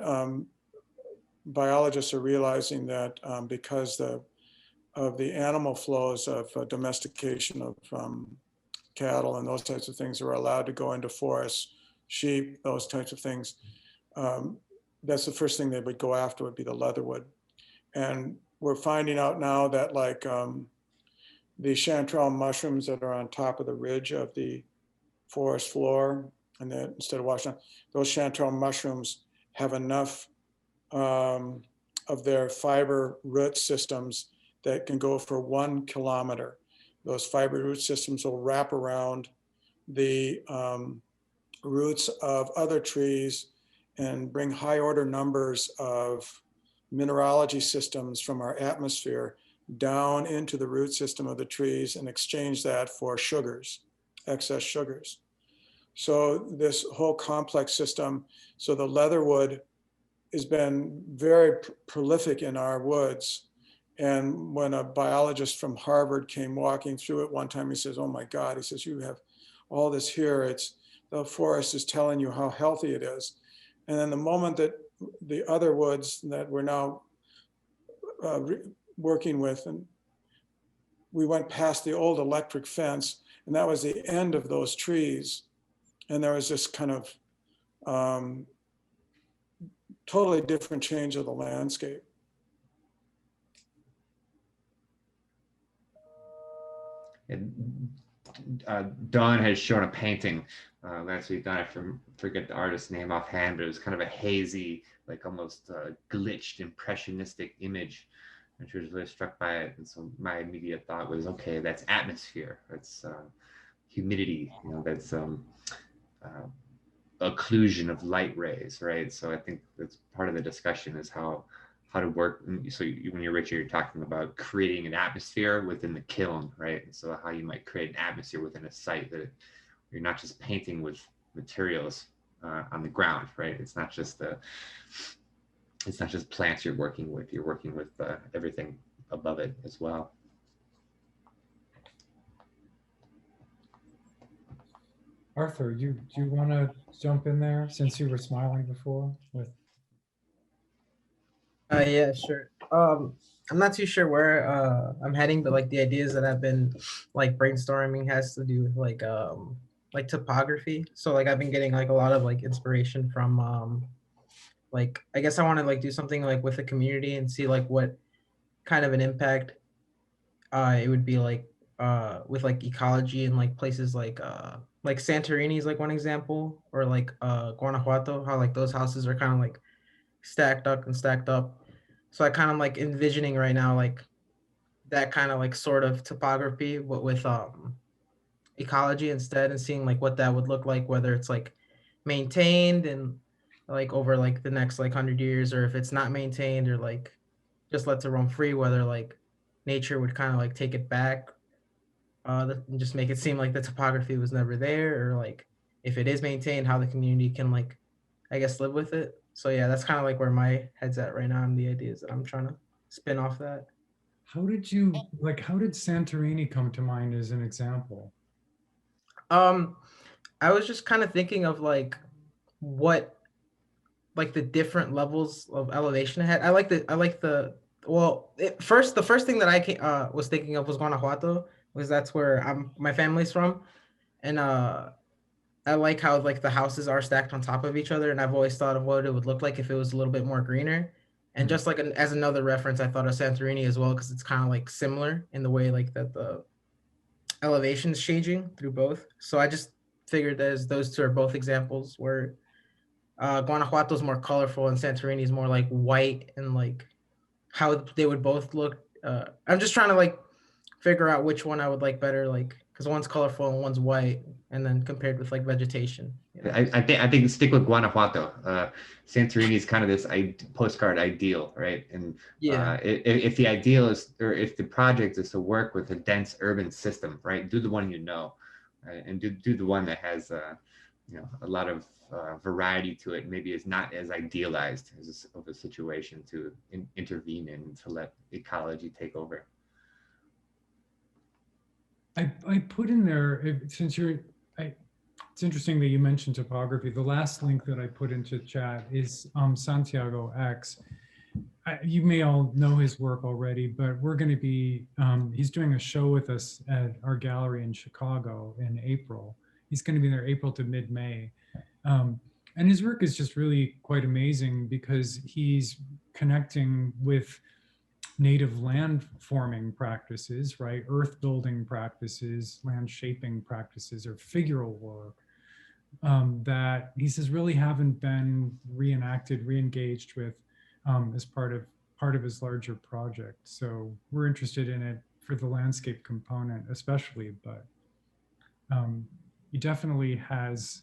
biologists are realizing that because of the animal flows of domestication of cattle and those types of things are allowed to go into forests, sheep, those types of things. That's the first thing they would go after would be the leatherwood. And we're finding out now that like the chanterelle mushrooms that are on top of the ridge of the forest floor, and then instead of washing out, those chanterelle mushrooms have enough of their fiber root systems that can go for 1 kilometer. Those fiber root systems will wrap around the roots of other trees and bring high order numbers of mineralogy systems from our atmosphere down into the root system of the trees and exchange that for sugars, excess sugars. So this whole complex system, so the leatherwood has been very prolific in our woods. And when a biologist from Harvard came walking through it one time, he says, oh my God, he says, you have all this here. The forest is telling you how healthy it is. And then the moment that the other woods that we're now working with, and we went past the old electric fence, and that was the end of those trees. And there was this kind of totally different change of the landscape. And Dawn has shown a painting last week. I forget the artist's name offhand, but it was kind of a hazy, like almost glitched, impressionistic image, and she was really struck by it. And so my immediate thought was, okay, that's atmosphere, that's humidity, that's occlusion of light rays, right? So I think that's part of the discussion is how to work. So when you're Richard, you're talking about creating an atmosphere within the kiln, right? And so how you might create an atmosphere within a site that you're not just painting with materials on the ground, right? It's not just plants you're working with everything above it as well. Arthur, do you want to jump in there since you were smiling before with? Yeah, sure. I'm not too sure where I'm heading, but like the ideas that I've been like brainstorming has to do with like topography. So like I've been getting like a lot of like inspiration from like I guess I want to like do something like with the community and see like what kind of an impact it would be with like ecology and like places like Santorini is like one example, or like Guanajuato, how like those houses are kind of like stacked up and stacked up. So I kind of like envisioning right now like that kind of like sort of topography, but with ecology instead, and seeing like what that would look like, whether it's like maintained and like over like the next like 100 years, or if it's not maintained or like just lets it roam free, whether like nature would kind of like take it back, and just make it seem like the topography was never there, or like if it is maintained, how the community can like I guess live with it. So yeah, that's kind of like where my head's at right now, and the ideas that I'm trying to spin off that. How did Santorini come to mind as an example? I was just kind of thinking of like what like the different levels of elevation it had. The first thing that was thinking of was Guanajuato, because that's where my family's from, and I like how like the houses are stacked on top of each other, and I've always thought of what it would look like if it was a little bit more greener. And just like as another reference, I thought of Santorini as well, because it's kind of like similar in the way like that the elevation is changing through both. So I just figured as those two are both examples where Guanajuato is more colorful and Santorini is more like white, and like how they would both look. I'm just trying to like figure out which one I would like better, like because one's colorful and one's white, and then compared with like vegetation. You know? I think stick with Guanajuato. Santorini is kind of this postcard ideal, right? And Yeah, if the ideal is, or if the project is to work with a dense urban system, right? Do the one you know, right? And do the one that has a lot of variety to it. Maybe is not as idealized of a situation to intervene in, to let ecology take over. I put in there, it's interesting that you mentioned topography. The last link that I put into chat is Santiago X. You may all know his work already, but we're going to be, he's doing a show with us at our gallery in Chicago in April. He's going to be there April to mid-May. And his work is just really quite amazing, because he's connecting with native land forming practices, right? Earth building practices, land shaping practices, or figural work that he says really haven't been reenacted, re-engaged with as part of his larger project. So we're interested in it for the landscape component, especially, but he definitely has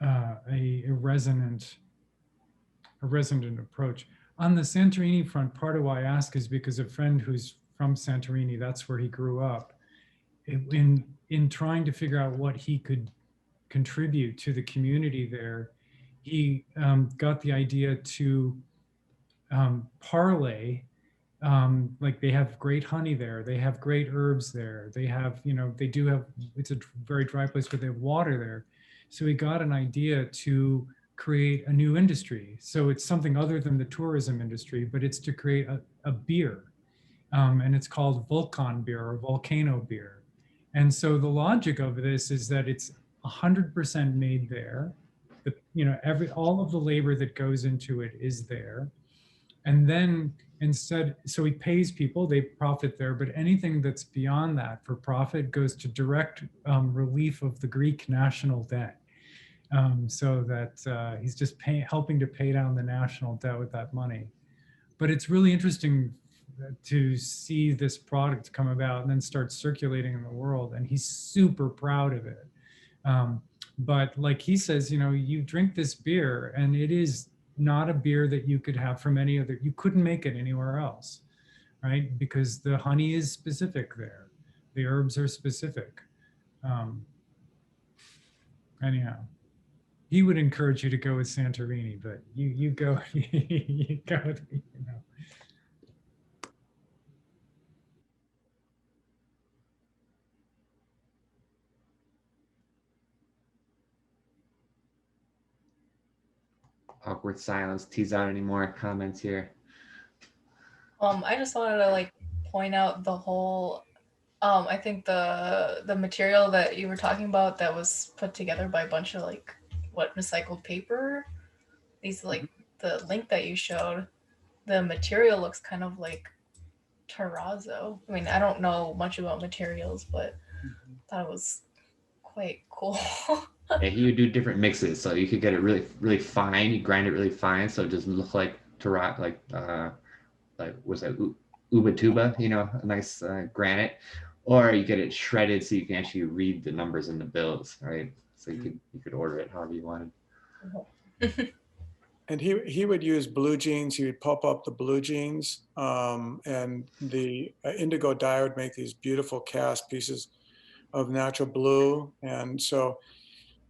a resonant approach. On the Santorini front, part of why I ask is because a friend who's from Santorini, that's where he grew up, in trying to figure out what he could contribute to the community there, he got the idea to parlay, like they have great honey there, they have great herbs there, they have, they do have, it's a very dry place, but they have water there. So he got an idea to create a new industry. So it's something other than the tourism industry, but it's to create a beer. And it's called Vulcan beer or volcano beer. And so the logic of this is that it's 100% made there. All of the labor that goes into it is there. And then so he pays people, they profit there, but anything that's beyond that for profit goes to direct relief of the Greek national debt. So that he's just helping to pay down the national debt with that money. But it's really interesting to see this product come about and then start circulating in the world. And he's super proud of it. But like he says, you drink this beer and it is not a beer that you could have from you couldn't make it anywhere else, right? Because the honey is specific there. The herbs are specific. Anyhow. He would encourage you to go with Santorini, but you go, you go, Awkward silence. Tease out any more comments here? I just wanted to point out the whole, I think the material that you were talking about that was put together by a bunch of recycled paper, these the link that you showed, the material looks kind of like terrazzo. I mean, I don't know much about materials, but I thought it was quite cool. Yeah, he would do different mixes, so you could get it really, really fine. You grind it really fine, so it doesn't look like like was that Ubatuba, you know, a nice granite, or you get it shredded so you can actually read the numbers in the bills, right? So you could order it however you wanted. And he would use blue jeans. He would pulp up the blue jeans, and the indigo dye would make these beautiful cast pieces of natural blue. And so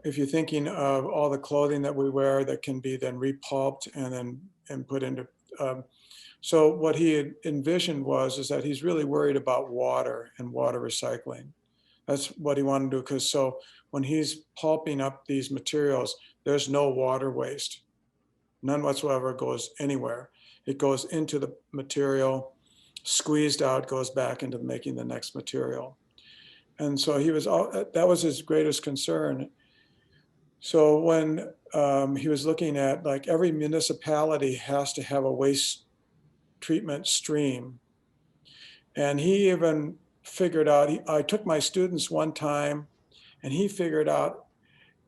if you're thinking of all the clothing that we wear that can be then repulped and put into, so what he had envisioned is that he's really worried about water and water recycling. That's what he wanted to do, because so when he's pulping up these materials, there's no water waste. None whatsoever goes anywhere. It goes into the material, squeezed out, goes back into making the next material. And so that was his greatest concern. So when he was looking at, like, every municipality has to have a waste treatment stream. And he even figured out, I took my students one time and he figured out,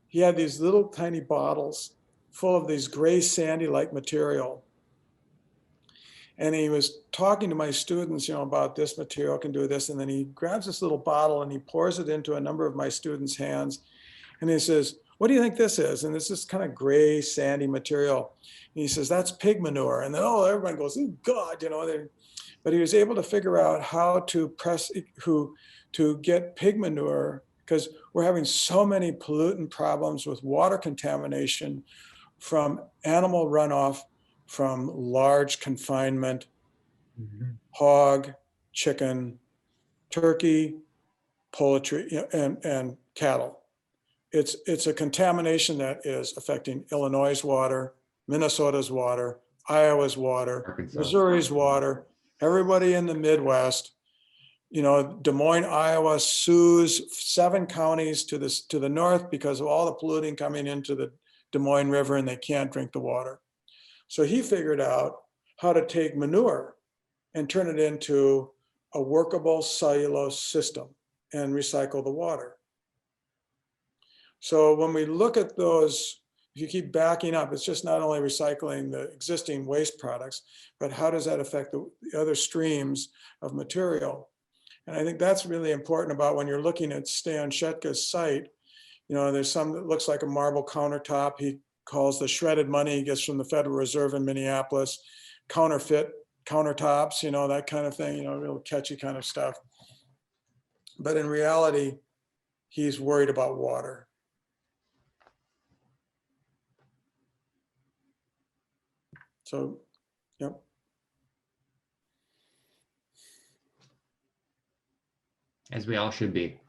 he had these little tiny bottles full of these gray sandy-like material. And he was talking to my students, you know, about this material can do this. And then he grabs this little bottle and he pours it into a number of my students' hands. And he says, "What do you think this is?" And it's this kind of gray, sandy material. And he says, "That's pig manure." And then, oh, everyone goes, "Oh God," you know. But he was able to figure out how to to get pig manure, because we're having so many pollutant problems with water contamination from animal runoff, from large confinement, hog, chicken, turkey, poultry, you know, and cattle. It's a contamination that is affecting Illinois' water, Minnesota's water, Iowa's water, Arkansas. Missouri's water, everybody in the Midwest. You know, Des Moines, Iowa sues 7 counties to the north because of all the polluting coming into the Des Moines River, and they can't drink the water. So he figured out how to take manure and turn it into a workable cellulose system and recycle the water. So when we look at those, if you keep backing up, it's just not only recycling the existing waste products, but how does that affect the other streams of material? And I think that's really important about when you're looking at Stan Shetka's site. You know, there's some that looks like a marble countertop. He calls the shredded money he gets from the Federal Reserve in Minneapolis, counterfeit countertops, you know, that kind of thing, you know, real catchy kind of stuff. But in reality, he's worried about water. So, yep. As we all should be.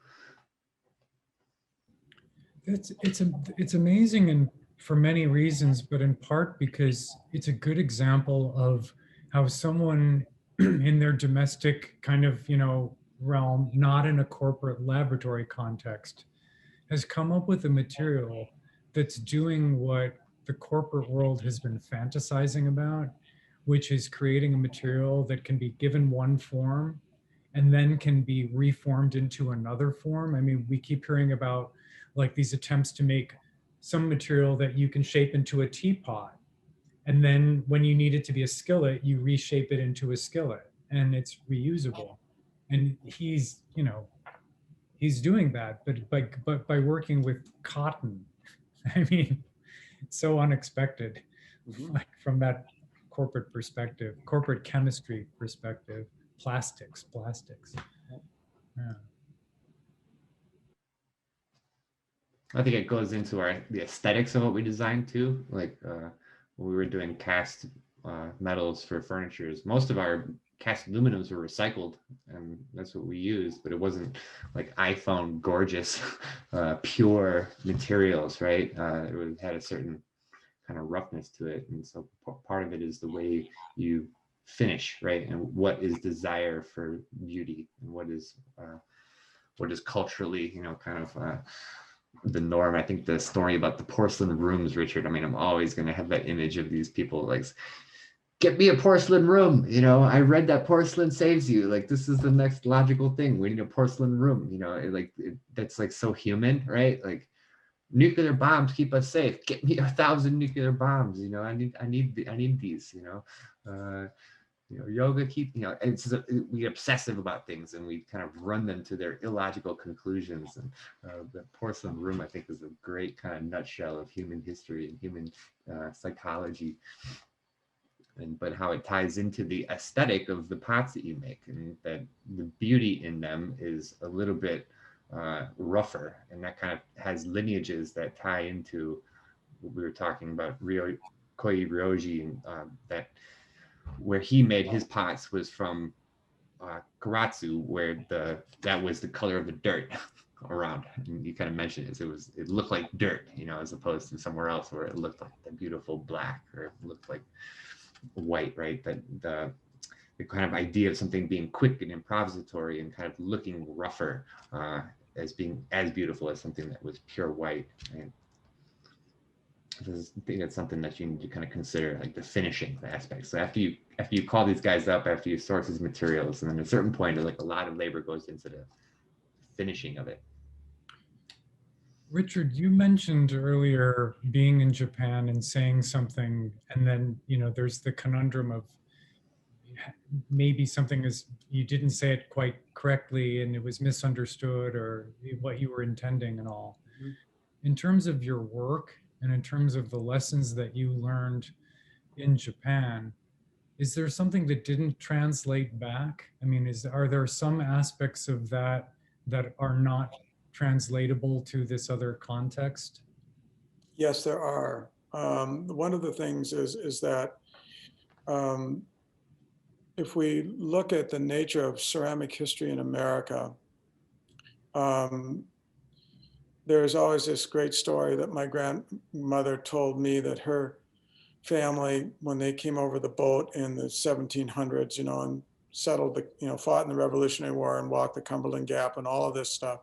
It's amazing, and for many reasons, but in part because it's a good example of how someone in their domestic kind of, you know, realm, not in a corporate laboratory context, has come up with a material that's doing what the corporate world has been fantasizing about, which is creating a material that can be given one form and then can be reformed into another form. I mean, we keep hearing about like these attempts to make some material that you can shape into a teapot. And then when you need it to be a skillet, you reshape it into a skillet and it's reusable. And he's, you know, he's doing that, but by working with cotton. I mean, it's so unexpected, like from that corporate perspective, corporate chemistry perspective, plastics. Yeah. I think it goes into the aesthetics of what we design too. Like when we were doing cast metals for furnitures, most of our cast aluminums were recycled, and that's what we used. But it wasn't like iPhone gorgeous, pure materials, right? It had a certain kind of roughness to it, and so part of it is the way you finish, right? And what is desire for beauty, and what is culturally, you know, kind of the norm. I think the story about the porcelain rooms, Richard, I mean, I'm always going to have that image of these people like, get me a porcelain room. You know, I read that porcelain saves you. Like, this is the next logical thing. We need a porcelain room. You know, that's like so human, right? Like, nuclear bombs keep us safe. Get me 1,000 nuclear bombs. You know, I need these. You know, yoga keep, you know, we get obsessive about things and we kind of run them to their illogical conclusions. And the porcelain room, I think, is a great kind of nutshell of human history and human psychology. But how it ties into the aesthetic of the pots that you make, and that the beauty in them is a little bit rougher, and that kind of has lineages that tie into what we were talking about, Koi Ryoji, and that where he made his pots was from Karatsu, where that was the color of the dirt around. And you kind of mentioned it looked like dirt, you know, as opposed to somewhere else where it looked like the beautiful black, or it looked like white, right? That the kind of idea of something being quick and improvisatory and kind of looking rougher as being as beautiful as something that was pure white. And I think that's something that you need to kind of consider, like the finishing aspect. So after you call these guys up, after you source these materials, and then at a certain point, like a lot of labor goes into the finishing of it. Richard, you mentioned earlier being in Japan and saying something, and then, you know, there's the conundrum of maybe something is, you didn't say it quite correctly and it was misunderstood, or what you were intending and all. Mm-hmm. In terms of your work and in terms of the lessons that you learned in Japan, is there something that didn't translate back? I mean, are there some aspects of that are not translatable to this other context? Yes, there are. One of the things is that if we look at the nature of ceramic history in America, there's always this great story that my grandmother told me, that her family, when they came over the boat in the 1700s, you know, and settled fought in the Revolutionary War and walked the Cumberland Gap and all of this stuff.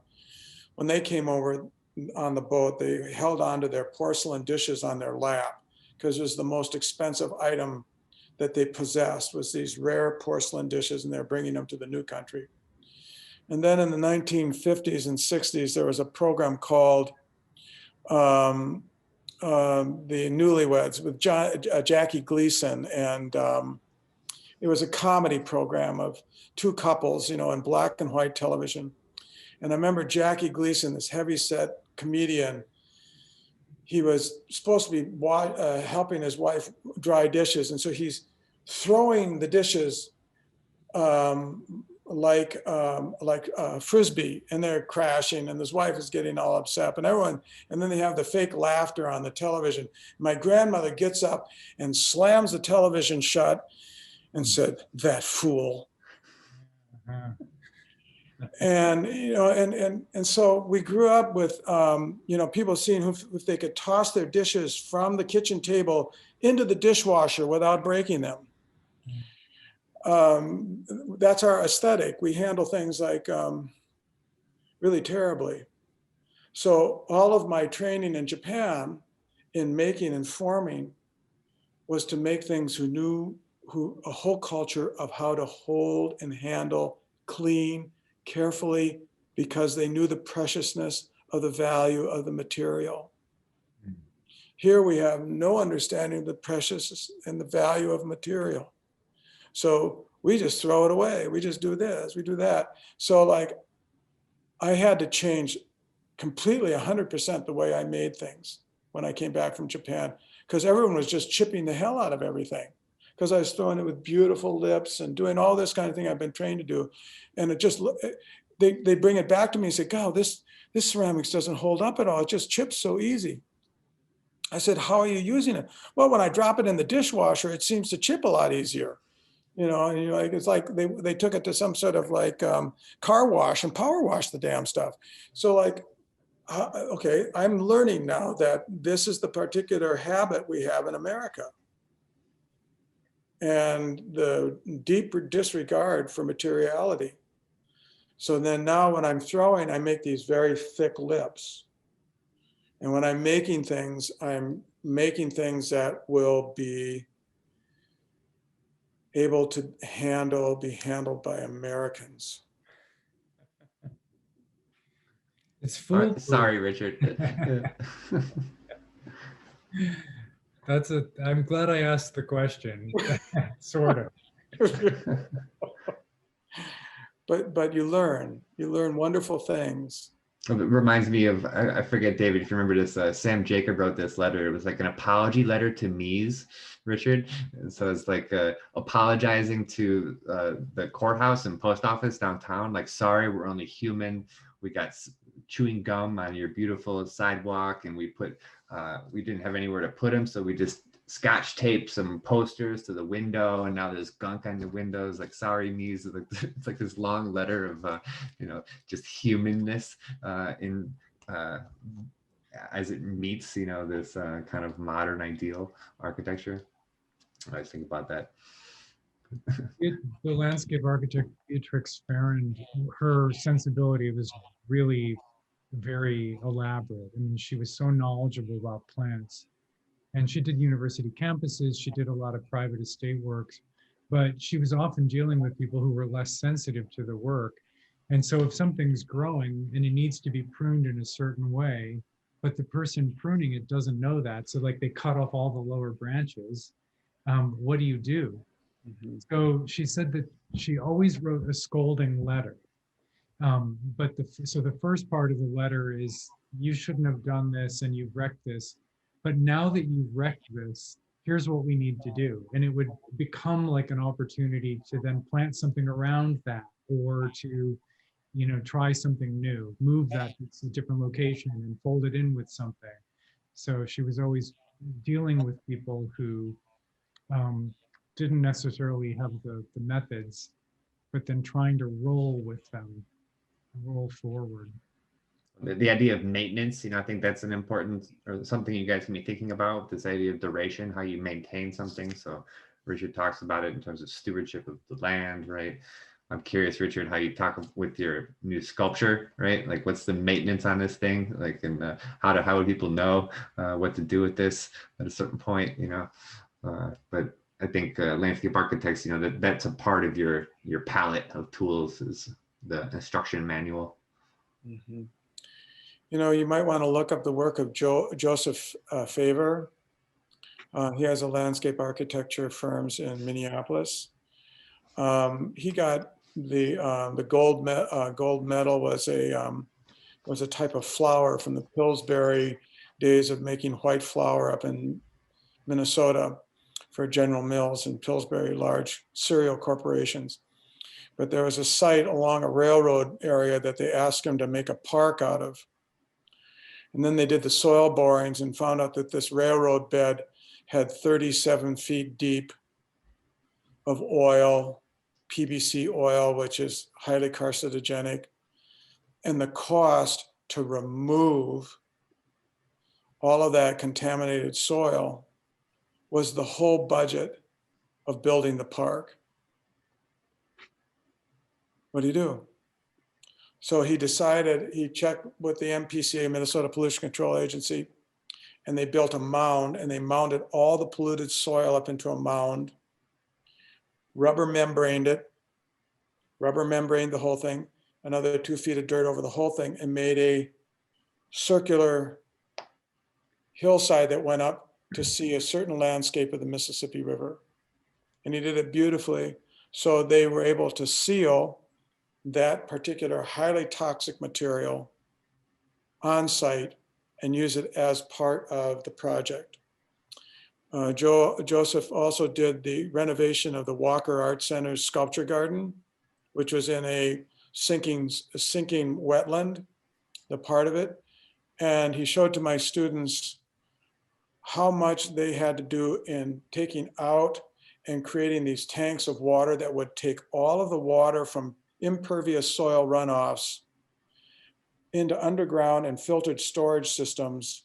When they came over on the boat, they held on to their porcelain dishes on their lap, because it was the most expensive item that they possessed, was these rare porcelain dishes, and they're bringing them to the new country. And then in the 1950s and 60s, there was a program called The Newlyweds with Jackie Gleason, and it was a comedy program of two couples, you know, in black and white television. And I remember Jackie Gleason, this heavy-set comedian, he was supposed to be helping his wife dry dishes, and so he's throwing the dishes like frisbee, and they're crashing, and his wife is getting all upset, and then they have the fake laughter on the television. My grandmother gets up and slams the television shut and said, "That fool." And you know, and so we grew up with you know, people seeing if they could toss their dishes from the kitchen table into the dishwasher without breaking them. That's our aesthetic. We handle things like really terribly. So all of my training in Japan in making and forming was to make things a whole culture of how to hold and handle, clean, carefully, because they knew the preciousness of the value of the material. Here we have no understanding of the preciousness and the value of material. So we just throw it away. We just do this, we do that. So like, I had to change completely 100% the way I made things when I came back from Japan, because everyone was just chipping the hell out of everything, because I was throwing it with beautiful lips and doing all this kind of thing I've been trained to do. And it just, they bring it back to me and say, "God, this ceramics doesn't hold up at all. It just chips so easy." I said, "How are you using it?" "Well, when I drop it in the dishwasher, it seems to chip a lot easier." You know, and you're like, it's like they took it to some sort of like car wash and power wash the damn stuff. So like, okay, I'm learning now that this is the particular habit we have in America. And the deeper disregard for materiality. So then now when I'm throwing, I make these very thick lips. And when I'm making things that will be able to be handled by Americans. It's full. Sorry, Richard. I'm glad I asked the question, sort of. But you learn wonderful things. It reminds me of, I forget, David, if you remember this, Sam Jacob wrote this letter. It was like an apology letter to Mies, Richard. And so it's like apologizing to the courthouse and post office downtown. Like, sorry, we're only human. We got chewing gum on your beautiful sidewalk, and we didn't have anywhere to put them. So we just Scotch taped some posters to the window, and now there's gunk on the windows. Like, sorry, Mies. It's like this long letter of, just humanness as it meets, this kind of modern ideal architecture. I always think about that. The landscape architect Beatrix Farrand, her sensibility was really very elaborate. I mean, she was so knowledgeable about plants. And she did university campuses, she did a lot of private estate works, but she was often dealing with people who were less sensitive to the work. And so if something's growing and it needs to be pruned in a certain way, but the person pruning it doesn't know that, so like they cut off all the lower branches, what do you do? Mm-hmm. So she said that she always wrote a scolding letter. But the first part of the letter is, you shouldn't have done this and you've wrecked this. But now that you've wrecked this, here's what we need to do. And it would become like an opportunity to then plant something around that, or to, try something new, move that to a different location and fold it in with something. So she was always dealing with people who didn't necessarily have the methods, but then trying to roll with them, roll forward. The idea of maintenance, I think that's an important, or something you guys can be thinking about, this idea of duration, how you maintain something. So Richard talks about it in terms of stewardship of the land, right? I'm curious, Richard, how you talk with your new sculpture, right? Like, what's the maintenance on this thing? Like, and how would people know what to do with this at a certain point, but I think landscape architects, that's a part of your palette of tools, is the instruction manual. Mm-hmm. You might want to look up the work of Joseph Favor. He has a landscape architecture firms in Minneapolis. He got the gold medal was a type of flour from the Pillsbury days of making white flour up in Minnesota for General Mills and Pillsbury, large cereal corporations. But there was a site along a railroad area that they asked him to make a park out of. And then they did the soil borings and found out that this railroad bed had 37 feet deep of oil, PVC oil, which is highly carcinogenic. And the cost to remove all of that contaminated soil was the whole budget of building the park. What do you do? So he decided, he checked with the MPCA, Minnesota Pollution Control Agency, and they built a mound, and they mounded all the polluted soil up into a mound, rubber membraned the whole thing, another 2 feet of dirt over the whole thing, and made a circular hillside that went up to see a certain landscape of the Mississippi River. And he did it beautifully. So they were able to seal that particular highly toxic material on site and use it as part of the project. Joseph also did the renovation of the Walker Art Center's sculpture garden, which was in a sinking wetland, the part of it. And he showed to my students how much they had to do in taking out and creating these tanks of water that would take all of the water from impervious soil runoffs into underground and filtered storage systems,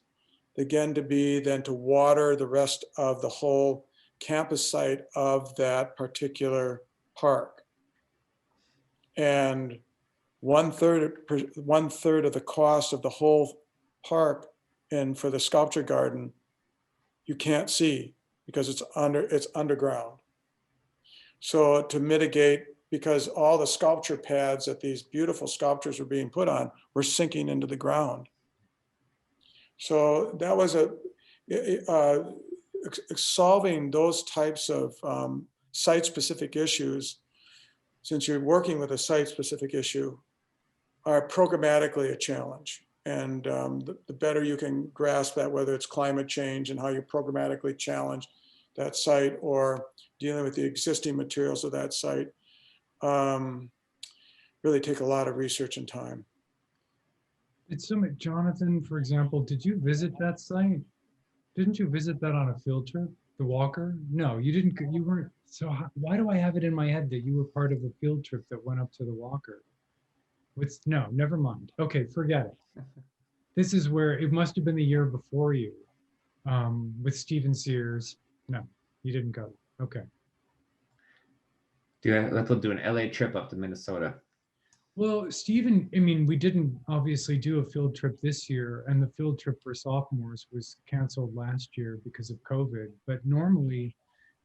again, to water the rest of the whole campus site of that particular park. And one third of the cost of the whole park And for the sculpture garden, you can't see because it's underground. So to mitigate, because all the sculpture pads that these beautiful sculptures were being put on were sinking into the ground. So that was solving those types of site-specific issues, since you're working with a site-specific issue, are programmatically a challenge. And the better you can grasp that, whether it's climate change and how you programmatically challenge that site or dealing with the existing materials of that site, really take a lot of research and time. It's so much. Jonathan, for example, did you visit that site? Didn't you visit that on a field trip, the Walker? No, you didn't. You weren't. So why do I have it in my head that you were part of a field trip that went up to the Walker? No, never mind. Okay, forget it. This is where it must have been the year before you, with Stephen Sears. No, you didn't go. Okay. Let's do an LA trip up to Minnesota. Well, Stephen, I mean, we didn't obviously do a field trip this year, and the field trip for sophomores was canceled last year because of COVID. But normally,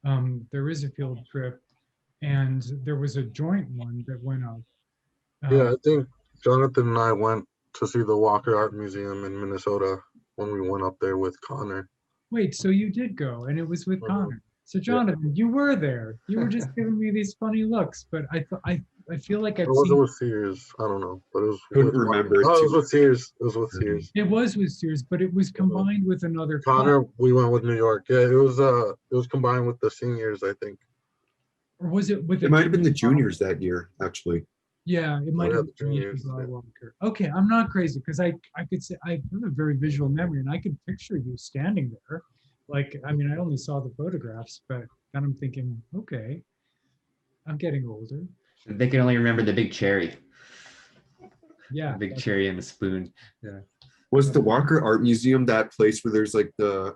there is a field trip, and there was a joint one that went up. Yeah, I think Jonathan and I went to see the Walker Art Museum in Minnesota when we went up there with Connor. Wait, so you did go, and it was with Connor. So Jonathan, you were there. You were just giving me these funny looks, but I feel like I've It wasn't seen. with Sears. I don't know, but it was. Couldn't remember. Oh, it was with Sears. It was with Sears. It was with Sears, but it was combined with another. Connor, we went with New York. Yeah, it was combined with the seniors, I think. Or was it with? It might have been the juniors that year, actually. Yeah, it might have been juniors. Okay, I'm not crazy because I could say I have a very visual memory and I could picture you standing there. Like, I mean, I only saw the photographs, but then I'm thinking, okay, I'm getting older. They can only remember the big cherry. Yeah. The big cherry and the spoon. Yeah. Was the Walker Art Museum that place where there's like the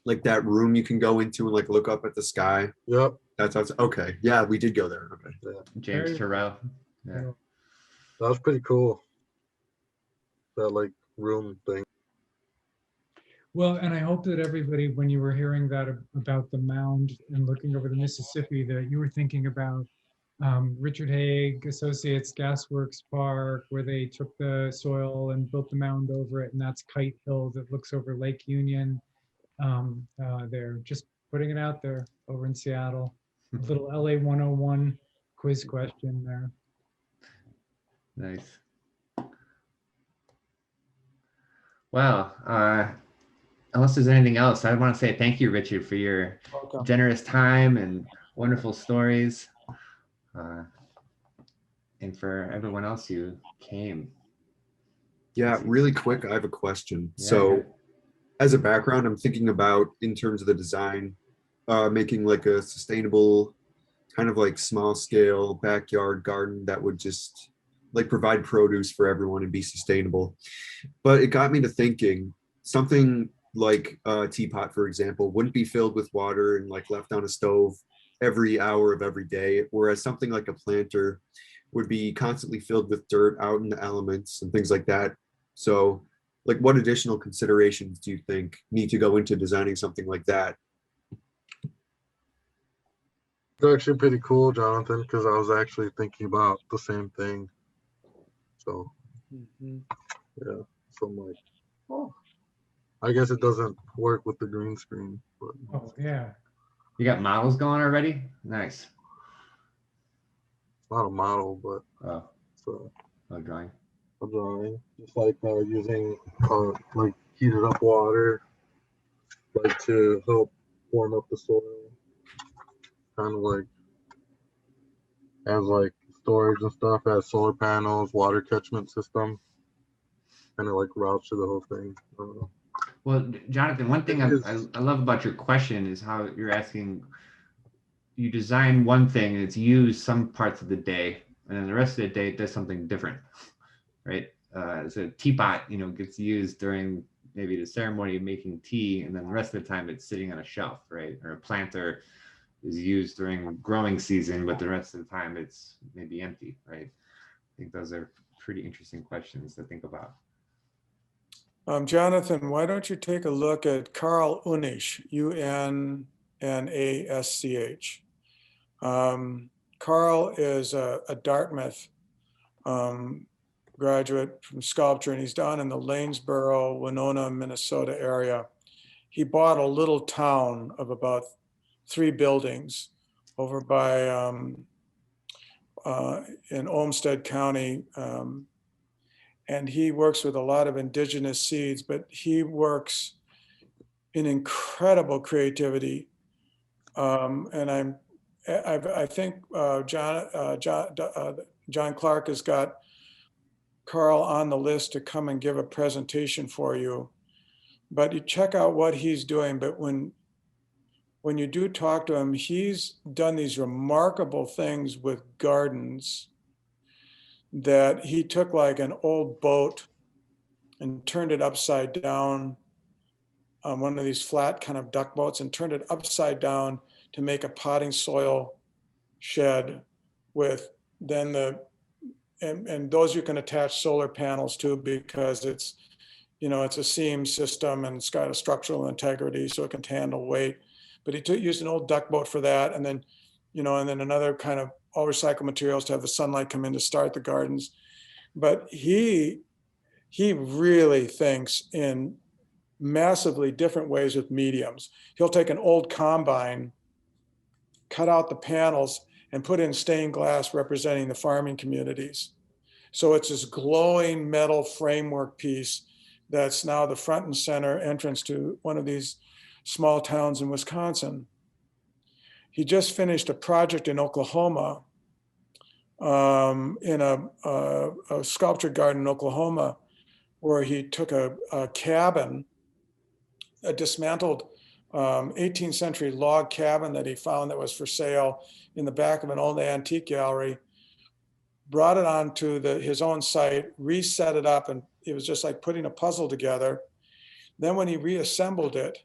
like that room you can go into and like look up at the sky? Yep. That's okay. Yeah, we did go there. Okay. Yeah. James Terrell. Yeah. That was pretty cool. That like room thing. Well, and I hope that everybody, when you were hearing that about the mound and looking over the Mississippi, that you were thinking about Richard Hague Associates Gasworks Park, where they took the soil and built the mound over it, and that's Kite Hill that looks over Lake Union. They're just putting it out there over in Seattle. A little LA 101 quiz question there. Nice. Well, unless there's anything else, I want to say thank you, Richard, for your generous time and wonderful stories. And for everyone else who came. Yeah, really quick, I have a question. Yeah, So yeah. as a background, I'm thinking about, in terms of the design, making like a sustainable kind of like small scale backyard garden that would just like provide produce for everyone and be sustainable. But it got me to thinking, something like a teapot, for example, wouldn't be filled with water and like left on a stove every hour of every day, whereas something like a planter would be constantly filled with dirt out in the elements and things like that. So like, what additional considerations do you think need to go into designing something like that? It's actually pretty cool, Jonathan, because I was actually thinking about the same thing. So yeah, so I'm like, oh, I guess it doesn't work with the green screen. But Oh, yeah. You got models going already? Nice. it's not a model, but Oh, it's a drawing. a drawing. Just like using like heated up water, like to help warm up the soil. Kind of like as like storage and stuff, as solar panels, water catchment system. Kind of like routes to the whole thing. I don't know. Well, Jonathan, one thing I love about your question is how you're asking, you design one thing and it's used some parts of the day, and then the rest of the day it does something different, right? So a teapot, gets used during maybe the ceremony of making tea, and then the rest of the time it's sitting on a shelf, right? Or a planter is used during growing season, but the rest of the time it's maybe empty, right? I think those are pretty interesting questions to think about. Jonathan, why don't you take a look at Carl Unisch, Unnasch. Carl is a Dartmouth graduate from sculpture, and he's down in the Lanesboro, Winona, Minnesota area. He bought a little town of about 3 buildings over by in Olmsted County. And he works with a lot of indigenous seeds, but he works in incredible creativity. And I think John Clark has got Carl on the list to come and give a presentation for you. But you check out what he's doing. But when you do talk to him, he's done these remarkable things with gardens that he took like an old boat and turned it upside down on one of these flat kind of duck boats and turned it upside down to make a potting soil shed with then and those you can attach solar panels to because it's, it's a seam system and it's got a structural integrity so it can handle weight. But he used an old duck boat for that. And then, and then another kind of all recycled materials to have the sunlight come in to start the gardens. But he really thinks in massively different ways with mediums. He'll take an old combine, cut out the panels, and put in stained glass representing the farming communities. So it's this glowing metal framework piece that's now the front and center entrance to one of these small towns in Wisconsin. He just finished a project in Oklahoma, in a sculpture garden in Oklahoma, where he took a cabin, a dismantled 18th century log cabin that he found that was for sale in the back of an old antique gallery, brought it onto his own site, reset it up, and it was just like putting a puzzle together. Then when he reassembled it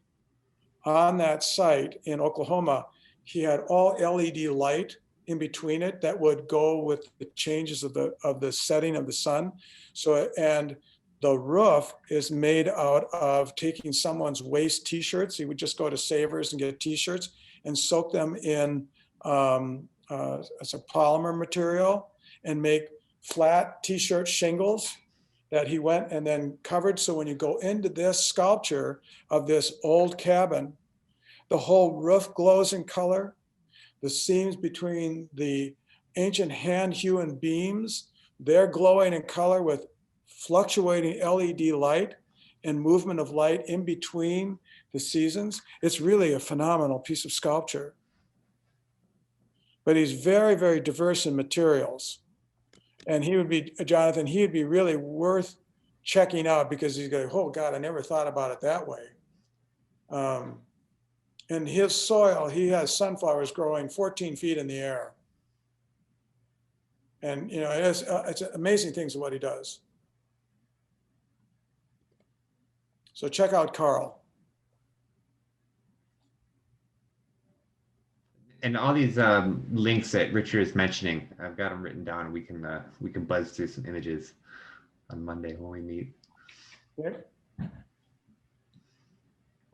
on that site in Oklahoma, he had all LED light in between it that would go with the changes of the setting of the sun. So, and the roof is made out of taking someone's waste t-shirts. He would just go to Savers and get t-shirts and soak them in as a polymer material and make flat t-shirt shingles that he went and then covered. So when you go into this sculpture of this old cabin, the whole roof glows in color. The seams between the ancient hand-hewn beams, they're glowing in color with fluctuating LED light and movement of light in between the seasons. It's really a phenomenal piece of sculpture. But he's very, very diverse in materials. And he would be, Jonathan, he'd be really worth checking out because he's going, oh God, I never thought about it that way. And his soil, he has sunflowers growing 14 feet in the air. And it's amazing things what he does. So check out Carl. And all these links that Richard is mentioning, I've got them written down. We can buzz through some images on Monday when we meet. Yeah.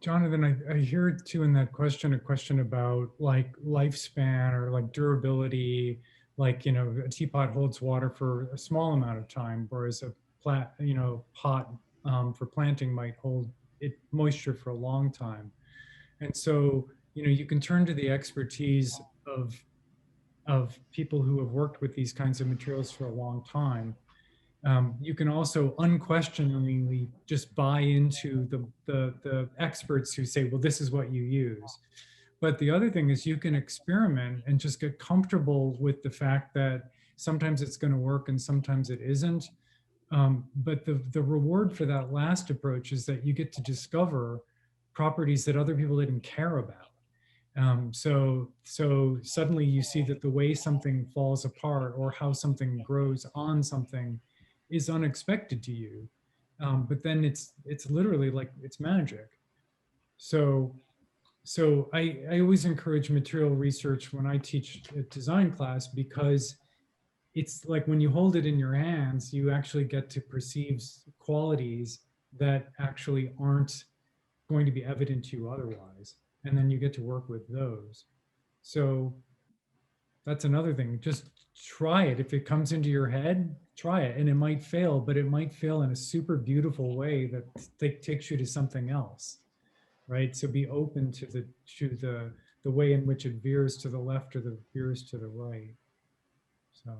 Jonathan, I hear too in that question, a question about like lifespan or like durability, like, a teapot holds water for a small amount of time, whereas a pot for planting might hold moisture for a long time. And so, you can turn to the expertise of people who have worked with these kinds of materials for a long time. You can also unquestioningly just buy into the experts who say, well, this is what you use. But the other thing is you can experiment and just get comfortable with the fact that sometimes it's going to work and sometimes it isn't. But the reward for that last approach is that you get to discover properties that other people didn't care about. So suddenly you see that the way something falls apart or how something grows on something is unexpected to you. But then it's literally like it's magic. So I always encourage material research when I teach a design class, because it's like when you hold it in your hands, you actually get to perceive qualities that actually aren't going to be evident to you otherwise. And then you get to work with those. So that's another thing. Just try it. If it comes into your head, try it. And it might fail, but it might fail in a super beautiful way that takes you to something else. Right? So be open to the way in which it veers to the left or the veers to the right. So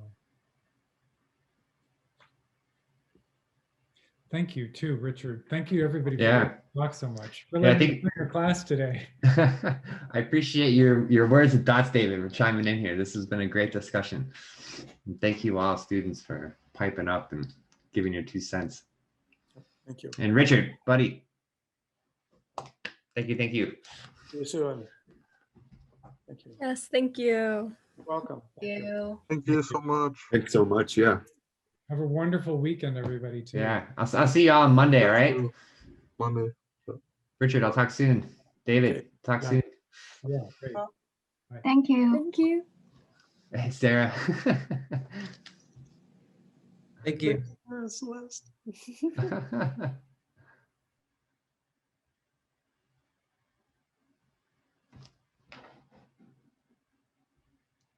thank you too, Richard. Thank you everybody for talking so much. For letting me your class today. I appreciate your words and thoughts, David, for chiming in here. This has been a great discussion. And thank you all students for piping up and giving your 2 cents. Thank you. And Richard, buddy. Thank you. See you soon. Thank you. Yes, thank you. You're welcome. Thank you. Thank you so much. Thanks so much. Yeah. Have a wonderful weekend, everybody, too. Yeah, I'll see you all on Monday, all right? Monday. Richard, I'll talk soon. David, Okay. talk soon. Yeah, great. Thank you. Thank you. Hey, Sarah. Thank you. Celeste.